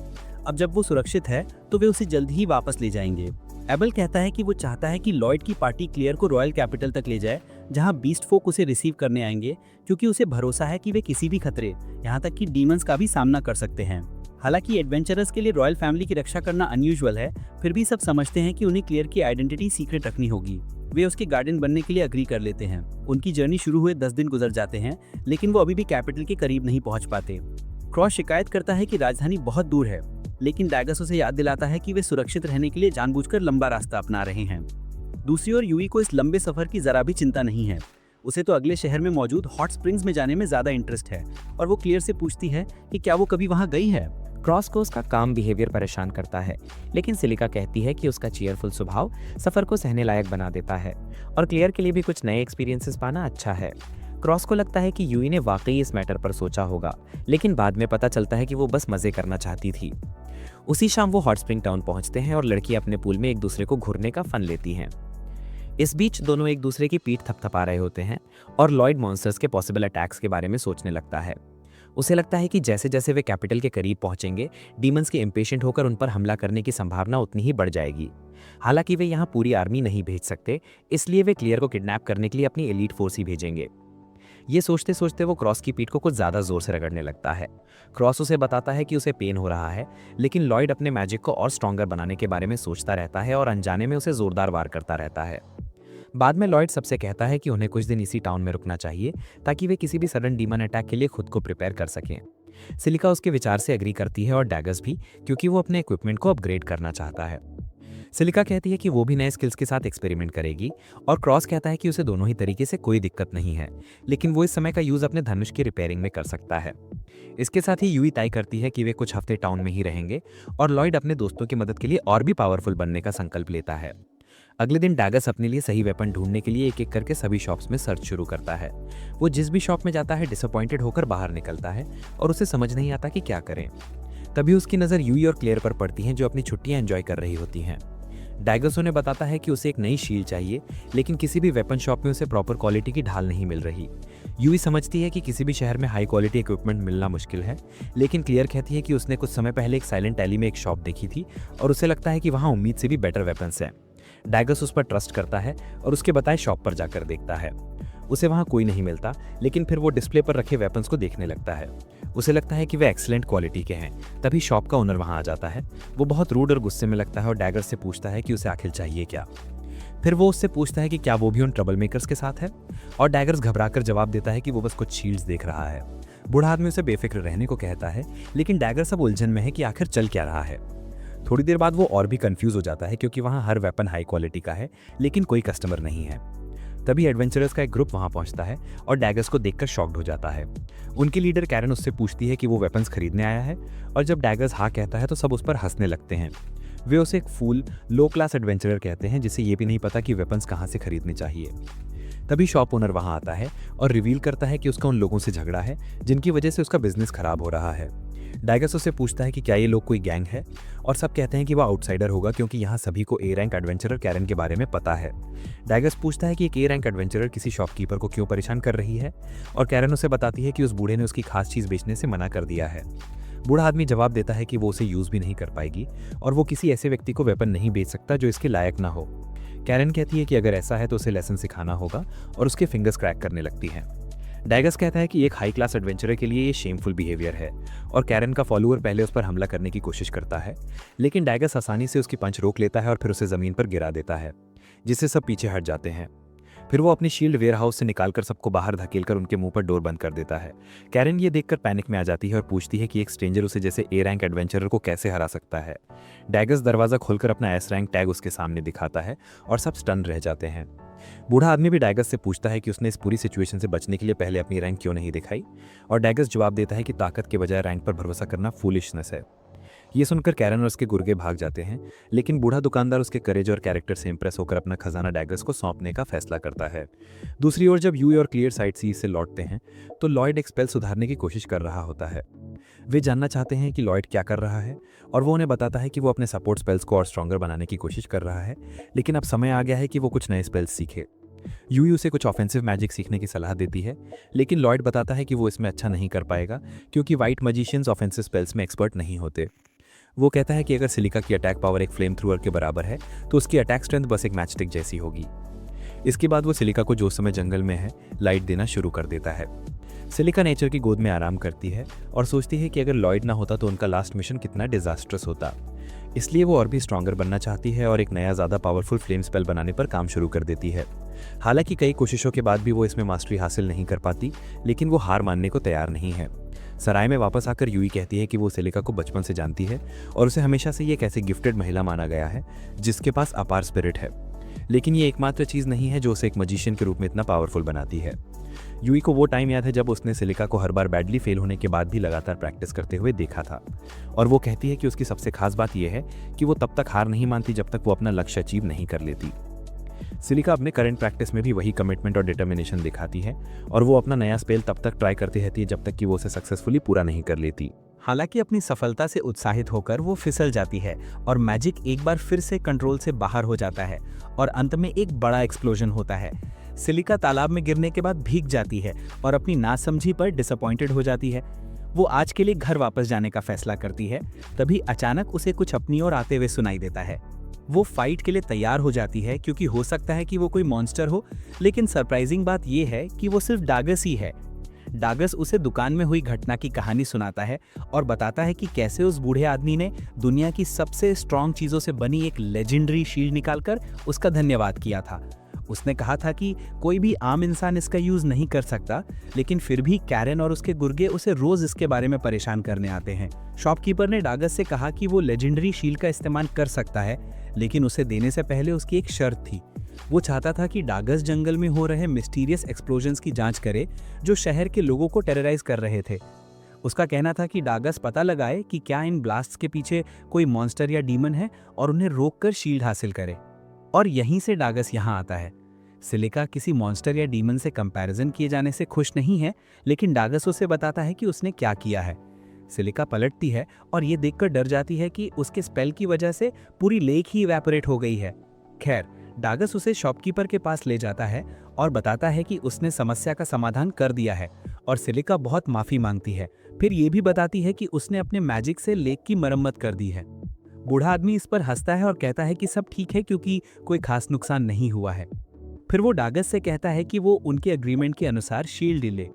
अब जब वो सुरक्षित है तो वे उसे जल्द ही वापस ले जाएंगे। एबल कहता है कि वो चाहता है कि लॉयड की पार्टी क्लेयर को रॉयल कैपिटल तक ले जाए जहां बीस्ट फोक उसे रिसीव करने आएंगे क्योंकि उसे भरोसा है कि वे किसी भी खतरे, यहाँ तक कि डीमंस का भी सामना कर सकते हैं। हालांकि एडवेंचरर्स के लिए रॉयल फैमिली की रक्षा करना अनयूजुअल है, फिर भी सब समझते हैं कि उन्हें क्लेयर की आइडेंटिटी सीक्रेट रखनी होगी। वे उसके गार्डियन बनने के लिए अग्री कर लेते हैं। उनकी जर्नी शुरू हुए 10 दिन गुजर जाते हैं लेकिन वो अभी भी कैपिटल के करीब नहीं पहुंच पाते। क्रॉस शिकायत करता है कि राजधानी बहुत दूर है, लेकिन डैगस उसे याद दिलाता है कि वे सुरक्षित रहने के लिए जानबूझकर लंबा रास्ता अपना रहे हैं। दूसरी ओर यूई को इस लंबे सफर की जरा भी चिंता नहीं है। उसे तो अगले शहर में मौजूद हॉट स्प्रिंग्स में जाने में ज्यादा इंटरेस्ट है और वो क्लियर से पूछती है कि क्या वो कभी वहां गई है। क्रॉस को उसका काम बिहेवियर परेशान करता है, लेकिन सिलिका कहती है कि उसका चीयरफुल स्वभाव सफर को सहने लायक बना देता है और क्लियर के लिए भी कुछ नए एक्सपीरियंसेस पाना अच्छा है। क्रॉस को लगता है कि यूई ने वाकई इस मैटर पर सोचा होगा, लेकिन बाद में पता चलता है कि वो बस मजे करना चाहती थी। उसी शाम वो हॉट स्प्रिंग टाउन पहुंचते हैं और लड़की अपने पूल में एक दूसरे को घुरने का फन लेती हैं। इस बीच दोनों एक दूसरे की पीठ थपथपा रहे होते हैं और लॉयड मॉन्स्टर्स के पॉसिबल अटैक्स के बारे में सोचने लगता है। उसे लगता है कि जैसे जैसे वे कैपिटल के करीब पहुंचेंगे, डीमंस के इम्पेशेंट होकर उन पर हमला करने की संभावना उतनी ही बढ़ जाएगी। हालांकि वे यहाँ पूरी आर्मी नहीं भेज सकते, इसलिए वे क्लियर को किडनैप करने के लिए अपनी एलीट फोर्स ही भेजेंगे। ये सोचते सोचते वो क्रॉस की पीठ को कुछ ज्यादा जोर से रगड़ने लगता है। क्रॉस उसे बताता है कि उसे पेन हो रहा है, लेकिन लॉयड अपने मैजिक को और स्ट्रॉन्गर बनाने के बारे में सोचता रहता है और अनजाने में उसे जोरदार वार करता रहता है। बाद में लॉयड सबसे कहता है कि उन्हें कुछ दिन इसी टाउन में रुकना चाहिए ताकि वे किसी भी सडन डीमन अटैक के लिए खुद को प्रिपेयर कर सकें। सिलिका उसके विचार से एग्री करती है और डैगस भी, क्योंकि वो अपने इक्विपमेंट को अपग्रेड करना चाहता है। सिलिका कहती है कि वो भी नए स्किल्स के साथ एक्सपेरिमेंट करेगी और क्रॉस कहता है कि उसे दोनों ही तरीके से कोई दिक्कत नहीं है, लेकिन वो इस समय का यूज अपने धनुष की रिपेयरिंग में कर सकता है। इसके साथ ही यूई तय करती है कि वे कुछ हफ्ते टाउन में ही रहेंगे और लॉयड अपने दोस्तों की मदद के लिए और भी पावरफुल बनने का संकल्प लेता है। अगले दिन डैगस अपने लिए सही वेपन ढूंढने के लिए एक एक करके सभी शॉप्स में सर्च शुरू करता है। वो जिस भी शॉप में जाता है डिसअपॉइंटेड होकर बाहर निकलता है और उसे समझ नहीं आता कि क्या करें। तभी उसकी नज़र यूई और क्लेयर पर पड़ती है जो अपनी छुट्टियां एंजॉय कर रही होती हैं। डैगस उन्हें बताता है कि उसे एक नई शील्ड चाहिए, लेकिन किसी भी वेपन शॉप में उसे प्रॉपर क्वालिटी की ढाल नहीं मिल रही। यूई समझती है कि किसी भी शहर में हाई क्वालिटी इक्विपमेंट मिलना मुश्किल है, लेकिन क्लियर कहती है कि उसने कुछ समय पहले एक साइलेंट एली में एक शॉप देखी थी और उसे लगता है कि वहाँ उम्मीद से भी बेटर वेपन्स हैं। डैगस उस पर ट्रस्ट करता है और उसके बताए शॉप पर जाकर देखता है। उसे वहाँ कोई नहीं मिलता, लेकिन फिर वो डिस्प्ले पर रखे वेपन्स को देखने लगता है। उसे लगता है कि वे एक्सीलेंट क्वालिटी के हैं। तभी शॉप का ओनर वहाँ आ जाता है। वो बहुत रूड और गुस्से में लगता है और डैगर से पूछता है कि उसे आखिर चाहिए क्या। फिर वो उससे पूछता है कि क्या वो भी उन ट्रबल मेकर्स के साथ है, और डैगर्स घबराकर जवाब देता है कि वो बस कुछ शील्ड्स देख रहा है। बूढ़ा आदमी उसे बेफिक्र रहने को कहता है, लेकिन डैगर सब उलझन में है कि आखिर चल क्या रहा है। थोड़ी देर बाद वो और भी कंफ्यूज हो जाता है क्योंकि वहाँ हर वेपन हाई क्वालिटी का है, लेकिन कोई कस्टमर नहीं है। तभी एडवेंचरर्स का एक ग्रुप वहां पहुंचता है और डैगर्स को देखकर शॉक्ड हो जाता है। उनकी लीडर कैरन उससे पूछती है कि वो वेपन्स खरीदने आया है, और जब डैगर्स हाँ कहता है तो सब उस पर हंसने लगते हैं। वे उसे एक फूल, लो क्लास एडवेंचरर कहते हैं जिसे ये भी नहीं पता कि वेपन्स कहाँ से खरीदने चाहिए। तभी शॉप ओनर वहां आता है और रिवील करता है कि उसका उन लोगों से झगड़ा है जिनकी वजह से उसका बिजनेस खराब हो रहा है। डैगर्स उससे पूछता है कि क्या ये लोग कोई गैंग है, और सब कहते हैं कि वह आउटसाइडर होगा क्योंकि यहाँ सभी को ए रैंक एडवेंचरर कैरन के बारे में पता है। डैगर्स पूछता है कि एक ए रैंक एडवेंचरर किसी शॉपकीपर को क्यों परेशान कर रही है, और कैरन उसे बताती है कि उस बूढ़े ने उसकी खास चीज़ बेचने से मना कर दिया है। बूढ़ा आदमी जवाब देता है कि वो उसे यूज़ भी नहीं कर पाएगी और वो किसी ऐसे व्यक्ति को वेपन नहीं बेच सकता जो इसके लायक ना हो। कैरन कहती है कि अगर ऐसा है तो उसे लेसन सिखाना होगा, और उसके फिंगर्स क्रैक करने लगती हैं। डैगर्स कहता है कि एक हाई क्लास एडवेंचरर के लिए ये शेमफुल बिहेवियर है, और कैरन का फॉलोअर पहले उस पर हमला करने की कोशिश करता है, लेकिन डैगर्स आसानी से उसकी पंच रोक लेता है और फिर उसे ज़मीन पर गिरा देता है, जिससे सब पीछे हट जाते हैं। फिर वो अपनी शील्ड वेयरहाउस से निकालकर सबको बाहर धकेलकर उनके मुंह पर डोर बंद कर देता है। कैरन ये देखकर पैनिक में आ जाती है और पूछती है कि एक स्ट्रेंजर उसे जैसे ए रैंक एडवेंचरर को कैसे हरा सकता है। डैगर्स दरवाज़ा खोलकर अपना एस रैंक टैग उसके सामने दिखाता है और सब स्टन रह जाते हैं। बूढ़ा आदमी भी डैगर्स से पूछता है कि उसने इस पूरी सिचुएशन से बचने के लिए पहले अपनी रैंक क्यों नहीं दिखाई, और डैगर्स जवाब देता है कि ताकत के बजाय रैंक पर भरोसा करना फूलिशनेस है। ये सुनकर कैरन और उसके गुर्गे भाग जाते हैं, लेकिन बूढ़ा दुकानदार उसके करेज और कैरेक्टर से इंप्रेस होकर अपना खजाना डैगर्स को सौंपने का फैसला करता है। दूसरी ओर जब यूई और क्लियर साइड सीज से लौटते हैं तो लॉयड एक स्पेल सुधारने की कोशिश कर रहा होता है। वे जानना चाहते हैं कि लॉयड क्या कर रहा है, और वो उन्हें बताता है कि वो अपने सपोर्ट स्पेल्स को और स्ट्रॉन्गर बनाने की कोशिश कर रहा है, लेकिन अब समय आ गया है कि वो कुछ नए स्पेल्स सीखे। यूई उसे कुछ ऑफेंसिव मैजिक सीखने की सलाह देती है, लेकिन लॉयड बताता है कि वो इसमें अच्छा नहीं कर पाएगा क्योंकि वाइट मजिशियंस ऑफेंसिव स्पेल्स में एक्सपर्ट नहीं होते। वो कहता है कि अगर सिलिका की अटैक पावर एक फ्लेम थ्रूअर के बराबर है तो उसकी अटैक स्ट्रेंथ बस एक मैचस्टिक जैसी होगी। इसके बाद वो सिलिका को जो समय जंगल में है लाइट देना शुरू कर देता है। सिलिका नेचर की गोद में आराम करती है और सोचती है कि अगर लॉयड ना होता तो उनका लास्ट मिशन कितना डिजास्ट्रस होता। इसलिए वो और भी स्ट्रॉन्गर बनना चाहती है और एक नया ज़्यादा पावरफुल फ्लेम स्पेल बनाने पर काम शुरू कर देती है। हालांकि कई कोशिशों के बाद भी वो इसमें मास्टरी हासिल नहीं कर पाती, लेकिन वो हार मानने को तैयार नहीं है। सराय में वापस आकर यूई कहती है कि वो सिलिका को बचपन से जानती है और उसे हमेशा से ये एक ऐसी गिफ्टेड महिला माना गया है जिसके पास अपार स्पिरिट है, लेकिन ये एकमात्र चीज़ नहीं है जो उसे एक मजिशियन के रूप में इतना पावरफुल बनाती है। यूई को वो टाइम याद है जब उसने सिलिका को हर बार बैडली फेल होने के बाद भी लगातार प्रैक्टिस करते हुए देखा था, और वो कहती है कि उसकी सबसे खास बात यह है कि वो तब तक हार नहीं मानती जब तक वो अपना लक्ष्य अचीव नहीं कर लेती। सिलिका अपने करंट प्रैक्टिस में भी वही कमिटमेंट और डिटर्मिनेशन दिखाती है, और वो अपना नया स्पेल तब तक ट्राई करती रहती है जब तक कि वो उसे सक्सेसफुली पूरा नहीं कर लेती। हालांकि अपनी सफलता से उत्साहित होकर वो फिसल जाती है और मैजिक एक बार फिर से कंट्रोल से बाहर हो जाता है और अंत में एक बड़ा एक्सप्लोजन होता है। सिलिका तालाब में गिरने के बाद भीग जाती है और अपनी नासमझी पर डिसअपॉइंटेड हो जाती है। वो आज के लिए घर वापस जाने का फैसला करती है, तभी अचानक उसे कुछ अपनी ओर आते हुए सुनाई देता है। वो फाइट के लिए तैयार हो जाती है क्योंकि हो सकता है कि वो कोई मॉन्स्टर हो, लेकिन सरप्राइजिंग बात यह है कि वो सिर्फ डागस ही है। डागस उसे दुकान में हुई घटना की कहानी सुनाता है और बताता है कि कैसे उस बूढ़े आदमी ने दुनिया की सबसे स्ट्रॉन्ग चीजों से बनी एक लेजेंडरी शील्ड निकालकर उसका धन्यवाद किया था। उसने कहा था कि कोई भी आम इंसान इसका यूज नहीं कर सकता, लेकिन फिर भी कैरन और उसके गुर्गे उसे रोज इसके बारे में परेशान करने आते हैं। शॉपकीपर ने डागस से कहा कि वो लेजेंडरी शील्ड का इस्तेमाल कर सकता है, लेकिन उसे देने से पहले उसकी एक शर्त थी। वो चाहता था कि डागस जंगल में हो रहे मिस्टीरियस एक्सप्लोजन्स की जांच करे जो शहर के लोगों को टेरराइज कर रहे थे। उसका कहना था कि डागस पता लगाए कि क्या इन ब्लास्ट्स के पीछे कोई मॉन्स्टर या डीमन है और उन्हें रोककर शील्ड हासिल करे। और यहीं से डागस यहाँ आता है। सिलिका किसी मॉन्स्टर या डीमन से कंपैरिजन किए जाने से खुश नहीं है, लेकिन डागस उसे बताता है कि उसने क्या किया है। सिलिका पलटती है और ये देखकर डर जाती है कि उसके स्पेल की वजह से पूरी लेक ही इवेपोरेट हो गई है। खैर, डागस उसे शॉपकीपर के पास ले जाता है और बताता है कि उसने समस्या का समाधान कर दिया है, और सिलिका बहुत माफी मांगती है। फिर ये भी बताती है कि उसने अपने मैजिक से लेक की मरम्मत कर दी है। बूढ़ा आदमी इस पर हंसता है और कहता है कि सब ठीक है क्योंकि कोई खास नुकसान नहीं हुआ है। फिर वो डागस से कहता है कि वो उनके एग्रीमेंट के अनुसार शील्ड ले।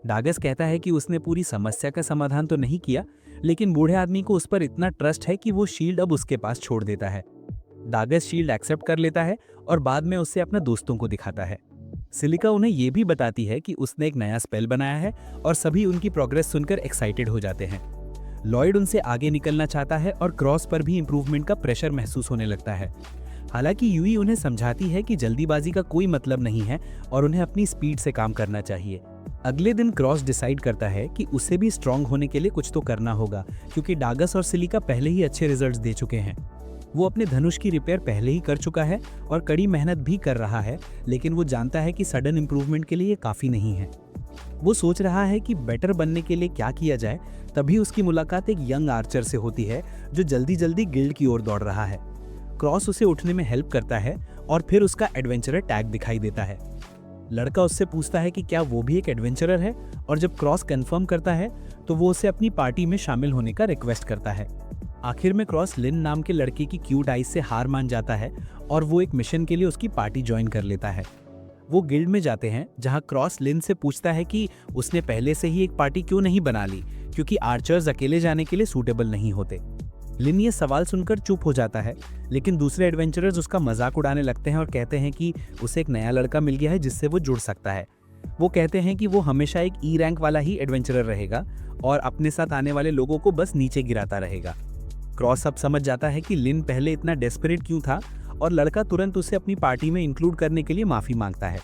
डागस कहता है कि उसने पूरी समस्या का समाधान तो नहीं किया, लेकिन बूढ़े आदमी को उस पर इतना ट्रस्ट है कि वो शील्ड अब उसके पास छोड़ देता है। डागस शील्ड एक्सेप्ट कर लेता है और बाद में उससे अपने दोस्तों को दिखाता है। सिलिका उन्हें ये भी बताती है कि उसने एक नया स्पेल बनाया है और सभी उनकी प्रोग्रेस सुनकर एक्साइटेड हो जाते हैं। लॉयड उनसे आगे निकलना चाहता है और क्रॉस पर भी इंप्रूवमेंट का प्रेशर महसूस होने लगता है। हालांकि यूई उन्हें समझाती है कि जल्दीबाजी का कोई मतलब नहीं है और उन्हें अपनी स्पीड से काम करना चाहिए। अगले दिन क्रॉस डिसाइड करता है कि उसे भी स्ट्रांग होने के लिए कुछ तो करना होगा, क्योंकि डागस और सिलिका पहले ही अच्छे रिजल्ट्स दे चुके हैं। वो अपने धनुष की रिपेयर पहले ही कर चुका है और कड़ी मेहनत भी कर रहा है, लेकिन वो जानता है कि सडन इम्प्रूवमेंट के लिए ये काफ़ी नहीं है। वो सोच रहा है कि बेटर बनने के लिए क्या किया जाए। तभी उसकी मुलाकात एक यंग आर्चर से होती है जो जल्दी जल्दी गिल्ड की ओर दौड़ रहा है। क्रॉस उसे उठने में हेल्प करता है और फिर उसका एडवेंचरर टैग दिखाई देता है। लड़का उससे पूछता है कि क्या वो भी एक एडवेंचरर है, और जब क्रॉस कंफर्म करता है तो वो उसे अपनी पार्टी में शामिल होने का रिक्वेस्ट करता है। आखिर में क्रॉस लिन नाम के लड़के की क्यूट आइज से हार मान जाता है और वो एक मिशन के लिए उसकी पार्टी ज्वाइन कर लेता है। वो गिल्ड में जाते हैं, जहां क्रॉस लिन से पूछता है कि उसने पहले से ही एक पार्टी क्यों नहीं बना ली, क्योंकि आर्चर्स अकेले जाने के लिए सूटेबल नहीं होते। लिन ये सवाल सुनकर चुप हो जाता है, लेकिन दूसरे एडवेंचरर्स उसका मजाक उड़ाने लगते हैं और कहते हैं कि उसे एक नया लड़का मिल गया है जिससे वो जुड़ सकता है। वो कहते हैं कि वो हमेशा एक ई रैंक वाला ही एडवेंचरर रहेगा और अपने साथ आने वाले लोगों को बस नीचे गिराता रहेगा। क्रॉस अब समझ जाता है कि लिन पहले इतना डेस्परेट क्यों था, और लड़का तुरंत उसे अपनी पार्टी में इंक्लूड करने के लिए माफी मांगता है।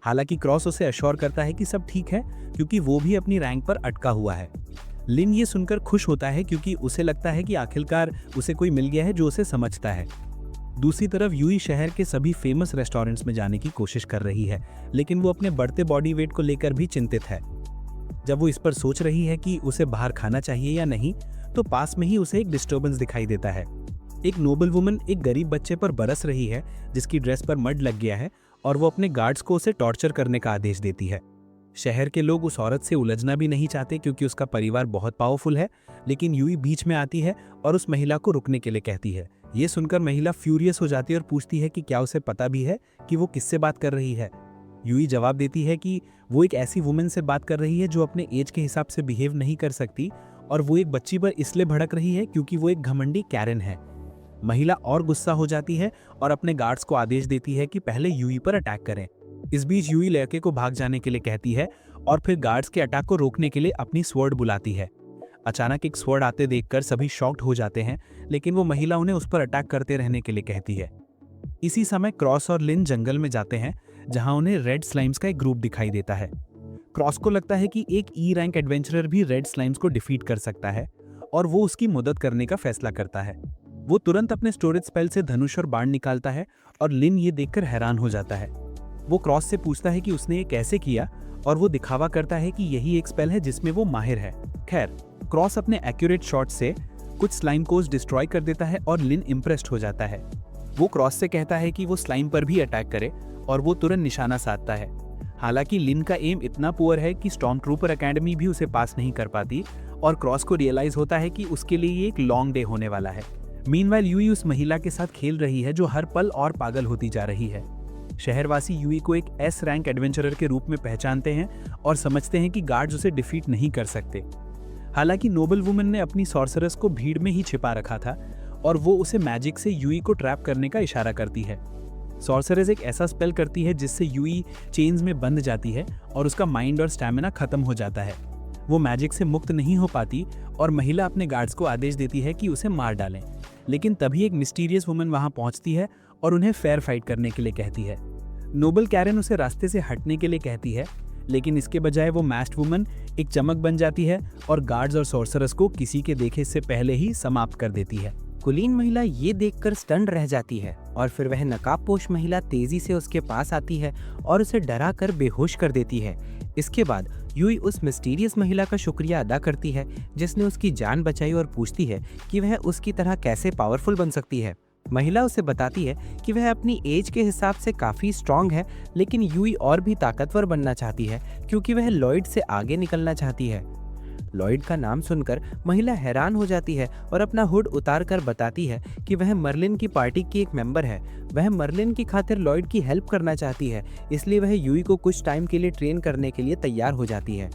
हालांकि क्रॉस उसे अश्योर करता है कि सब ठीक है, क्योंकि वो भी अपनी रैंक पर अटका हुआ है। लिन ये सुनकर खुश होता है, क्योंकि उसे लगता है कि आखिरकार उसे कोई मिल गया है जो उसे समझता है। दूसरी तरफ यूई शहर के सभी फेमस रेस्टोरेंट्स में जाने की कोशिश कर रही है, लेकिन वो अपने बढ़ते बॉडी वेट को लेकर भी चिंतित है। जब वो इस पर सोच रही है कि उसे बाहर खाना चाहिए या नहीं, तो पास में ही उसे एक डिस्टर्बेंस दिखाई देता है। एक नोबल वुमन एक गरीब बच्चे पर बरस रही है जिसकी ड्रेस पर मड लग गया है, और वो अपने गार्ड्स को उसे टॉर्चर करने का आदेश देती है। शहर के लोग उस औरत से उलझना भी नहीं चाहते, क्योंकि उसका परिवार बहुत पावरफुल है, लेकिन यूई बीच में आती है और उस महिला को रुकने के लिए कहती है। ये सुनकर महिला फ्यूरियस हो जाती है और पूछती है कि क्या उसे पता भी है कि वो किससे बात कर रही है। यूई जवाब देती है कि वो एक ऐसी वुमेन से बात कर रही है जो अपने एज के हिसाब से बिहेव नहीं कर सकती, और वो एक बच्ची पर इसलिए भड़क रही है क्योंकि वो एक घमंडी कैरन है। महिला और गुस्सा हो जाती है और अपने गार्ड्स को आदेश देती है कि पहले यूई पर अटैक करें। इस बीच यूई लड़के को भाग जाने के लिए कहती है और फिर गार्ड्स के अटैक को रोकने के लिए अपनी स्वॉर्ड बुलाती है। अचानक एक स्वॉर्ड आते देखकर सभी शॉक्ड हो जाते हैं, लेकिन वो महिला उन्हें उस पर अटैक करते रहने के लिए कहती है। इसी समय क्रॉस और लिन जंगल में जाते हैं, जहां उन्हें रेड स्लाइम्स का एक ग्रुप दिखाई देता है। क्रॉस को लगता है कि एक ई रैंक एडवेंचरर भी रेड स्लाइम्स को डिफीट कर सकता है, और वो उसकी मदद करने का फैसला करता है। वो तुरंत अपने स्टोरेज स्पेल से धनुष और बाण निकालता है, और लिन ये देखकर हैरान हो जाता है। वो क्रॉस से पूछता है कि उसने ये कैसे किया, और वो दिखावा करता है कि यही एक स्पेल है जिसमें वो माहिर है। खैर, क्रॉस अपने एक्यूरेट शॉट से कुछ स्लाइम कोस डिस्ट्रॉय कर देता है और लिन इम्प्रेस्ड हो जाता है। वो क्रॉस से कहता है कि वो स्लाइम पर भी अटैक करे, और वो तुरंत निशाना साधता है। हालांकि लिन का एम इतना पुअर है कि स्टॉर्म ट्रूपर एकेडमी भी उसे पास नहीं कर पाती, और क्रॉस को रियलाइज होता है कि उसके लिए ये एक लॉन्ग डे होने वाला है। मीनवाइल यूई उस महिला के साथ खेल रही है जो हर पल और पागल होती जा रही है। शहरवासी यूई को एक एस रैंक एडवेंचरर के रूप में पहचानते हैं और समझते हैं कि गार्ड्स उसे डिफीट नहीं कर सकते। हालांकि नोबल वुमन ने अपनी सॉर्सरस को भीड़ में ही छिपा रखा था, और वो उसे मैजिक से यूई को ट्रैप करने का इशारा करती है। सॉर्सरस एक ऐसा स्पेल करती है जिससे यूई चेन्स में बंध जाती है और उसका माइंड और स्टैमिना खत्म हो जाता है। वो मैजिक से मुक्त नहीं हो पाती, और महिला अपने गार्ड्स को आदेश देती है कि उसे मार डालें। लेकिन तभी एक मिस्टीरियस वुमन वहां पहुंचती है और उन्हें फेयर फाइट करने के लिए कहती है। नोबल कैरन उसे रास्ते से हटने के लिए कहती है, लेकिन इसके बजाय वो मैस्ड वुमन एक चमक बन जाती है और गार्ड्स और सॉर्सरस को किसी के देखे से पहले ही समाप्त कर देती है। कुलीन महिला ये देखकर स्टन रह जाती है, और फिर वह नकाबपोश महिला तेजी से उसके पास आती है और उसे डरा कर बेहोश कर देती है। इसके बाद यूई उस मिस्टीरियस महिला का शुक्रिया अदा करती है जिसने उसकी जान बचाई, और पूछती है कि वह उसकी तरह कैसे पावरफुल बन सकती है। महिला उसे बताती है कि वह अपनी एज के हिसाब से काफ़ी स्ट्रांग है, लेकिन यूई और भी ताकतवर बनना चाहती है क्योंकि वह लॉयड से आगे निकलना चाहती है। लॉयड का नाम सुनकर महिला हैरान हो जाती है और अपना हुड उतार कर बताती है कि वह मर्लिन की पार्टी की एक मेंबर है। वह मर्लिन की खातिर लॉयड की हेल्प करना चाहती है, इसलिए वह यूई को कुछ टाइम के लिए ट्रेन करने के लिए तैयार हो जाती है।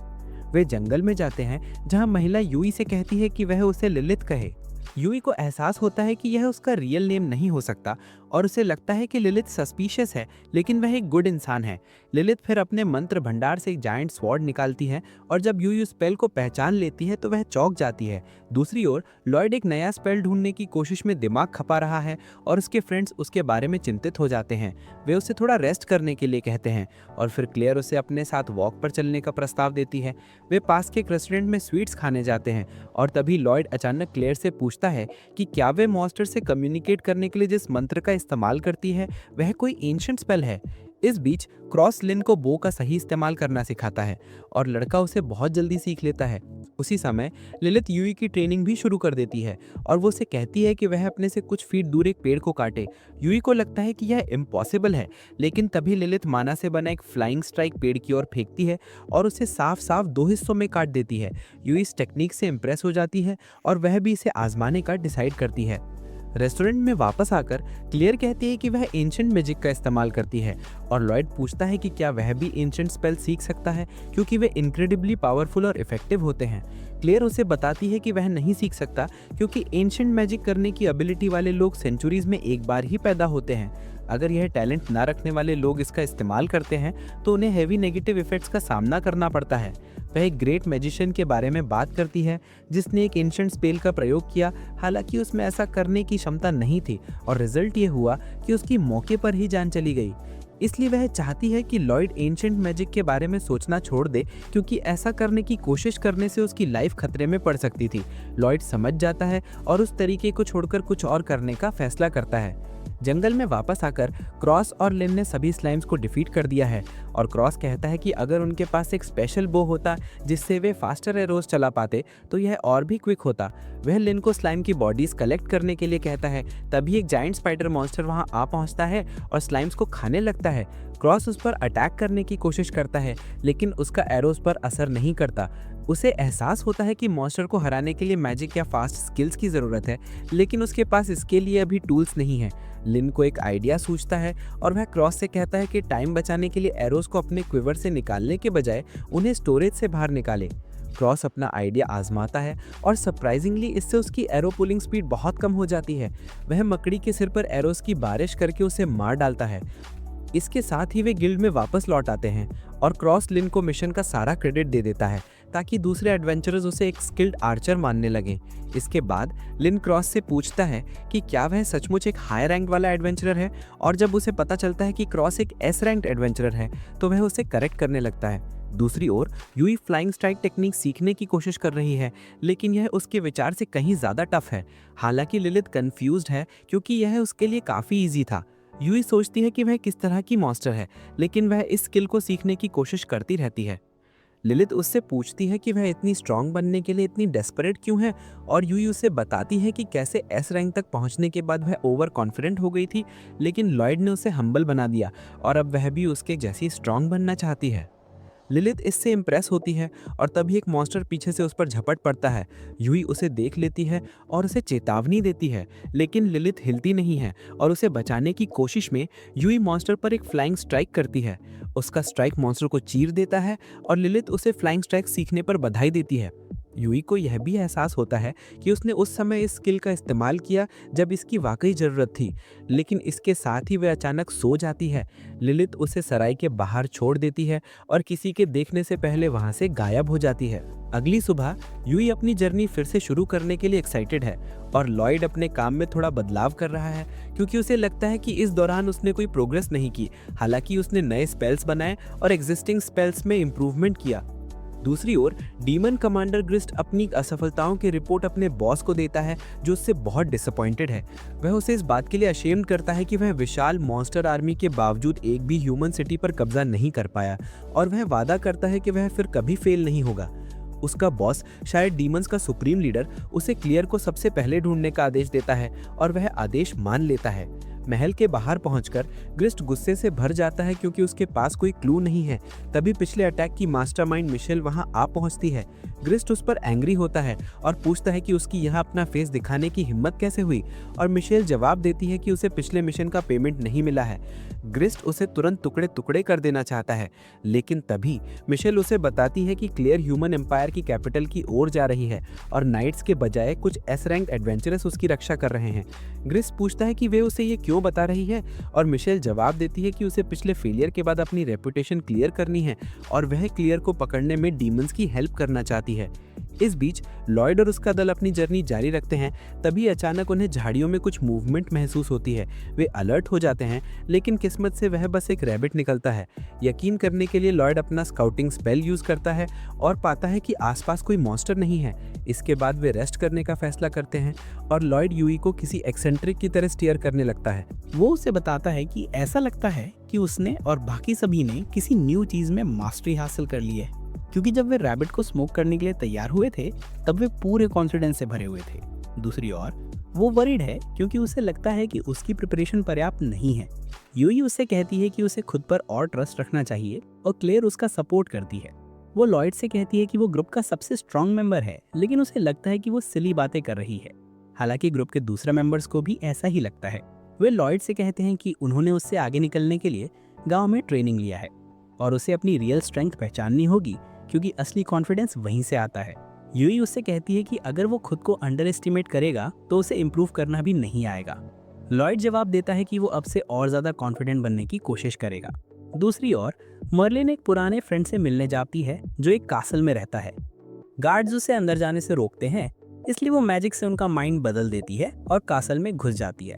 वे जंगल में जाते हैं, जहां महिला यूई से कहती है कि वह उसे लिलित कहे। यूई को एहसास होता है कि यह उसका रियल नेम नहीं हो सकता, और उसे लगता है कि लिलिथ सस्पिशियस है, लेकिन वह एक गुड इंसान है। लिलिथ फिर अपने मंत्र भंडार से एक जायंट स्वॉर्ड निकालती है और जब यूई स्पेल को पहचान लेती है तो वह चौंक जाती है। दूसरी ओर लॉयड एक नया स्पेल ढूंढने की कोशिश में दिमाग खपा रहा है और उसके फ्रेंड्स उसके बारे में चिंतित हो जाते हैं। वे उसे थोड़ा रेस्ट करने के लिए कहते हैं और फिर क्लेयर उसे अपने साथ वॉक पर चलने का प्रस्ताव देती है। वे पास के एक रेस्टोरेंट में स्वीट्स खाने जाते हैं और तभी लॉयड अचानक क्लेयर से पूछता है कि क्या वे मॉन्स्टर से कम्युनिकेट करने के लिए जिस मंत्र का इस्तेमाल करती है वह कोई एंशिएंट स्पेल है। इस बीच क्रॉस लिन को बो का सही इस्तेमाल करना सिखाता है और लड़का उसे बहुत जल्दी सीख लेता है। उसी समय लिलिथ यूई की ट्रेनिंग भी शुरू कर देती है और वो उसे कहती है कि वह अपने से कुछ फीट दूर एक पेड़ को काटे। यूई को लगता है कि यह इम्पॉसिबल है, लेकिन तभी लिलिथ माना से बना एक फ्लाइंग स्ट्राइक पेड़ की ओर फेंकती है और उसे साफ साफ 2 हिस्सों में काट देती है। यूई इस टेक्निक से इम्प्रेस हो जाती है और वह भी इसे आजमाने का डिसाइड करती है। रेस्टोरेंट में वापस आकर क्लियर कहती है कि वह एंशिएंट मैजिक का इस्तेमाल करती है और लॉयड पूछता है कि क्या वह भी एंशिएंट स्पेल सीख सकता है क्योंकि वे इनक्रेडिबली पावरफुल और इफेक्टिव होते हैं। क्लियर उसे बताती है कि वह नहीं सीख सकता क्योंकि एंशिएंट मैजिक करने की एबिलिटी वाले लोग सेंचुरीज में एक बार ही पैदा होते हैं। अगर यह टैलेंट ना रखने वाले लोग इसका इस्तेमाल करते हैं तो उन्हें हैवी नेगेटिव इफेक्ट्स का सामना करना पड़ता है। वह एक ग्रेट मैजिशियन के बारे में बात करती है जिसने एक एंशिएंट स्पेल का प्रयोग किया, हालांकि उसमें ऐसा करने की क्षमता नहीं थी और रिजल्ट ये हुआ कि उसकी मौके पर ही जान चली गई। इसलिए वह चाहती है कि लॉयड एंशिएंट मैजिक के बारे में सोचना छोड़ दे क्योंकि ऐसा करने की कोशिश करने से उसकी लाइफ खतरे में पड़ सकती थी। लॉयड समझ जाता है और उस तरीके को छोड़कर कुछ और करने का फैसला करता है। जंगल में वापस आकर क्रॉस और लिन ने सभी स्लाइम्स को डिफीट कर दिया है और क्रॉस कहता है कि अगर उनके पास एक स्पेशल बो होता जिससे वे फास्टर एरोज चला पाते तो यह और भी क्विक होता। वह लिन को स्लाइम की बॉडीज कलेक्ट करने के लिए कहता है। तभी एक जायंट स्पाइडर मॉन्स्टर वहां आ पहुंचता है और स्लाइम्स को खाने लगता है। क्रॉस उस पर अटैक करने की कोशिश करता है लेकिन उसका एरोज पर असर नहीं करता। उसे एहसास होता है कि मॉन्स्टर को हराने के लिए मैजिक या फास्ट स्किल्स की ज़रूरत है, लेकिन उसके पास इसके लिए अभी टूल्स नहीं है। लिन को एक आइडिया सूझता है और वह क्रॉस से कहता है कि टाइम बचाने के लिए एरोज को अपने क्विवर से निकालने के बजाय उन्हें स्टोरेज से बाहर निकाले। क्रॉस अपना आइडिया आजमाता है और सरप्राइजिंगली इससे उसकी एरो पुलिंग स्पीड बहुत कम हो जाती है। वह मकड़ी के सिर पर एरोज की बारिश करके उसे मार डालता है। इसके साथ ही वे गिल्ड में वापस लौट आते हैं और क्रॉस लिन को मिशन का सारा क्रेडिट दे देता है ताकि दूसरे एडवेंचरर्स उसे एक स्किल्ड आर्चर मानने लगें। इसके बाद लिन क्रॉस से पूछता है कि क्या वह सचमुच एक हाई रैंक वाला एडवेंचरर है और जब उसे पता चलता है कि क्रॉस एक एस रैंक एडवेंचरर है तो वह उसे करेक्ट करने लगता है। दूसरी ओर यूई फ्लाइंग स्ट्राइक टेक्निक सीखने की कोशिश कर रही है, लेकिन यह उसके विचार से कहीं ज़्यादा टफ है। हालांकि लिलिथ कंफ्यूज्ड है क्योंकि यह उसके लिए काफ़ी ईजी था। यूई सोचती है कि वह किस तरह की मॉन्स्टर है, लेकिन वह इस स्किल को सीखने की कोशिश करती रहती है। लिलिथ उससे पूछती है कि वह इतनी स्ट्रांग बनने के लिए इतनी डेस्परेट क्यों है और यूई उसे बताती है कि कैसे एस रैंक तक पहुंचने के बाद वह ओवर कॉन्फिडेंट हो गई थी, लेकिन लॉयड ने उसे हम्बल बना दिया और अब वह भी उसके जैसी स्ट्रांग बनना चाहती है। लिलिथ इससे इम्प्रेस होती है और तभी एक मॉन्स्टर पीछे से उस पर झपट पड़ता है। यूई उसे देख लेती है और उसे चेतावनी देती है, लेकिन लिलिथ हिलती नहीं है और उसे बचाने की कोशिश में यूई मॉन्स्टर पर एक फ्लाइंग स्ट्राइक करती है। उसका स्ट्राइक मॉन्स्टर को चीर देता है और लिलिथ उसे फ्लाइंग स्ट्राइक सीखने पर बधाई देती है। यूई को यह भी एहसास होता है कि उसने उस समय इस स्किल का इस्तेमाल किया जब इसकी वाकई ज़रूरत थी, लेकिन इसके साथ ही वह अचानक सो जाती है। लिलिथ उसे सराय के बाहर छोड़ देती है और किसी के देखने से पहले वहां से गायब हो जाती है। अगली सुबह यूई अपनी जर्नी फिर से शुरू करने के लिए एक्साइटेड है और लॉयड अपने काम में थोड़ा बदलाव कर रहा है क्योंकि उसे लगता है कि इस दौरान उसने कोई प्रोग्रेस नहीं की। हालांकि उसने नए स्पेल्स बनाए और एग्जिस्टिंग स्पेल्स में इम्प्रूवमेंट किया। दूसरी ओर डीमन कमांडर ग्रिस्ट अपनी असफलताओं की रिपोर्ट अपने बॉस को देता है जो उससे बहुत डिसअपॉइंटेड है। वह उसे इस बात के लिए अशेम्ड करता है कि वह विशाल मॉन्स्टर आर्मी के बावजूद एक भी ह्यूमन सिटी पर कब्जा नहीं कर पाया और वह वादा करता है कि वह फिर कभी फेल नहीं होगा। उसका बॉस, शायद डीमंस का सुप्रीम लीडर, उसे क्लियर को सबसे पहले ढूंढने का आदेश देता है और वह आदेश मान लेता है। महल के बाहर पहुंचकर ग्रिस्ट गुस्से से भर जाता है क्योंकि उसके पास कोई क्लू नहीं है। तभी पिछले अटैक की मास्टरमाइंड मिशेल वहां आ पहुंचती है। ग्रिस्ट उस पर एंग्री होता है और पूछता है कि उसकी यहाँ अपना फेस दिखाने की हिम्मत कैसे हुई और मिशेल जवाब देती है कि उसे पिछले मिशन का पेमेंट नहीं मिला है। ग्रिस्ट उसे तुरंत टुकड़े टुकड़े कर देना चाहता है, लेकिन तभी मिशेल उसे बताती है कि क्लियर ह्यूमन एम्पायर की कैपिटल की ओर जा रही है और नाइट्स के बजाय कुछ एस रैंक एडवेंचरर्स उसकी रक्षा कर रहे हैं। ग्रिस्ट पूछता है कि वे उसे ये क्यों क्यों बता रही है, और मिशेल जवाब देती है कि उसे पिछले फेलियर के बाद अपनी रेपुटेशन क्लियर करनी है और वह क्लियर को पकड़ने में डीमंस की हेल्प करना चाहती है। इस बीच लॉयड और उसका दल अपनी जर्नी जारी रखते हैं। तभी अचानक उन्हें झाड़ियों में कुछ मूवमेंट महसूस होती है। वे अलर्ट हो जाते हैं, लेकिन किस्मत से वह बस एक रैबिट निकलता है। यकीन करने के लिए लॉयड अपना स्काउटिंग स्पेल यूज करता है और पाता है कि आसपास कोई मॉन्स्टर नहीं है। इसके बाद वे रेस्ट करने का फैसला करते हैं और लॉयड यूई को किसी एक्सेंट्रिक की तरह स्टीयर करने लगता है। वो उसे बताता है कि ऐसा लगता है कि उसने और बाकी सभी ने किसी न्यू चीज में मास्टरी हासिल कर ली है, क्योंकि जब वे रैबिट को स्मोक करने के लिए तैयार हुए थे तब वे पूरे कॉन्फिडेंस से भरे हुए थे। दूसरी ओर वो वरीड है क्योंकि उसे लगता है कि उसकी प्रिपरेशन पर्याप्त नहीं है। यूई उससे कहती है कि उसे खुद पर और ट्रस्ट रखना चाहिए और क्लेयर उसका सपोर्ट करती है। वो लॉयड से कहती है कि वो ग्रुप का सबसे स्ट्रॉन्ग मेंबर है, लेकिन उसे लगता है कि वो सिली बातें कर रही है। हालांकि ग्रुप के दूसरे मेंबर्स को भी ऐसा ही लगता है। वे लॉयड से कहते हैं कि उन्होंने उससे आगे निकलने के लिए गाँव में ट्रेनिंग लिया है और उसे अपनी रियल स्ट्रेंथ पहचाननी होगी, क्योंकि असली कॉन्फिडेंस वहीं से आता है। यूई उससे कहती है कि अगर वो खुद को अंडर एस्टिमेट करेगा तो उसे इम्प्रूव करना भी नहीं आएगा। लॉयड जवाब देता है कि वो अब से और ज्यादा कॉन्फिडेंट बनने की कोशिश करेगा। दूसरी ओर मर्लिन एक पुराने फ्रेंड से मिलने जाती है जो एक कासल में रहता है। गार्ड्स उसे अंदर जाने से रोकते हैं, इसलिए वो मैजिक से उनका माइंड बदल देती है और कासल में घुस जाती है।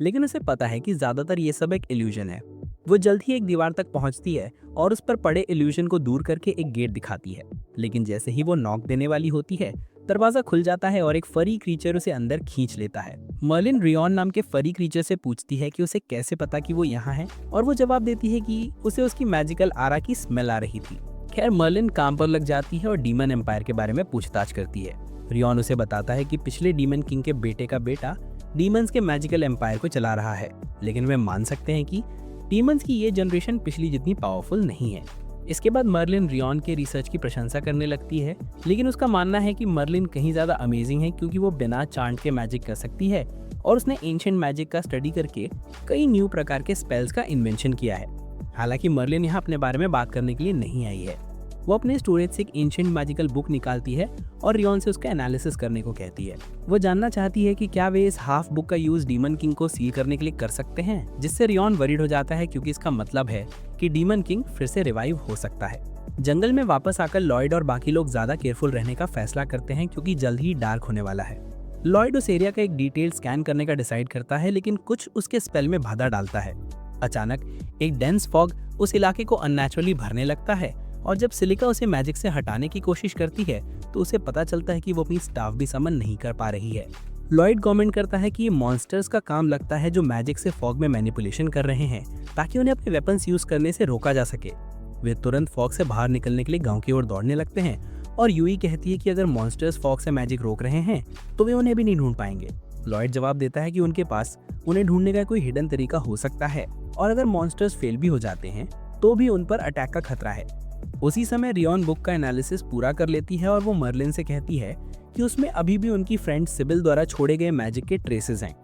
लेकिन उसे पता है कि ज्यादातर ये सब एक इल्यूजन है। वो जल्द ही एक दीवार तक पहुंचती है और उस पर पड़े इल्यूजन को दूर करके एक गेट दिखाती है। लेकिन जैसे ही वो नॉक देने वाली होती है, दरवाजा खुल जाता है और एक फरी क्रीचर उसे अंदर खींच लेता है। मर्लिन रियॉन नाम के फरी क्रीचर से पूछती है कि उसे कैसे पता कि वो यहाँ है, और वो जवाब देती है कि उसे उसकी मैजिकल आरा की स्मेल आ रही थी। खैर मर्लिन काम पर लग जाती है और डीमन एम्पायर के बारे में पूछताछ करती है। रियॉन उसे बताता है कि पिछले डीमन किंग के बेटे का बेटा डीमंस के मैजिकल एम्पायर को चला रहा है, लेकिन वे मान सकते हैं कि डीमंस की ये जनरेशन पिछली जितनी पावरफुल नहीं है। इसके बाद मर्लिन रियॉन के रिसर्च की प्रशंसा करने लगती है, लेकिन उसका मानना है कि मर्लिन कहीं ज़्यादा अमेजिंग है क्योंकि वो बिना चांट के मैजिक कर सकती है और उसने एंशिएंट मैजिक का स्टडी करके कई न्यू प्रकार के स्पेल्स का इन्वेंशन किया है। हालांकि मर्लिन यहाँ अपने बारे में बात करने के लिए नहीं आई है। वो अपने स्टोरेज से एक एंशिएंट मैजिकल बुक निकालती है और रियॉन से उसका एनालिसिस करने को कहती है। वो जानना चाहती है कि क्या वे इस हाफ बुक का यूज डीमन किंग को सील करने के लिए कर सकते हैं, जिससे रियॉन वरीड हो जाता है क्योंकि इसका मतलब है कि डीमन किंग फिर से रिवाइव हो सकता है। जंगल में वापस आकर लॉयड और बाकी लोग ज्यादा केयरफुल रहने का फैसला करते हैं क्योंकि जल्द ही डार्क होने वाला है। लॉयड उस एरिया का एक डिटेल स्कैन करने का डिसाइड करता है, लेकिन कुछ उसके स्पेल में बाधा डालता है। अचानक एक डेंस फॉग उस इलाके को अननेचुरली भरने लगता है और जब सिलिका उसे मैजिक से हटाने की कोशिश करती है तो उसे पता चलता है कि वो अपनी स्टाफ भी समन नहीं कर पा रही है। लॉयड कमेंट करता है कि ये मॉन्स्टर्स का काम लगता है जो मैजिक से फॉग में मैनिपुलेशन कर रहे हैं ताकि उन्हें अपने वेपन्स यूज करने से रोका जा सके। वे तुरंत फॉग से बाहर निकलने के लिए गांव की ओर दौड़ने लगते हैं और यूई कहती है कि अगर मॉन्स्टर्स फॉग से मैजिक रोक रहे हैं तो वे उन्हें भी नहीं ढूंढ पाएंगे। लॉयड जवाब देता है कि उनके पास उन्हें ढूंढने का कोई हिडन तरीका हो सकता है और अगर मॉन्स्टर्स फेल भी हो जाते हैं तो भी उन पर अटैक का खतरा है। उसी समय रियॉन बुक का एनालिसिस पूरा कर लेती है और वो मर्लिन से कहती है कि उसमें अभी भी उनकी फ्रेंड सिबिल द्वारा छोड़े गए मैजिक के ट्रेसेस हैं।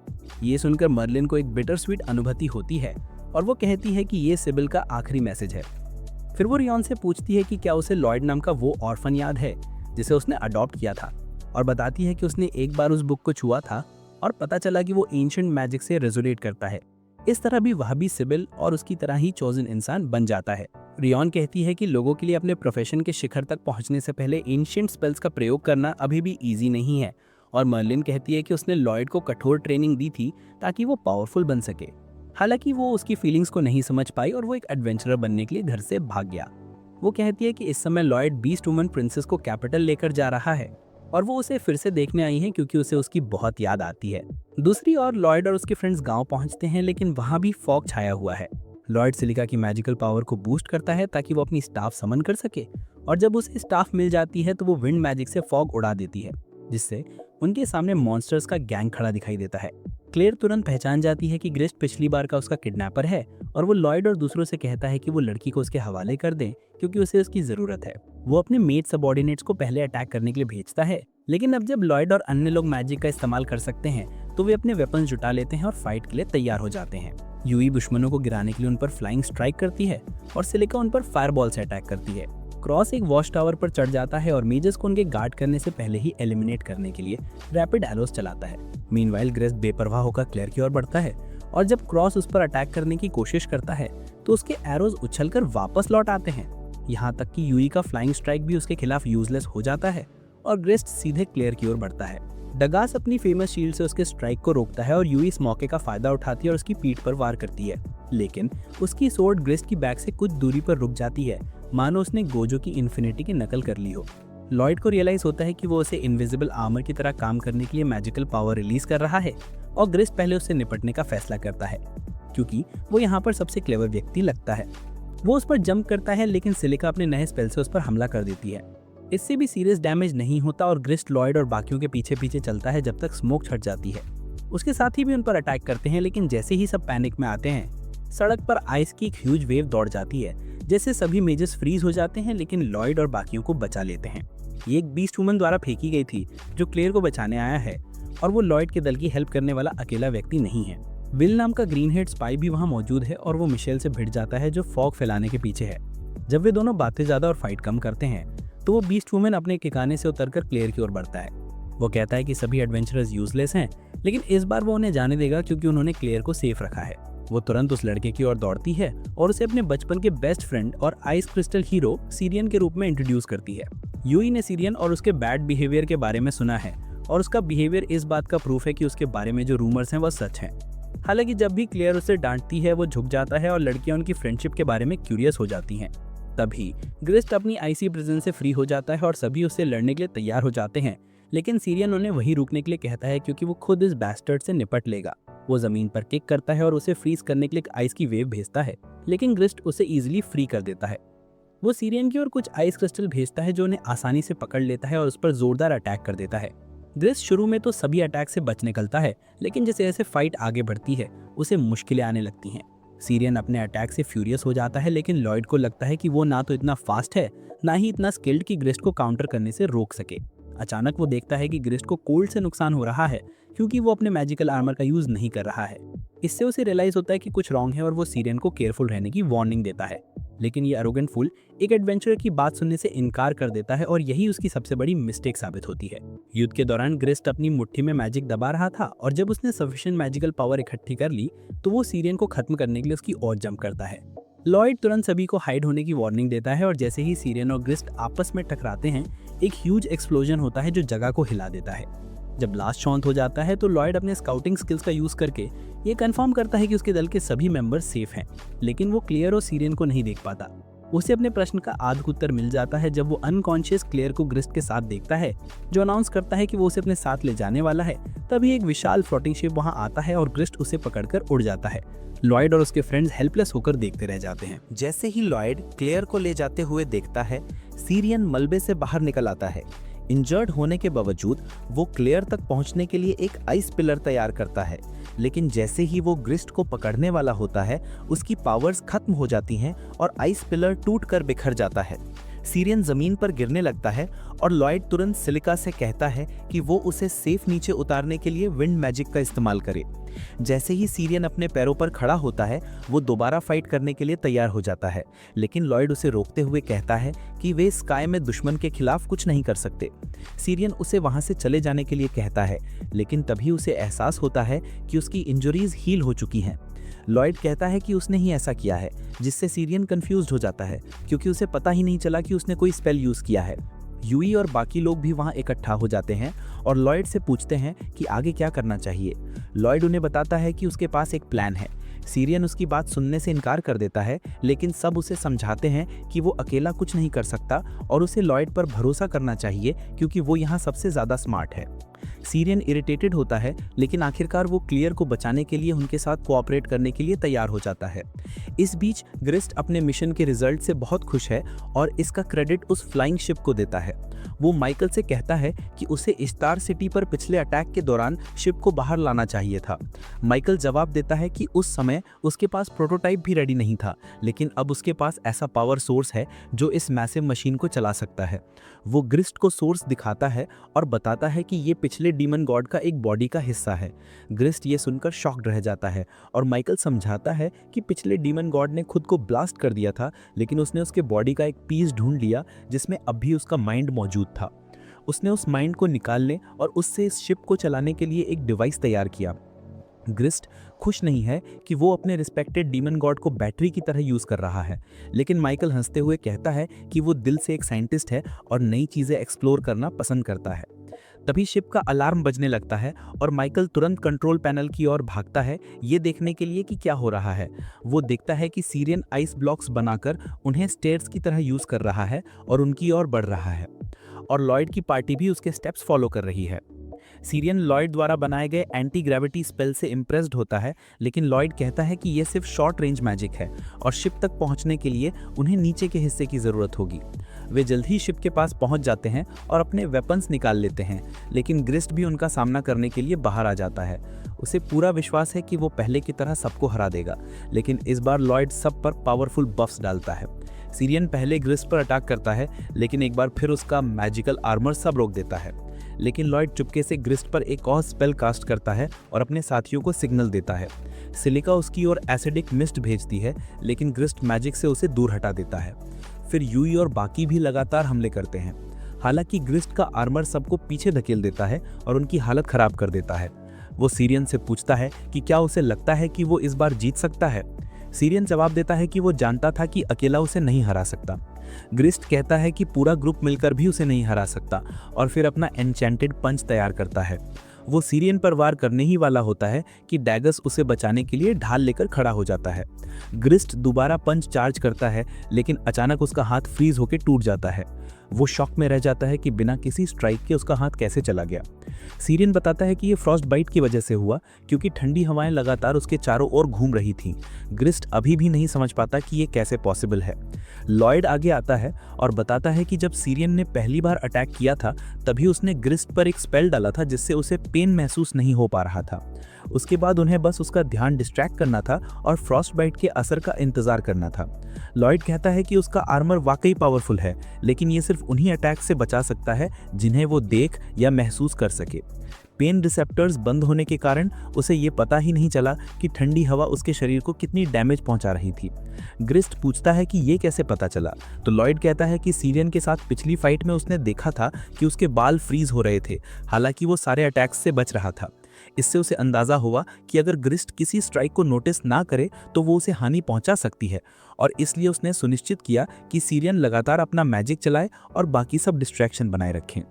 ये सुनकर मर्लिन को एक बिटर स्वीट अनुभूति होती है और वो कहती है कि ये सिबिल का आखिरी मैसेज है। फिर वो रियॉन से पूछती है कि क्या उसे लॉयड नाम का वो ऑर्फन याद है जिसे उसने अडॉप्ट किया था, और बताती है कि उसने एक बार उस बुक को छुआ था और पता चला कि वो एंशिएंट मैजिक से रेजोनेट करता है। इस तरह भी वह भी सिबिल और उसकी तरह ही चोजन इंसान बन जाता है। रियॉन कहती है कि लोगों के लिए अपने प्रोफेशन के शिखर तक पहुंचने से पहले एंशिएंट स्पेल्स का प्रयोग करना अभी भी इजी नहीं है, और मर्लिन कहती है कि उसने लॉयड को कठोर ट्रेनिंग दी थी ताकि वो पावरफुल बन सके। हालांकि वो उसकी फीलिंग्स को नहीं समझ पाई और वो एक एडवेंचरर बनने के लिए घर से भाग गया। वो कहती है कि इस समय लॉयड बीस्ट वुमन प्रिंसेस को कैपिटल लेकर जा रहा है और वो उसे फिर से देखने आई है क्योंकि उसे उसकी बहुत याद आती है। दूसरी ओर लॉयड और उसके फ्रेंड्स गांव पहुंचते हैं, लेकिन वहां भी फॉग छाया हुआ है। लॉयड सिलिका की मैजिकल पावर को बूस्ट करता है ताकि वो अपनी स्टाफ समन कर सके, और जब उसे स्टाफ मिल जाती है तो वो विंड मैजिक से फॉग उड़ा देती है, जिससे उनके सामने मॉन्स्टर्स का गैंग खड़ा दिखाई देता है। क्लेयर तुरंत पहचान जाती है कि ग्रिस्ट पिछली बार का उसका किडनैपर है और वो लॉयड और दूसरों से कहता है कि वो लड़की को उसके हवाले कर दें क्योंकि उसे उसकी जरूरत है। वो अपने मेट सबऑर्डिनेट्स को पहले अटैक करने के लिए भेजता है, लेकिन अब जब लॉयड और अन्य लोग मैजिक का इस्तेमाल कर सकते हैं तो वे अपने वेपन्स जुटा लेते हैं और फाइट के लिए तैयार हो जाते हैं। यूई दुश्मनों को गिराने के लिए उन पर फ्लाइंग स्ट्राइक करती है और सिलिका उन पर फायरबॉल से अटैक करती है। क्रॉस एक वॉच टावर पर चढ़ जाता है और मेजर्स को उनके गार्ड करने से पहले ही एलिमिनेट करने के लिए रैपिड एरोस चलाता है। मीनवाइल ग्रेस्ट बेपरवाह होकर क्लेयर की ओर बढ़ता है और जब क्रॉस उस पर अटैक करने की कोशिश करता है तो उसके एरोज उछलकर वापस लौट आते हैं। यहाँ तक कि यूई का फ्लाइंग स्ट्राइक भी उसके खिलाफ यूजलेस हो जाता है और ग्रिस्ट सीधे क्लेयर की ओर बढ़ता है। डगास अपनी फेमस शील्ड से उसके स्ट्राइक को रोकता है और यूई इस मौके का फायदा उठाती है और उसकी पीठ पर वार करती है, लेकिन उसकी सोर्ड ग्रिस्ट की बैक से कुछ दूरी पर रुक जाती है, मानो उसने गोजो की इन्फिनिटी की नकल कर ली हो। लॉयड को रियलाइज होता है कि वो उसे इनविजिबल आर्मर की तरह काम करने के लिए मैजिकल पावर रिलीज कर रहा है और ग्रिस्ट पहले उससे निपटने का फैसला करता है क्योंकि वो यहाँ पर सबसे क्लेवर व्यक्ति लगता है। वो उस पर जंप करता है लेकिन सिलिका अपने नए स्पेल से उस पर हमला कर देती है। इससे भी सीरियस डैमेज नहीं होता और ग्रिस्ट लॉयड और बाकियों के पीछे पीछे चलता है जब तक स्मोक छट जाती है। उसके साथी भी उन पर अटैक करते हैं, लेकिन जैसे ही सब पैनिक में आते हैं सड़क पर आइस की एक ह्यूज वेव दौड़ जाती है, जैसे सभी मेजर्स फ्रीज हो जाते हैं, लेकिन लॉयड और बाकियों को बचा लेते हैं। ये एक बीस्ट वुमन द्वारा फेंकी गई थी जो क्लेयर को बचाने आया है और वो लॉयड के दल की हेल्प करने वाला अकेला व्यक्ति नहीं है। विल नाम का ग्रीन हेड स्पाई भी वहाँ मौजूद है और वो मिशेल से भिड़ जाता है जो फॉग फैलाने के पीछे है। जब वे दोनों बातें ज्यादा और फाइट कम करते हैं तो वो बीस्ट वुमन अपने ठिकाने से उतरकर क्लेयर की ओर बढ़ता है। वो कहता है कि सभी एडवेंचरर्स यूजलेस हैं, लेकिन इस बार वो उन्हें जाने देगा क्योंकि उन्होंने क्लेयर को सेफ रखा है। वो तुरंत उस लड़के की ओर दौड़ती है और उसे अपने बचपन के बेस्ट फ्रेंड और आइस क्रिस्टल हीरो सीरियन के रूप में इंट्रोड्यूस करती है। यूई ने सीरियन और उसके बैड बिहेवियर के बारे में सुना है और उसका बिहेवियर इस बात का प्रूफ है कि उसके बारे में जो रूमर्स हैं वह सच हैं। हालांकि जब भी क्लेयर उसे डांटती है वो झुक जाता है और लड़कियां उनकी फ्रेंडशिप के बारे में क्यूरियस हो जाती हैं। तभी ग्रिस्ट अपनी आईसी प्रिजन से फ्री हो जाता है और सभी उससे लड़ने के लिए तैयार हो जाते हैं, लेकिन सीरियन उन्हें वहीं रुकने के लिए कहता है क्योंकि वो खुद इस बैस्टर्ड से निपट लेगा। वो जमीन पर किक करता है और उसे फ्रीज करने के लिए आइस की वेव भेजता है, लेकिन ग्रिस्ट उसे इजीली फ्री कर देता है। वो सीरियन की ओर कुछ आइस क्रिस्टल भेजता है जो उन्हें आसानी से पकड़ लेता है और उस पर जोरदार अटैक कर देता है। ग्रिस्ट शुरू में तो सभी अटैक से बच निकलता है, लेकिन जैसे जैसे फाइट आगे बढ़ती है उसे मुश्किलें आने लगती हैं। सीरियन अपने अटैक से फ्यूरियस हो जाता है, लेकिन लॉयड को लगता है कि वो ना तो इतना फास्ट है ना ही इतना स्किल्ड कि ग्रिस्ट को काउंटर करने से रोक सके। अचानक वो देखता है कि ग्रिस्ट को कोल्ड से नुकसान हो रहा है क्योंकि वो अपने मैजिकल आर्मर का यूज नहीं कर रहा है। इससे उसे रियलाइज होता है कि कुछ रॉन्ग है और वो सीरियन को केयरफुल रहने की वार्निंग देता है, लेकिन ये एरोगेंट फूल एक एडवेंचरर की बात सुनने से इनकार कर देता है और यही उसकी सबसे बड़ी मिस्टेक साबित होती है। युद्ध के दौरान ग्रिस्ट अपनी मुट्ठी में मैजिक दबा रहा था और जब उसने सफिशिएंट मैजिकल पावर इकट्ठी कर ली तो वो सीरियन को खत्म करने के लिए उसकी ओर जंप करता है। लॉयड तुरंत सभी को हाइड होने की वार्निंग देता है और जैसे ही सीरियन और ग्रिस्ट आपस में टकराते हैं एक ह्यूज एक्सप्लोजन होता है जो जगह को हिला देता है। जब ब्लास्ट शांत हो जाता है तो लॉयड अपने स्काउटिंग स्किल्स का यूज करके ये कंफर्म करता है कि उसके दल के सभी मेंबर्स सेफ हैं, लेकिन वो क्लियर और सीरियन को नहीं देख पाता। उसे अपने प्रश्न का आध उत्तर मिल जाता है जब वो अनकॉन्शियस क्लेयर को ग्रिस्ट के साथ देखता है जो अनाउंस करता है कि वो उसे अपने साथ ले जाने वाला है। तभी एक विशाल फ्लोटिंग शिप वहां आता है और ग्रिस्ट उसे पकड़कर उड़ जाता है। लॉयड और उसके फ्रेंड्स हेल्पलेस होकर देखते रह जाते हैं। जैसे ही लॉयड क्लेयर को ले जाते हुए देखता है, सीरियन मलबे से बाहर निकल आता है। इंजर्ड होने के बावजूद वो क्लेयर तक पहुंचने के लिए एक आइस पिलर तैयार करता है, लेकिन जैसे ही वो ग्रिस्ट को पकड़ने वाला होता है उसकी पावर्स खत्म हो जाती हैं और आइस पिलर टूटकर बिखर जाता है। सीरियन जमीन पर गिरने लगता है और लॉयड तुरंत सिलिका से कहता है कि वो उसे सेफ नीचे उतारने के लिए विंड मैजिक का इस्तेमाल करे। जैसे ही सीरियन अपने पैरों पर खड़ा होता है वो दोबारा फाइट करने के लिए तैयार हो जाता है, लेकिन लॉयड उसे रोकते हुए कहता है कि वे स्काई में दुश्मन के खिलाफ कुछ नहीं कर सकते। सीरियन उसे वहां से चले जाने के लिए कहता है, लेकिन तभी उसे एहसास होता है कि उसकी इंजरीज हील हो चुकी हैं। लॉयड कहता है कि उसने ही ऐसा किया है, जिससे सीरियन कंफ्यूज्ड हो जाता है क्योंकि उसे पता ही नहीं चला कि उसने कोई स्पेल यूज किया है। यूई और बाकी लोग भी वहां इकट्ठा हो जाते हैं और लॉयड से पूछते हैं कि आगे क्या करना चाहिए। लॉयड उन्हें बताता है कि उसके पास एक प्लान है। सीरियन उसकी बात सुनने से इनकार कर देता है, लेकिन सब उसे समझाते हैं कि वो अकेला कुछ नहीं कर सकता और उसे लॉयड पर भरोसा करना चाहिए क्योंकि वो यहाँ सबसे ज्यादा स्मार्ट है। सीरियन इरिटेटेड होता है, लेकिन आखिरकार वो क्लियर को बचाने के लिए उनके साथ कोऑपरेट करने के लिए तैयार हो जाता है। इस बीच ग्रिस्ट अपने मिशन के रिजल्ट से बहुत खुश है और इसका क्रेडिट उस फ्लाइंग शिप को देता है। वो माइकल से कहता है कि उसे स्टार सिटी पर पिछले अटैक के दौरान शिप को बाहर लाना चाहिए था। माइकल जवाब देता है कि उस समय उसके पास प्रोटोटाइप भी रेडी नहीं था, लेकिन अब उसके पास ऐसा पावर सोर्स है जो इस मैसिव मशीन को चला सकता है। वो ग्रिस्ट को सोर्स दिखाता है और बताता है कि ये पिछले डीमन गॉड का एक बॉडी का हिस्सा है। ग्रिस्ट ये सुनकर शॉक्ड रह जाता है और माइकल समझाता है कि पिछले डीमन गॉड ने खुद को ब्लास्ट कर दिया था, लेकिन उसने उसके बॉडी का एक पीस ढूंढ लिया जिसमें अब भी उसका माइंड मौजूद था। उसने उस माइंड को निकालने और उससे इस शिप को चलाने के लिए एक डिवाइस तैयार किया। ग्रिस्ट खुश नहीं है कि वो अपने रिस्पेक्टेड डीमन गॉड को बैटरी की तरह यूज कर रहा है, लेकिन माइकल हंसते हुए कहता है कि वो दिल से एक साइंटिस्ट है और नई चीजें एक्सप्लोर करना पसंद करता है। तभी शिप का अलार्म बजने लगता है और माइकल तुरंत कंट्रोल पैनल की ओर भागता है ये देखने के लिए कि क्या हो रहा है। वो देखता है कि सीरियन आइस ब्लॉक्स बनाकर उन्हें स्टेयर्स की तरह यूज कर रहा है और उनकी ओर बढ़ रहा है, और लॉयड की पार्टी भी उसके स्टेप्स फॉलो कर रही है। सीरियन लॉयड द्वारा बनाए गए एंटी ग्रेविटी स्पेल से इम्प्रेस्ड होता है, लेकिन लॉयड कहता है कि यह सिर्फ शॉर्ट रेंज मैजिक है और शिप तक पहुंचने के लिए उन्हें नीचे के हिस्से की जरूरत होगी। वे जल्द ही शिप के पास पहुंच जाते हैं और अपने वेपन्स निकाल लेते हैं, लेकिन ग्रिस्ट भी उनका सामना करने के लिए बाहर आ जाता है। उसे पूरा विश्वास है कि वो पहले की तरह सबको हरा देगा, लेकिन इस बार लॉयड सब पर पावरफुल बफ्स डालता है। सीरियन पहले ग्रिस्ट पर अटैक करता है, लेकिन एक बार फिर उसका मैजिकल आर्मर सब रोक देता है। लेकिन लॉयड चुपके से ग्रिस्ट पर एक और स्पेल कास्ट करता है और अपने साथियों को सिग्नल देता है। सिलिका उसकी ओर एसिडिक मिस्ट भेजती है, लेकिन ग्रिस्ट मैजिक से उसे दूर हटा देता है। फिर यूई और बाकी भी लगातार हमले करते हैं। हालांकि ग्रिस्ट का आर्मर सबको पीछे धकेल देता है और उनकी हालत खराब कर देता है। वो सीरियन से पूछता है कि क्या उसे लगता है कि वो इस बार जीत सकता है। सीरियन जवाब देता है कि वो जानता था कि अकेला उसे नहीं हरा सकता। ग्रिस्ट कहता है कि पूरा ग्रुप मिलकर भी उसे नहीं हरा सकता और फिर अपना एन्चेंटेड पंच तैयार करता है। वो सीरियन पर वार करने ही वाला होता है कि डैगस उसे बचाने के लिए ढाल लेकर खड़ा हो जाता है। ग्रिस्ट दोबारा पंच चार्ज करता है, लेकिन अचानक उसका हाथ फ्रीज होकर टूट जाता है। वो शॉक में रह जाता है कि बिना किसी स्ट्राइक के उसका हाथ कैसे चला गया। सीरियन बताता है कि ये फ्रॉस्ट बाइट की वजह से हुआ, क्योंकि ठंडी हवाएं लगातार उसके चारों ओर घूम रही थीं। ग्रिस्ट अभी भी नहीं समझ पाता कि ये कैसे पॉसिबल है। लॉयड आगे आता है और बताता है कि जब सीरियन ने पहली बार अटैक किया था, तभी उसने ग्रिस्ट पर एक स्पेल डाला था जिससे उसे पेन महसूस नहीं हो पा रहा था। उसके बाद उन्हें बस उसका ध्यान डिस्ट्रैक्ट करना था और फ्रॉस्ट बाइट के असर का इंतजार करना था। लॉयड कहता है कि उसका आर्मर वाकई पावरफुल है, लेकिन ये सिर्फ उन्हीं अटैक से बचा सकता है जिन्हें वो देख या महसूस कर सके। पेन रिसेप्टर्स बंद होने के कारण उसे ये पता ही नहीं चला कि ठंडी हवा उसके शरीर को कितनी डैमेज पहुंचा रही थी। ग्रिस्ट पूछता है कि ये कैसे पता चला, तो लॉयड कहता है कि सीरियन के साथ पिछली फाइट में उसने देखा था कि उसके बाल फ्रीज हो रहे थे, हालांकि वो सारे अटैक्स से बच रहा था। इससे उसे अंदाजा हुआ कि अगर ग्रिस्ट किसी स्ट्राइक को नोटिस ना करे तो वो उसे हानि पहुंचा सकती है, और इसलिए उसने सुनिश्चित किया कि सीरियन लगातार अपना मैजिक चलाए और बाकी सब डिस्ट्रैक्शन बनाए रखें।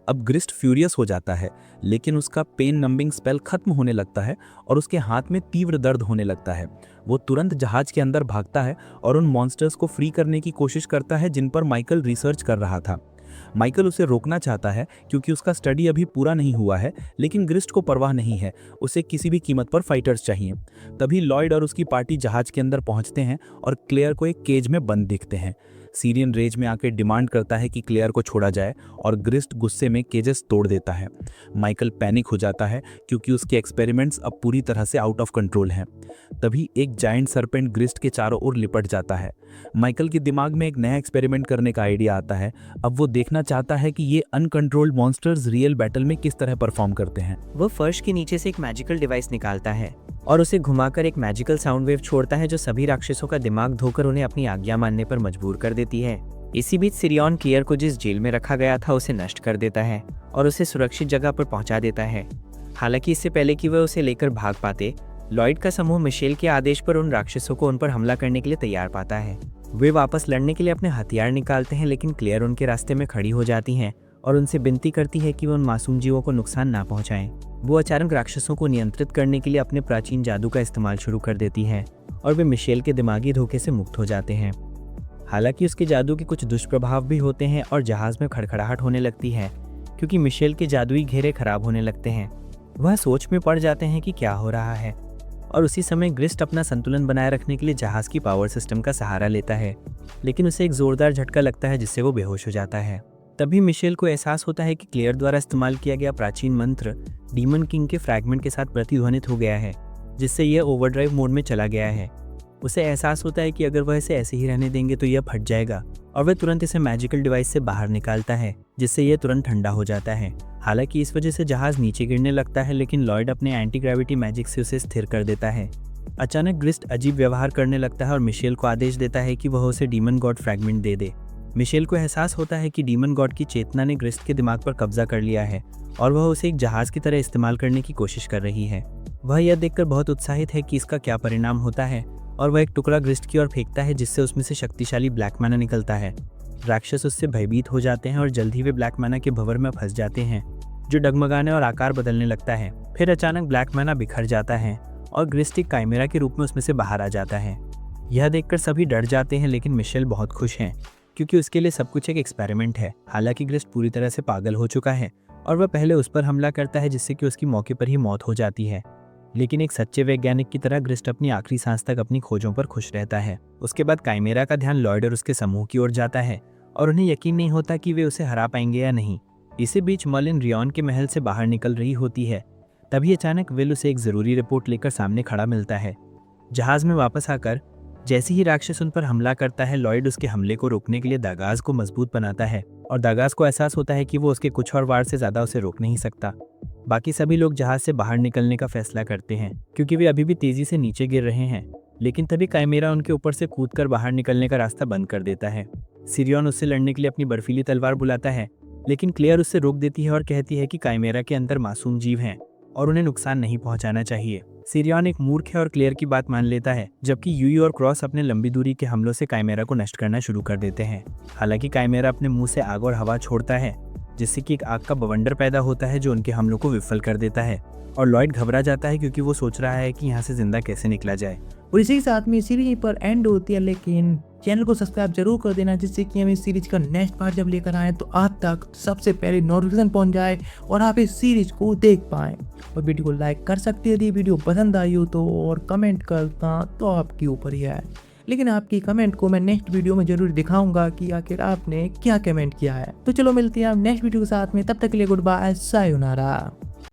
अब ग्रिस्ट फ्यूरियस हो जाता है, लेकिन उसका पेन नंबिंग स्पेल खत्म होने लगता है और उसके हाथ में तीव्र दर्द होने लगता है। वो तुरंत जहाज के अंदर भागता है और उन मॉन्स्टर्स को फ्री करने की कोशिश करता है जिन पर माइकल रिसर्च कर रहा था। माइकल उसे रोकना चाहता है क्योंकि उसका स्टडी अभी पूरा नहीं हुआ है, लेकिन ग्रिस्ट को परवाह नहीं है, उसे किसी भी कीमत पर फाइटर्स चाहिए। तभी लॉयड और उसकी पार्टी जहाज के अंदर पहुंचते हैं और क्लेयर को एक केज में बंद दिखते हैं। सीरियन रेज में आकर डिमांड करता है कि क्लेयर को छोड़ा जाए और ग्रिस्ट गुस्से में केजेस तोड़ देता है। माइकल पैनिक हो जाता है क्योंकि उसके एक्सपेरिमेंट्स अब पूरी तरह से आउट ऑफ कंट्रोल हैं। तभी एक जायंट सर्पेंट ग्रिस्ट के चारों ओर लिपट जाता है। माइकल के दिमाग में एक नया एक्सपेरिमेंट करने का आइडिया आता है। अब वो देखना चाहता है कि ये अनकंट्रोल्ड मॉन्स्टर्स रियल बैटल में किस तरह परफॉर्म करते हैं। वो फर्श के नीचे से एक मैजिकल डिवाइस निकालता है और उसे घुमाकर एक मैजिकल साउंड वेव छोड़ता है जो सभी राक्षसों का दिमाग धोकर उन्हें अपनी आज्ञा मानने पर मजबूर कर देती है। इसी बीच सिरियन क्लियर को जिस जेल में रखा गया था उसे नष्ट कर देता है और उसे सुरक्षित जगह पर पहुंचा देता है। हालांकि इससे पहले कि वह उसे लेकर भाग पाते, लॉयड का समूह मिशेल के आदेश पर उन राक्षसों को उन पर हमला करने के लिए तैयार पाता है। वे वापस लड़ने के लिए अपने हथियार निकालते हैं, लेकिन क्लियर उनके रास्ते में खड़ी हो जाती हैं और उनसे विनती करती है कि वो उन मासूम जीवों को नुकसान ना पहुंचाएं। वो अचानक राक्षसों को नियंत्रित करने के लिए अपने प्राचीन जादू का इस्तेमाल शुरू कर देती है और वे मिशेल के दिमागी धोखे से मुक्त हो जाते हैं। हालांकि उसके जादू के कुछ दुष्प्रभाव भी होते हैं और जहाज में खड़खड़ाहट होने लगती है क्योंकि मिशेल के जादुई घेरे खराब होने लगते हैं। वह सोच में पड़ जाते हैं कि क्या हो रहा है, और उसी समय ग्रिस्ट अपना संतुलन बनाए रखने के लिए जहाज की पावर सिस्टम का सहारा लेता है, लेकिन उसे एक जोरदार झटका लगता है जिससे वो बेहोश हो जाता है। तभी मिशेल को एहसास होता है कि क्लियर द्वारा इस्तेमाल किया गया प्राचीन मंत्र डीमन किंग के फ्रैगमेंट के साथ प्रतिध्वनित हो गया है, जिससे यह ओवरड्राइव मोड में चला गया है। उसे एहसास होता है कि अगर वह इसे ऐसे ही रहने देंगे तो यह फट जाएगा, और वह तुरंत इसे मैजिकल डिवाइस से बाहर निकालता है जिससे यह तुरंत ठंडा हो जाता है। हालांकि इस वजह से जहाज नीचे गिरने लगता है, लेकिन लॉयड अपने एंटी ग्रेविटी मैजिक से उसे स्थिर कर देता है। अचानक ग्रिस्ट अजीब व्यवहार करने लगता है और मिशेल को आदेश देता है कि वह उसे डीमन गॉड फ्रैगमेंट दे दे। मिशेल को एहसास होता है कि डीमन गॉड की चेतना ने ग्रिस्ट के दिमाग पर कब्जा कर लिया है और वह उसे एक जहाज की तरह इस्तेमाल करने की कोशिश कर रही है। वह यह देखकर बहुत उत्साहित है कि इसका क्या परिणाम होता है और वह एक टुकड़ा ग्रिस्ट की ओर फेंकता है जिससे उसमें से शक्तिशाली ब्लैक मैना निकलता है। राक्षस उससे भयभीत हो जाते हैं और जल्द ही वे ब्लैक मैना के भंवर में फंस जाते हैं जो डगमगाने और आकार बदलने लगता है। फिर अचानक ब्लैक मैना बिखर जाता है और ग्रिस्ट एक काइमेरा के रूप में उसमें से बाहर आ जाता है। यह देखकर सभी डर जाते हैं लेकिन मिशेल बहुत खुश हैं क्योंकि उसके लिए सब कुछ एक एक्सपेरिमेंट है। हालांकि ग्रिस्ट पूरी तरह से पागल हो चुका है और वह पहले उस पर हमला करता है जिससे कि उसकी मौके पर ही मौत हो जाती है। लेकिन एक सच्चे वैज्ञानिक की तरह ग्रिस्ट अपनी आखिरी सांस तक अपनी खोजों पर खुश रहता है। उसके बाद काइमेरा का ध्यान लॉयड और उसके समूह की ओर जाता है और उन्हें यकीन नहीं होता कि वे उसे हरा पाएंगे या नहीं। इसी बीच मर्लिन रियॉन के महल से बाहर निकल रही होती है। तभी अचानक विल उसे एक जरूरी रिपोर्ट लेकर सामने खड़ा मिलता है। जहाज में वापस आकर जैसे ही राक्षस उन पर हमला करता है, लॉयड उसके हमले को रोकने के लिए दागाज को मजबूत बनाता है और दागाज को एहसास होता है कि वो उसके कुछ और वार से ज्यादा उसे रोक नहीं सकता। बाकी सभी लोग जहाज से बाहर निकलने का फैसला करते हैं क्योंकि वे अभी भी तेजी से नीचे गिर रहे हैं। लेकिन तभी काइमेरा उनके ऊपर से कूदकर बाहर निकलने का रास्ता बंद कर देता है। सिरियन उससे लड़ने के लिए अपनी बर्फीली तलवार बुलाता है लेकिन क्लेयर उससे रोक देती है और कहती है कि काइमेरा के अंदर मासूम जीव हैं और उन्हें नुकसान नहीं पहुंचाना चाहिए। सिरियन एक मूर्ख है और क्लेयर की बात मान लेता है, जबकि यूई और क्रॉस अपने लंबी दूरी के हमलों से काइमेरा को नष्ट करना शुरू कर देते हैं। हालांकि काइमेरा अपने मुंह से आग और हवा छोड़ता है जिससे कि एक आग का बवंडर पैदा होता है जो उनके हमलों को विफल कर देता है और लॉयड घबरा जाता है क्योंकि वो सोच रहा है कि यहाँ से जिंदा कैसे निकला जाए। और इसी के साथ में सीरीज पर एंड होती है, लेकिन चैनल को सब्सक्राइब जरूर कर देना जिससे कि हम इस सीरीज का नेक्स्ट पार्ट जब लेकर आए तो आप तक सबसे पहले नोटिफिकेशन पहुंच जाए और आप इस सीरीज को देख पाएं। और वीडियो को लाइक कर सकते हैं यदि वीडियो पसंद आई हो तो, और कमेंट करना तो आपके ऊपर ही है, लेकिन आपकी कमेंट को मैं नेक्स्ट वीडियो में जरूर दिखाऊंगा कि आखिर आपने क्या कमेंट किया है। तो चलो मिलते हैं नेक्स्ट वीडियो के साथ में, तब तक के लिए गुड बाय, सायोनारा।